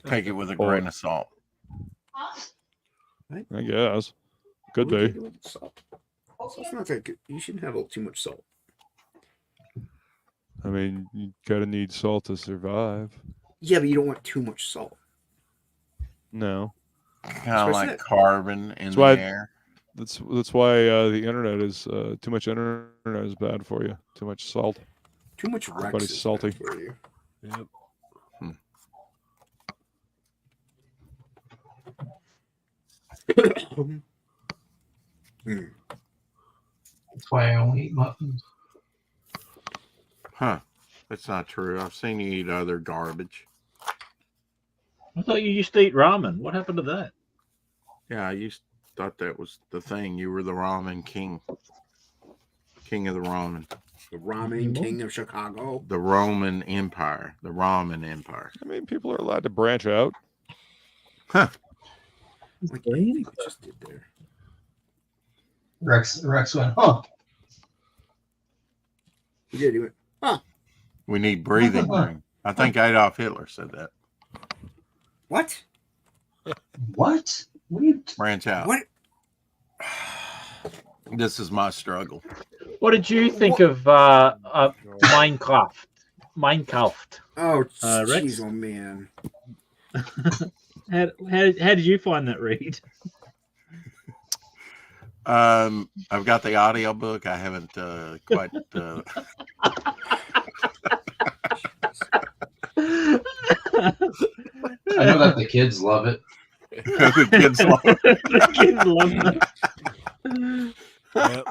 Take it with a grain of salt. I guess. Could be. Salt's not that good. You shouldn't have too much salt. I mean, you gotta need salt to survive. Yeah, but you don't want too much salt. No. Kind of like carbon in the air. That's why the internet is too much internet is bad for you. Too much salt. Too much Rex Everybody's is salty. bad for you. Yep. That's why I only eat muffins. Huh. That's not true. I've seen you eat other garbage. I thought you used to eat ramen. What happened to that? Yeah, I thought that was the thing. You were the ramen king. King of the ramen. The ramen king of Chicago. The Roman Empire. The ramen empire. I mean, people are allowed to branch out. Huh. Like we just did there. Rex went, huh? He did. He went, huh? We need breathing room. I think Adolf Hitler said that. What? What? Branch out. What? This is my struggle. What did you think of Minecraft? Oh, Rex? jeez, oh man. How did you find that read? I've got the audio book. I haven't quite. I know that the kids love it. The kids love it. The kids love it. Yep.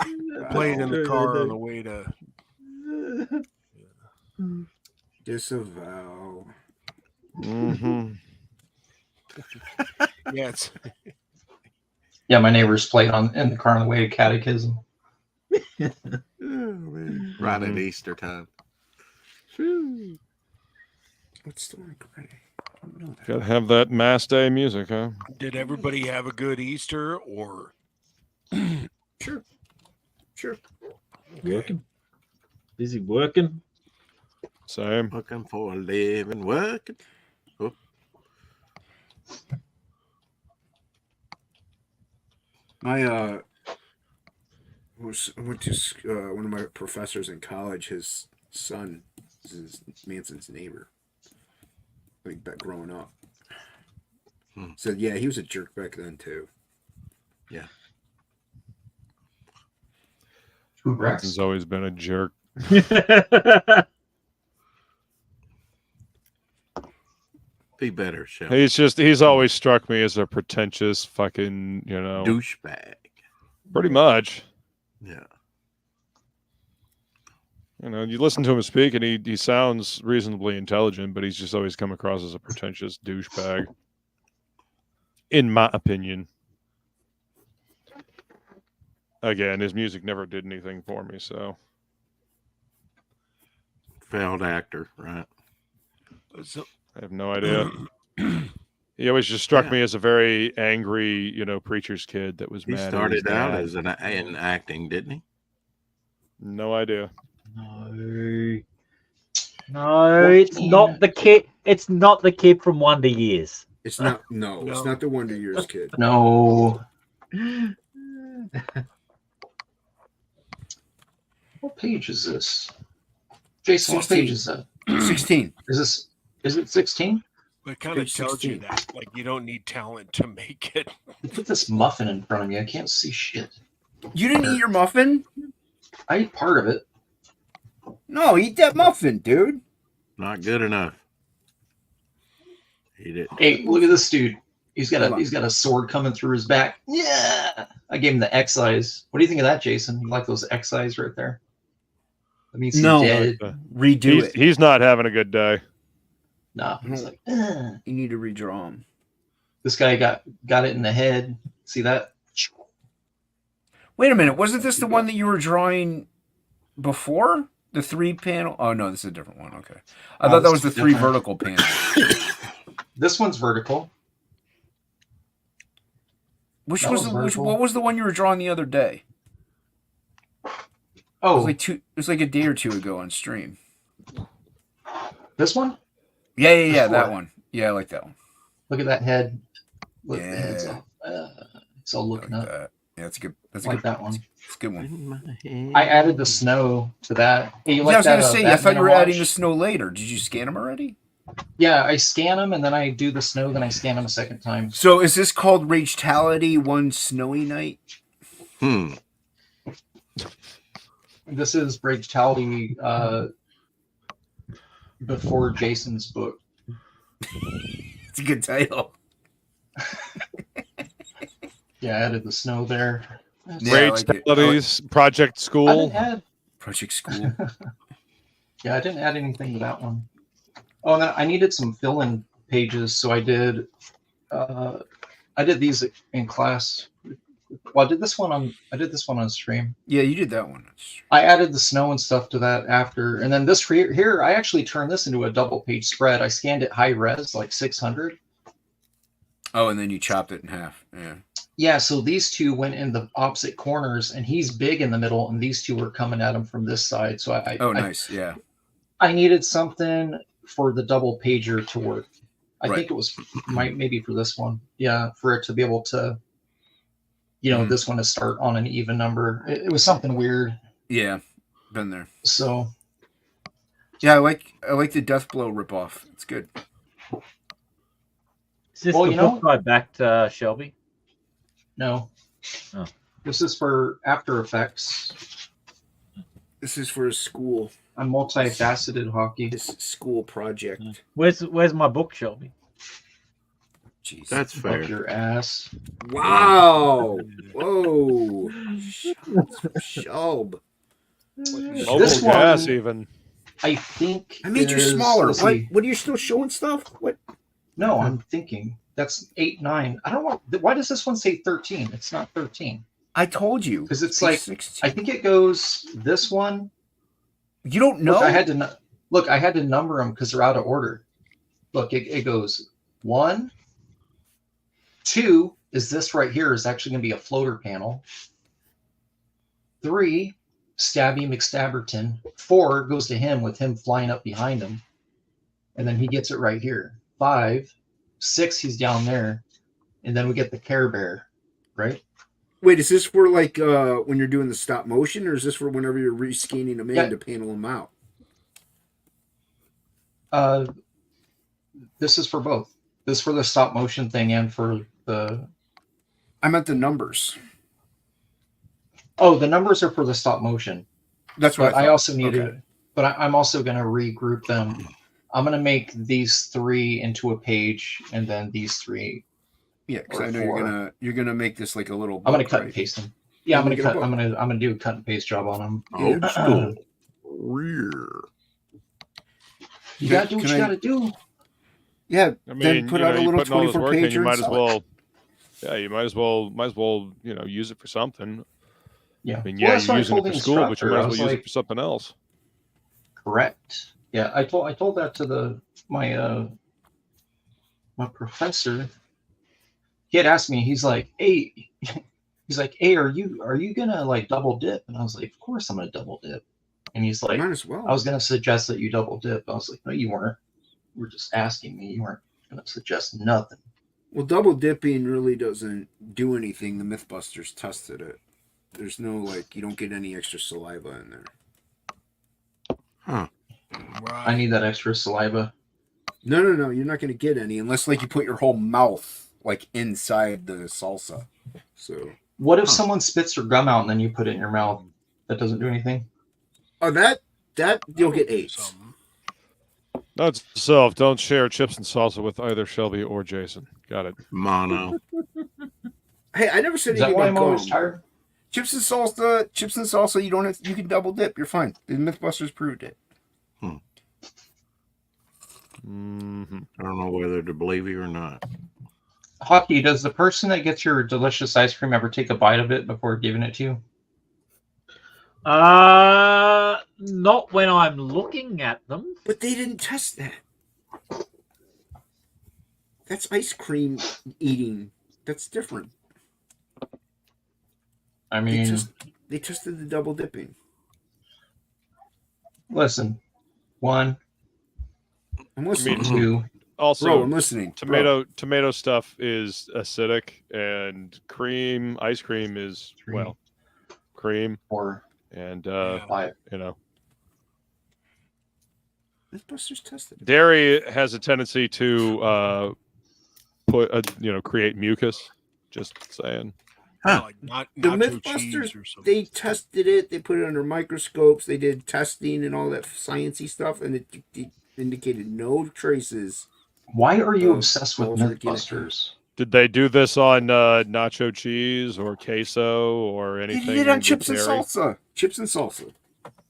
Played in the car on the way to. Disavow. Mm-hmm. Yeah, it's Yeah, my neighbors played in the car on the way to catechism. Right at Easter time. What's the one gray? Gotta have that Mass Day music, huh? Did everybody have a good Easter or? Sure. Working. Busy working. Same. Looking for a living, working. Oh. My went to one of my professors in college. His son is Manson's neighbor. Like back growing up. Said yeah, he was a jerk back then too. Yeah. Manson's always been a jerk. Be better, Shelby. He's always struck me as a pretentious fucking, douchebag. Pretty much. Yeah. You listen to him speak and he sounds reasonably intelligent, but he's just always come across as a pretentious douchebag. In my opinion. Again, his music never did anything for me, so. Failed actor, right? I have no idea. He always just struck me as a very angry, preacher's kid that was mad. He started out as in acting, didn't he? No idea. No, it's not the kid. It's not the kid from Wonder Years. It's not. No, it's not the Wonder Years kid. No. What page is this? Jason, 16. What page is that? 16. Is it 16? It kind of tells you that, like, you don't need talent to make it. You put this muffin in front of me. I can't see shit. You didn't eat your muffin? I ate part of it. No, eat that muffin, dude. Not good enough. Eat it. Hey, look at this dude. He's got a sword coming through his back. Yeah. I gave him the X eyes. What do you think of that, Jason? You like those X eyes right there? That means he's dead. Redo it. He's not having a good day. No, he's like, you need to redraw him. This guy got it in the head. See that? Wait a minute. Wasn't this the one that you were drawing before? The 3 panel? Oh, no, this is a different one. Okay. I thought that was the 3 vertical panels. This one's vertical. What was the one you were drawing the other day? Oh. It was like a day or two ago on stream. This one? Yeah, that one. Yeah, I like that one. Look at that head. Look, yeah. The head's it's all looking up. That. Yeah, that's good. That's like good. That one. It's a good one. I added the snow to that. Hey, I was going to say, I thought you were adding the snow later. Did you scan them already? Yeah, I scan them and then I do the snow, then I scan them a second time. So is this called Ragetality One Snowy Night? This is Ragetality before Jason's book. It's a good title. Yeah, I added the snow there. Ragetality, Project School. Project School. Yeah, I didn't add anything to that one. Oh, and I needed some fill-in pages, so I did these in class. Well, I did this one on stream. Yeah, you did that one. I added the snow and stuff to that after, and then this here I actually turned this into a double-page spread. I scanned it high res, like 600. Oh, and then you chopped it in half. Yeah. Yeah, so these two went in the opposite corners, and he's big in the middle, and these two were coming at him from this side. So nice. Yeah. I needed something for the double pager to work. I think it was maybe for this one. Yeah, for it to be able to, this one to start on an even number. It was something weird. Yeah, been there. So, yeah, I like the Deathblow ripoff. It's good. Is this the book I backed, Shelby? No. Oh. This is for After Effects. This is for a school. A multifaceted Hocky. This school project. Where's my book, Shelby? Jeez, that's fair. Up your ass. Wow. Whoa. Shelb. Mobile gas even. I think I made you is- smaller. let's What? see. What are you still showing stuff? What? No, I'm thinking that's 8, 9. I don't know. Why does this one say 13? It's not 13. I told you. Because it's Page like 16. I think it goes this one. You don't know. Look, I had to number them because they're out of order. Look, it goes 1, 2 is this right here is actually going to be a floater panel. 3, Stabby McStabberton. 4 goes to him with him flying up behind him, and then he gets it right here. 5, 6, he's down there, and then we get the Care Bear, right? Wait, is this for like when you're doing the stop motion, or is this for whenever you're rescanning them in to panel them out? This is for both. This is for the stop motion thing and for the. I meant the numbers. Oh, the numbers are for the stop motion. That's what I also need okay. to. But I'm also going to regroup them. I'm going to make these 3 into a page, and then these 3. Yeah, because I know 4. you're gonna make this like a little. I'm going to book, cut right? and paste them. Yeah, I'm going to make it a cut. book. I'm going to do a cut and paste job on them. Old school. Rear. You got to do what you got to do. Yeah, I mean, then put you out know, a you little putting all this 24 work in, page. you might as well. Yeah, you might as well, use it for something. Yeah. I mean, Well, yeah, that's you're what I using told it the for school, but you instructor. might I as well was use like- it for something else. Correct. Yeah, I told that to my professor. He had asked me. He's like, "Hey, are you gonna like double dip?" And I was like, "Of course I'm gonna double dip." And he's like, Might as well. "I was gonna suggest that you double dip." I was like, "No, you weren't. You were just asking me. You weren't gonna suggest nothing." Well, double dipping really doesn't do anything. The Mythbusters tested it. There's no like you don't get any extra saliva in there. Huh. Right. I need that extra saliva. No, you're not gonna get any unless like you put your whole mouth like inside the salsa. So What if someone spits their gum out and then you put it in your mouth? That doesn't do anything. oh that you'll get 8s. Note to self: don't share chips and salsa with either Shelby or Jason. Got it. Mono. Hey, I never said Is that anything why I'm about always gum. tired? Chips and salsa. You can double dip. You're fine. The Mythbusters proved it. Mm-hmm. I don't know whether to believe you or not. Hocky, does the person that gets your delicious ice cream ever take a bite of it before giving it to you? Not when I'm looking at them. But they didn't test that. That's ice cream eating. That's different. I mean, They tested the double dipping. listen. 1, I'm I listening. mean, 2. also, Bro, I'm listening. tomato stuff is acidic, and ice cream is cream, 4, and 5. Mythbusters tested it. dairy has a tendency to create mucus. Just saying. Huh. Like not The nacho cheese Mythbusters, or something. they tested it. They put it under microscopes. They did testing and all that sciencey stuff, and it indicated no traces. Why are you Oh, obsessed with balls are getting- Mythbusters? Did they do this on nacho cheese or queso or They anything? did it on with chips and dairy? salsa. Chips and salsa.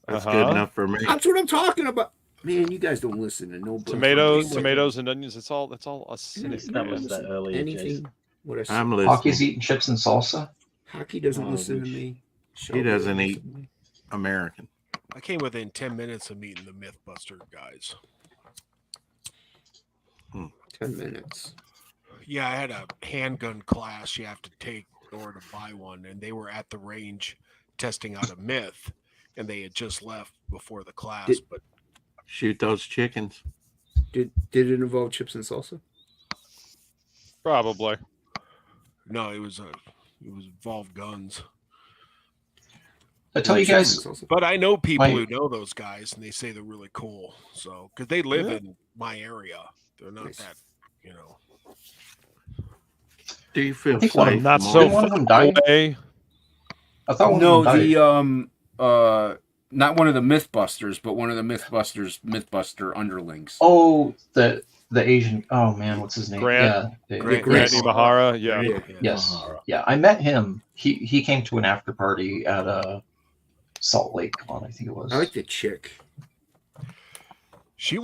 That's Uh-huh. good enough for me. That's what I'm talking about. Man, you guys don't listen to no Tomatoes and onions. It's all acidic. That man. was the earlier anything. Jason. What I said. I'm listening. Hocky's eating chips and salsa. Hockey doesn't Oh, listen to wish. me. He doesn't eat American. I came within 10 minutes of meeting the Mythbuster guys. 10 minutes. Yeah, I had a handgun class you have to take in order to buy one, and they were at the range testing out a myth, and they had just left before the class. But Shoot those chickens. Did it involve chips and salsa? Probably. no, it was involved guns. I tell you Chips guys, and salsa? But I know people My- who know those guys, and they say they're really cool. So because they live Yeah. in my area, they're not Nice. that, you know. Do you feel think one of safe? them Not from so all- Did one of them far die? away. I thought one No, of them died. the not one of the Mythbusters, but one of the Mythbuster underlings. Oh, the Asian. Oh man, what's his name? Grant. Yeah, Grant Grant yes. Imahara. Yeah. Yes. Yeah, I met him. He came to an after party at Salt Lake Con, I think it was. I like the chick. She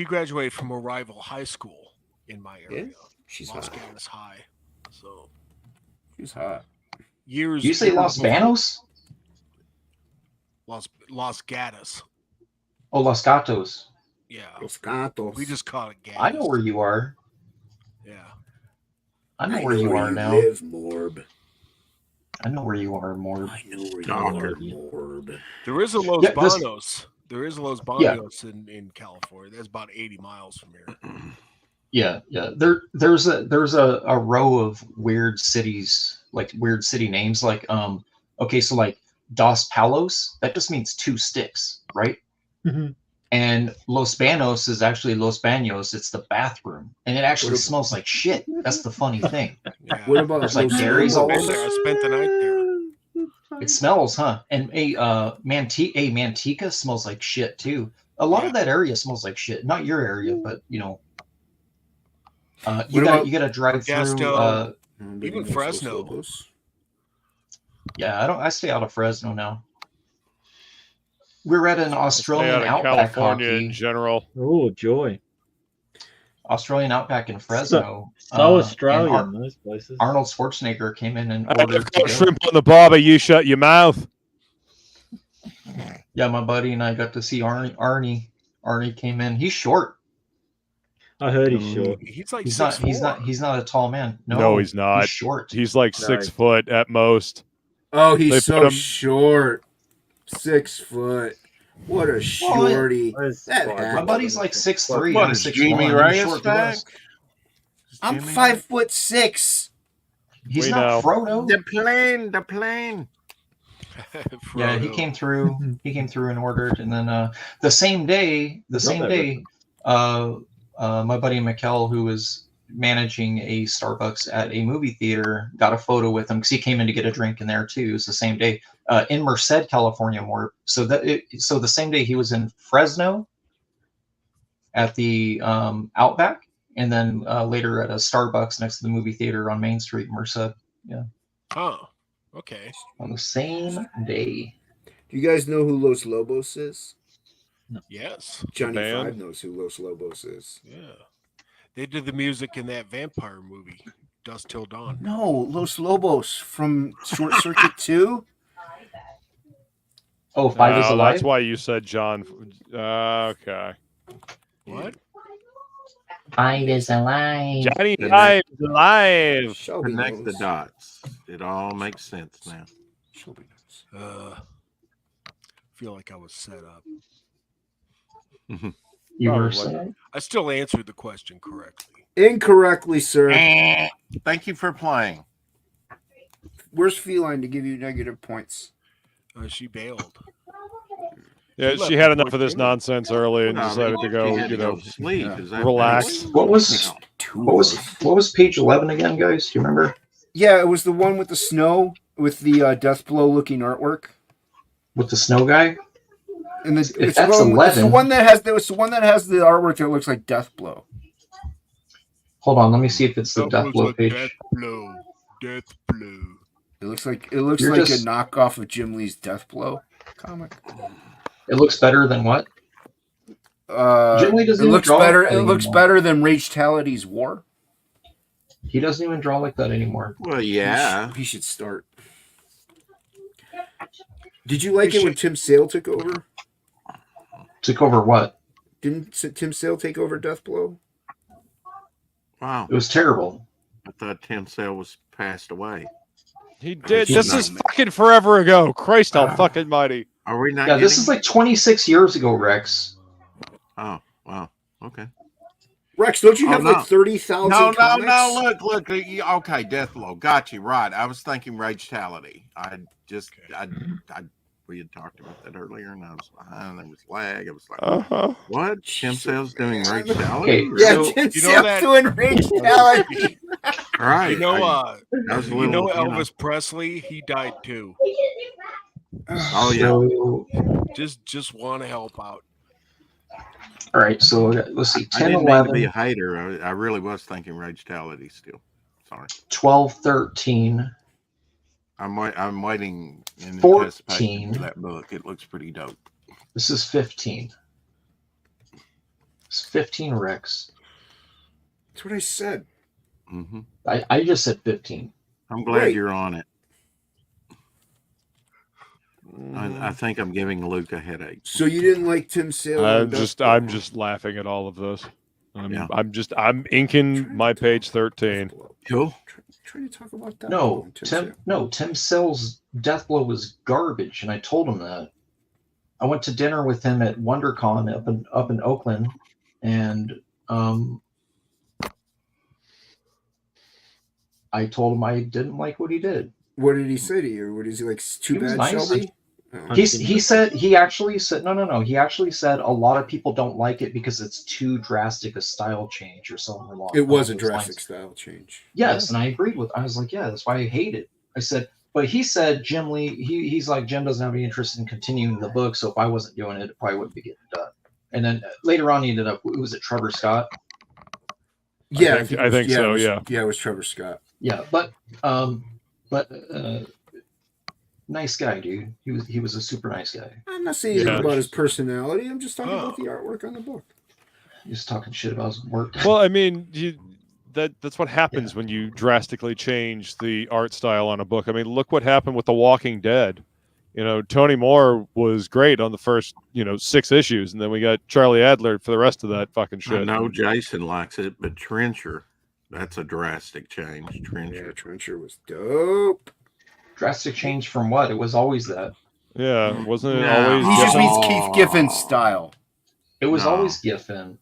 graduated from a rival high school in my area. Yeah, she's Los hot. Gatos High. So She's hot. Years. You say Los Banos? Los Gatos. Oh, Los Gatos. Yeah. Los Gatos. We just call it Gatos. I know where you are. Yeah. I know where you are now. Live, Morb. I know where you are, Morb. I know where you are, Morb. There is a Los Banos. There is a Los Banos in California. That's about 80 miles from here. Yeah. There's a row of weird cities, like weird city names, like okay, so like Dos Palos, that just means 2 sticks, right? Mm-hmm. And Los Banos is actually Los Baños. It's the bathroom, and it actually smells like shit. That's the funny thing. Yeah. What about There's like dairies all over. I spent the night there. It smells, huh? And Manteca smells like shit too. A lot of that area smells like shit. Not your area, but you know, you gotta drive through. Even Fresno. Yeah, I stay out of Fresno now. We're at an Australian Stay out of Outback California Hockey. in general. Oh, joy. Australian Outback in Fresno. So Australian, those places. Arnold Schwarzenegger came in and I've ordered got shrimp on the barbie. You shut your mouth. Yeah, my buddy and I got to see Arnie. Arnie came in. He's short. I heard he's short. He's like He's not a tall man. No, he's not. He's short. He's like 6 foot at most. Oh, he's They so put him- short. 6 foot. What a shorty. My buddy's like 6'3". What I'm is 6'1". Jimmy He's Reyes short to back? us. I'm 5'6". He's We not know. Frodo. The plane. Yeah, he came through. He came through and ordered, and then the same day, my buddy Mikkel, who was managing a Starbucks at a movie theater, got a photo with him because he came in to get a drink in there too. It was the same day in Merced, California. More so so the same day he was in Fresno at the Outback, and then later at a Starbucks next to the movie theater on Main Street, Merced. Yeah. Oh, okay. On the same day. Do you guys know who Los Lobos is? Yes. Johnny band? Five knows who Los Lobos is. Yeah. They did the music in that vampire movie, Dusk Till Dawn. No, Los Lobos from Short Circuit 2. Oh, Five is alive. That's why you said John. Okay. What? 5 is alive. Johnny Five is alive. Shelby Connect the knows. dots. It all makes sense now. Shelby knows. Feel like I was set up. You were Probably. saying? I still answered the question correctly. Incorrectly, sir. Thank you for playing. Where's Feline to give you negative points? She bailed. Yeah, She she left had before enough of this dinner. nonsense early and No, decided to she go, had you to go know, to sleep. Is that relax. What was page 11 again, guys? Do you remember? Yeah, it was the one with the snow, with the death blow looking artwork. With the snow guy? And If it's that's it's the 11. one that has the artwork that looks like Death Blow. Hold on, let me see if it's the That Death was Blow a page. Death Blow. Death Blow. It looks like You're a just- knockoff of Jim Lee's Death Blow comic. It looks better than what? Jim Lee doesn't it even looks draw better. like It that looks anymore. better than Rage Tality's War. He doesn't even draw like that anymore. Well, yeah. He should start. Did you like it when Tim Sale took over? Took over what? Didn't Tim Sale take over Death Blow? Wow. It was terrible. I thought Tim Sale was passed away. He did. He's This not is ma- fucking forever ago. Christ fucking mighty. Are we not? Yeah, this getting- is like 26 years ago, Rex. Oh, wow. Okay. Rex, don't you Oh, have no. like 30,000 comics? No. Look. Okay, Deathblow. Got you right. I was thinking Ragetality. We had talked about that earlier, and I was behind. There was lag. I was like, what? Tim Sale's doing Ragetality? Okay, Yeah, so- Tim You know Sale's that- doing Rage Tality. All right. You know, that was a you know little, Elvis Presley? He died too. Oh, yeah. So, Just want to help out. all right, so let's see. I 10, didn't mean to be 11, a hater. I really was thinking Ragetality still. Sorry. 12, 13. I'm waiting in 14. anticipation for that book. It looks pretty dope. This is 15. It's 15 Rex. That's what I said. Mm-hmm. I just said 15. I'm glad you're on it. I think I'm giving Luke a headache. So you didn't like Tim Sale? I'm just laughing at all of this. I'm inking my page 13. Cool. Trying to talk about that. Tim Sale's Deathblow was garbage, and I told him that. I went to dinner with him at WonderCon up in Oakland, and I told him I didn't like what he did. What did he say to you? What is he like? Too bad, nice. Shelby? He actually said no. He actually said a lot of people don't like it because it's too drastic a style change or something along. It was a drastic style change. Yes, and I agreed with. I was like, yeah, that's why I hate it. I said, but he said Jim Lee. He's like, Jim doesn't have any interest in continuing the book, so if I wasn't doing it, it probably wouldn't be getting done. And then later on, he ended up. Was it Trevor Scott? Yeah, I think so. Yeah, it was Trevor Scott. Yeah, but nice guy, dude. He was a super nice guy. I'm not saying anything about his personality. I'm just talking about the artwork on the book. You're just talking shit about his work. Well, I mean, that's what happens when you drastically change the art style on a book. I mean, look what happened with The Walking Dead. Tony Moore was great on the first, 6 issues, and then we got Charlie Adler for the rest of that fucking shit. I know Jason likes it, but Trencher, that's a drastic change. Trencher. Yeah, Trencher was dope. Drastic change from what? It was always that. Yeah, wasn't it always? He just means Keith Giffen's style. It was always Giffen.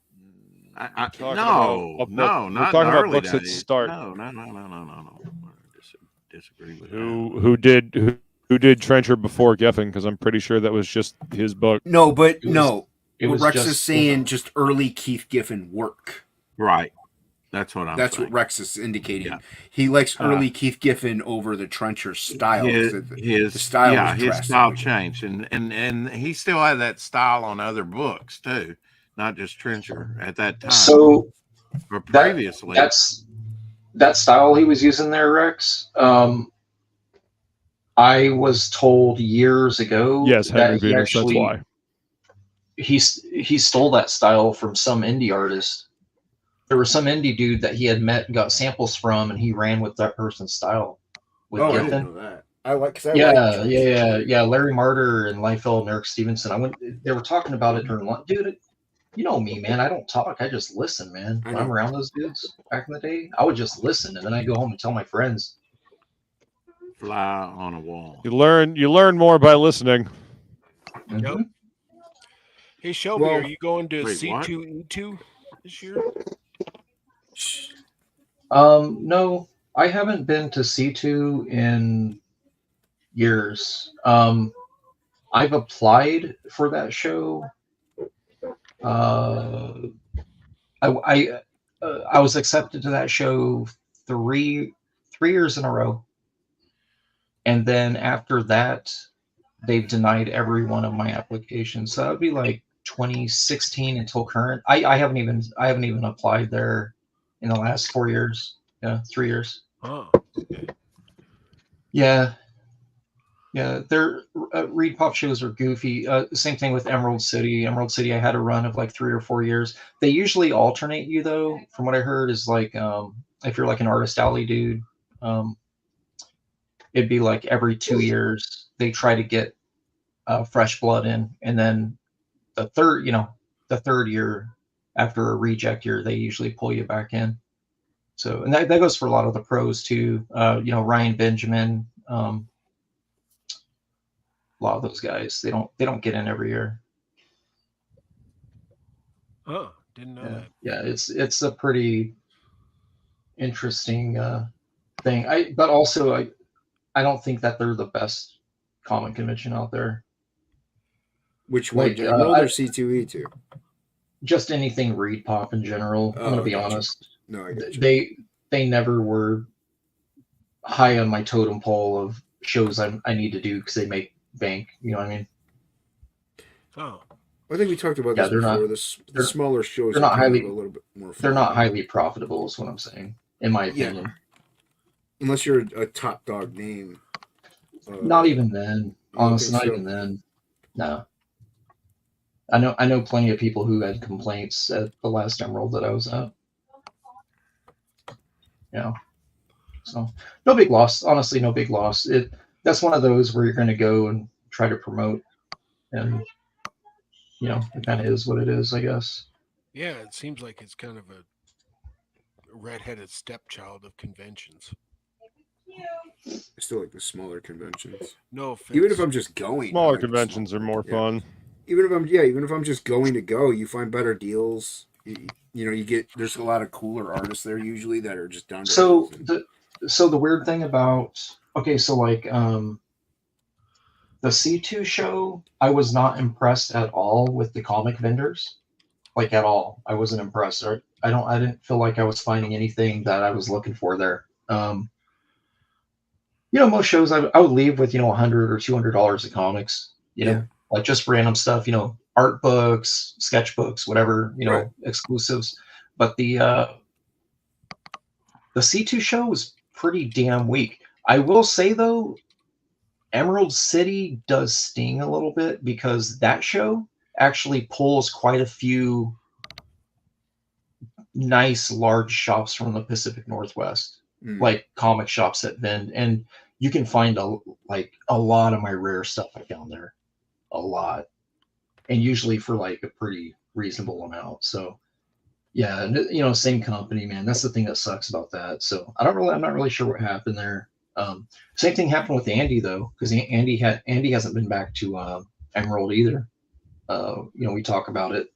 Not We're talking about books that start. No. Disagree with who did Trencher before Giffen? Because I'm pretty sure that was just his book. No, but it was Rex just, is saying just early Keith Giffen work. Right. That's what I'm That's saying. what Rex is indicating. Yeah. He likes early Keith Giffen over the Trencher style. His style changed, and he still had that style on other books too, not just Trencher at that time. So, or previously, that style he was using there, Rex. I was told years ago. Yes, that he actually, that's why he stole that style from some indie artist. There was some indie dude that he had met and got samples from, and he ran with that person's style. I didn't know that. Yeah. Larry Martyr and Liefeld and Eric Stevenson. They were talking about it during lunch. Dude, you know me, man. I don't talk. I just listen, man. When I'm around those dudes back in the day, I would just listen, and then I go home and tell my friends. Fly on a wall. You learn more by listening. Mm-hmm. Yep. Hey, Shelby, are you going to C2E2 this year? No, I haven't been to C2 in years. I've applied for that show. I was accepted to that show three years in a row, and then after that, they've denied every one of my applications. So that would be like 2016 until current. I haven't even applied there in the last 4 years. Yeah, 3 years. Oh, okay. Yeah. Their Reed Pop shows are goofy. Same thing with Emerald City. Emerald City, I had a run of like 3 or 4 years. They usually alternate you though. From what I heard, is like if you're like an Artist Alley dude, it'd be like every 2 years they try to get fresh blood in, and then the third year after a reject year, they usually pull you back in. So, and that goes for a lot of the pros too. Ryan Benjamin, a lot of those guys, they don't get in every year. Oh, didn't know that. Yeah, it's a pretty interesting thing. But also I don't think that they're the best comic convention out there. Which one? Emerald or C2E2? Just anything Reed Pop in general. I'm gonna be honest. No, I get you. They never were high on my totem pole of shows I need to do because they make bank. You know what I mean? Oh, I think we talked about this before. The smaller shows they're not highly a little bit more. They're not highly profitable, is what I'm saying, in my opinion. Yeah. Unless you're a top dog name. Not even then. Honestly, not even then. No. I know plenty of people who had complaints at the last Emerald that I was at. Yeah. So no big loss. Honestly, no big loss. That's one of those where you're going to go and try to promote, and it kind of is what it is, I guess. Yeah, it seems like it's kind of a redheaded stepchild of conventions. I still like the smaller conventions. No offense. Even if I'm just going, smaller conventions are more fun. Even if I'm just going to go, you find better deals. You get, there's a lot of cooler artists there usually that are just done. So the weird thing about, okay, so like the C2 show, I was not impressed at all with the comic vendors, like at all. I wasn't impressed. I didn't feel like I was finding anything that I was looking for there. Most shows I would leave with $100 or $200 of comics, like just random stuff, art books, sketchbooks, whatever, right. Exclusives. But the C2 show was pretty damn weak. I will say though, Emerald City does sting a little bit because that show actually pulls quite a few nice large shops from the Pacific Northwest, like comic shops that vend, and you can find a lot of my rare stuff I found there, a lot, and usually for like a pretty reasonable amount. So yeah, same company, man. That's the thing that sucks about that. So I'm not really sure what happened there. Same thing happened with Andy though, because Andy hasn't been back to Emerald either. We talk about it.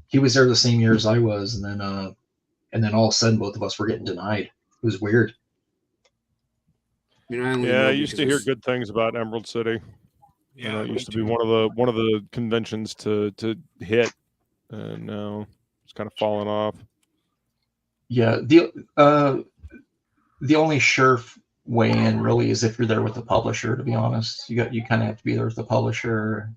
He was there the same year as I was, and then all of a sudden both of us were getting denied. It was weird. I used to hear good things about Emerald City. Yeah, it used to be one of the conventions to hit, and now it's kind of fallen off. Yeah, the only sure way in really is if you're there with the publisher. To be honest, you kind of have to be there with the publisher.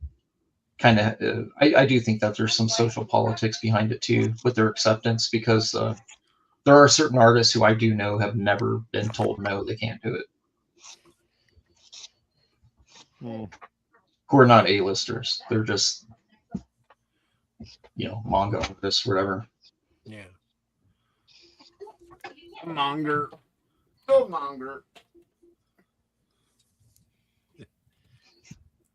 I do think that there's some social politics behind it too with their acceptance, because there are certain artists who I do know have never been told no, they can't do it. Who are not A-listers. They're just, manga artists, whatever. Yeah. Monger. Monger.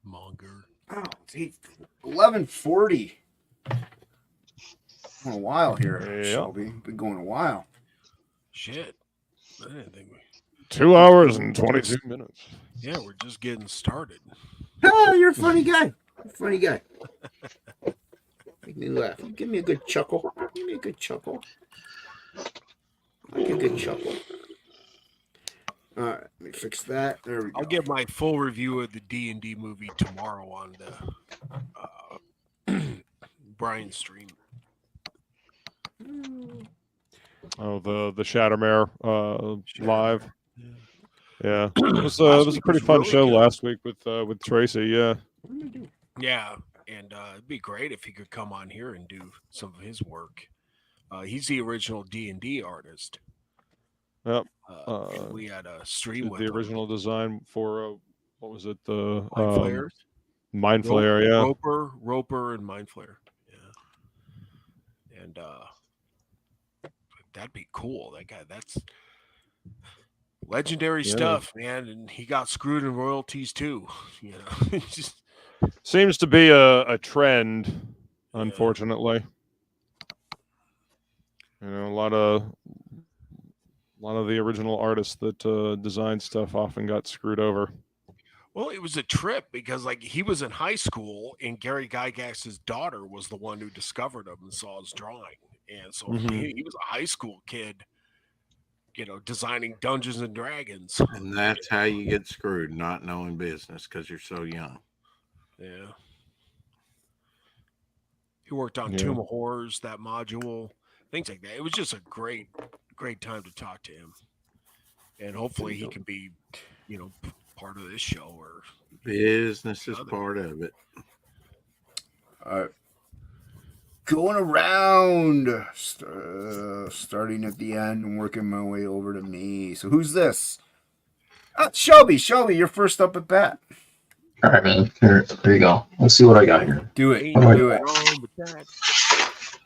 Monger. Oh, it's 11:40. A while here, Shelby. Been going a while. Shit. I didn't think 2 hours and 22 minutes. Yeah, we're just getting started. Oh, you're a funny guy. Funny guy. Make me laugh. Give me a good chuckle. Give me a good chuckle. Like a good chuckle. All right, let me fix that. There we go. I'll get my full review of the D&D movie tomorrow on the Brian stream. Oh, the Shattermare live. Yeah, it was a pretty fun show last week with Tracy. Yeah. Yeah, and it'd be great if he could come on here and do some of his work. He's the original D&D artist. Yep. We had a stream with the original design for what was it? The Mind Flayers. Mind Flayer, yeah. Roper, and Mind Flayer. Yeah. And that'd be cool. That guy, that's legendary stuff, man. And he got screwed in royalties too. Just seems to be a trend, unfortunately. A lot of the original artists that designed stuff often got screwed over. Well, it was a trip because he was in high school and Gary Gygax's daughter was the one who discovered him and saw his drawing. And so he was a high school kid, designing Dungeons and Dragons. And that's how you get screwed, not knowing business because you're so young. Yeah. He worked on Tomb of Horrors, that module, things like that. It was just a great time to talk to him. And hopefully he can be, part of this show. Or business is part of it. Going around, starting at the end and working my way over to me. So who's this? Shelby, you're first up at bat. All right, man. Here you go. Let's see what I got here. Do it. Do it.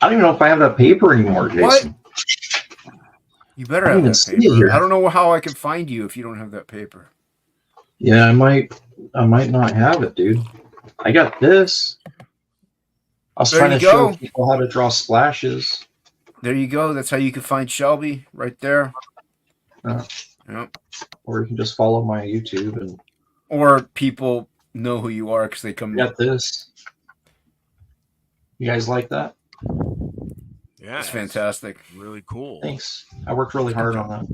I don't even know if I have that paper anymore, Jason. What? You better have that paper. I don't know how I can find you if you don't have that paper. Yeah, I might not have it, dude. I got this. I was trying to show people how to draw splashes. There you go. That's how you can find Shelby right there. Yep. Or you can just follow my YouTube and. Or people know who you are because they come. Got this. You guys like that? Yeah, it's fantastic. Really cool. Thanks. I worked really hard on that.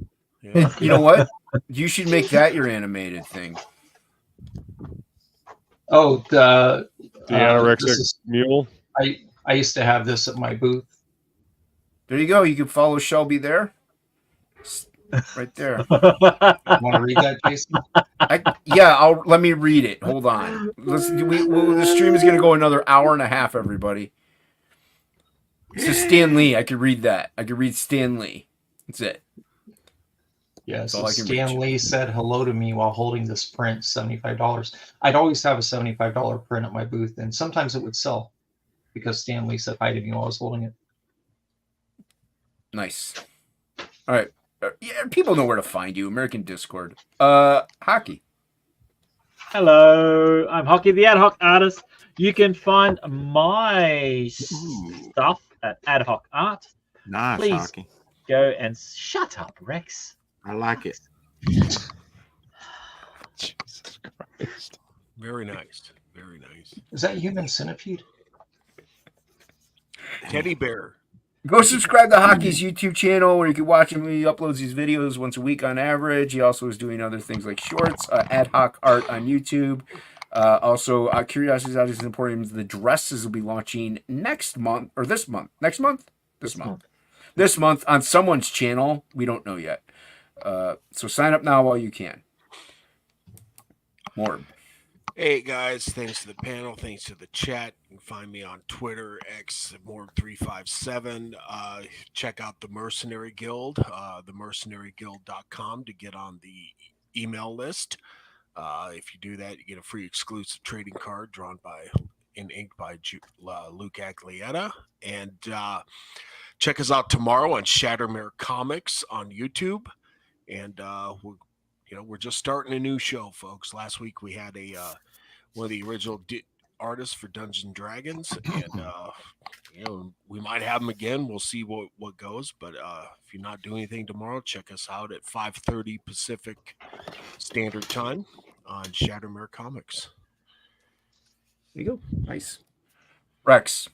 Yeah. You know what? You should make that your animated thing. Oh, the anorexic mule. I used to have this at my booth. There you go. You can follow Shelby there. Right there. Want to read that, Jason? Let me read it. Hold on. The stream is going to go another hour and a half, everybody. So Stan Lee, I could read that. I could read Stan Lee. That's it. Yeah, so Stan Lee said hello to me while holding this print, $75. I'd always have a $75 print at my booth, and sometimes it would sell because Stan Lee said hi to me while I was holding it. Nice. All right. Yeah, people know where to find you. American Discord. Hocky. Hello, I'm Hocky, the ad hoc artist. You can find my stuff at Ad Hoc Art. Nice, Please Hocky. go and shut up, Rex. I like it. Jesus Christ. Very nice. Very nice. Is that Human Centipede? Teddy bear. Go subscribe to Hocky's YouTube channel where you can watch him when he uploads these videos once a week on average. He also is doing other things like shorts, ad hoc art on YouTube. Also, Curiosities Out is important. The dresses will be launching next month or this month. Next month? This month on someone's channel. We don't know yet. So sign up now while you can. More. Hey guys, thanks to the panel, thanks to the chat. You can find me on Twitter, X, Morb357. Check out the Mercenary Guild, themercenaryguild.com to get on the email list. If you do that, you get a free exclusive trading card drawn in ink by Luke Aglietta. And check us out tomorrow on Shattermare Comics on YouTube. And we're just starting a new show, folks. Last week we had one of the original artists for Dungeons and Dragons, and we might have him again. We'll see what goes. But if you're not doing anything tomorrow, check us out at 5:30 Pacific Standard Time on Shattermare Comics. There you go. Nice, Rex.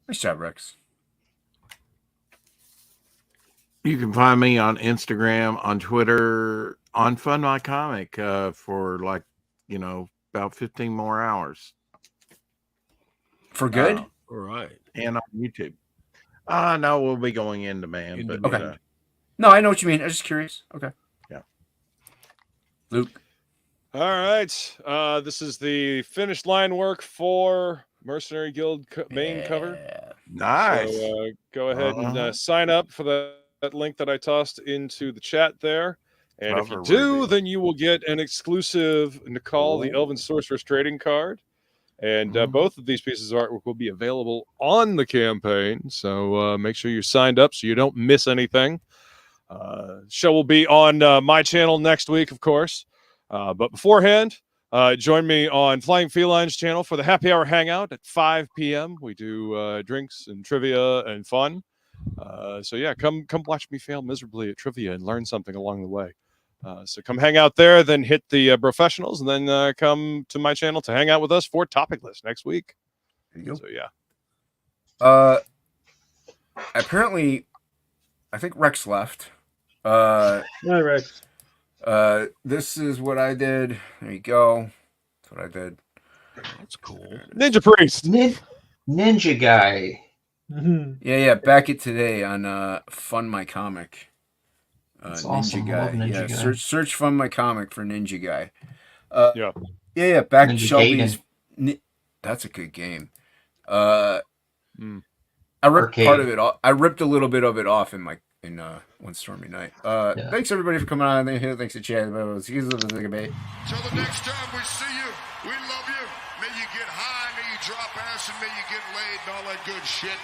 Nice job, Rex. You can find me on Instagram, on Twitter, on Fund My Comic for about 15 more hours. For good? All right. And on YouTube. No, we'll be going in demand. But, okay. No, I know what you mean. I was just curious. Okay. Yeah. Luke. All right. This is the finished line work for Mercenary Guild main cover. Nice. So go ahead and sign up for that link that I tossed into the chat there. And if you do, then you will get an exclusive Nicole, the Elven Sorceress trading card. And both of these pieces of artwork will be available on the campaign. So make sure you're signed up so you don't miss anything. Show will be on my channel next week, of course. But beforehand, join me on Flying Feline's channel for the Happy Hour Hangout at 5 p.m. We do drinks and trivia and fun. So yeah, come watch me fail miserably at trivia and learn something along the way. So come hang out there, then hit the professionals, and then come to my channel to hang out with us for TOPicLESS next week. There you go. So yeah. Apparently, I think Rex left. No, Rex. This is what I did. There you go. That's what I did. That's cool. Ninja Priest. Ninja guy. Yeah. Back it today on Fund My Comic. That's Ninja awesome. Guy. Ninja Guy. Search Fund My Comic for Ninja Guy. Yeah. Back Ninja to Shelby's. That's a good game. I ripped part of it off. I ripped a little bit of it off in in one stormy night. Thanks everybody for coming on. Thanks to Chad. Excuse me. Till the next time we see you, we love you. May you get high, may you drop ass, and may you get laid and all that good shit.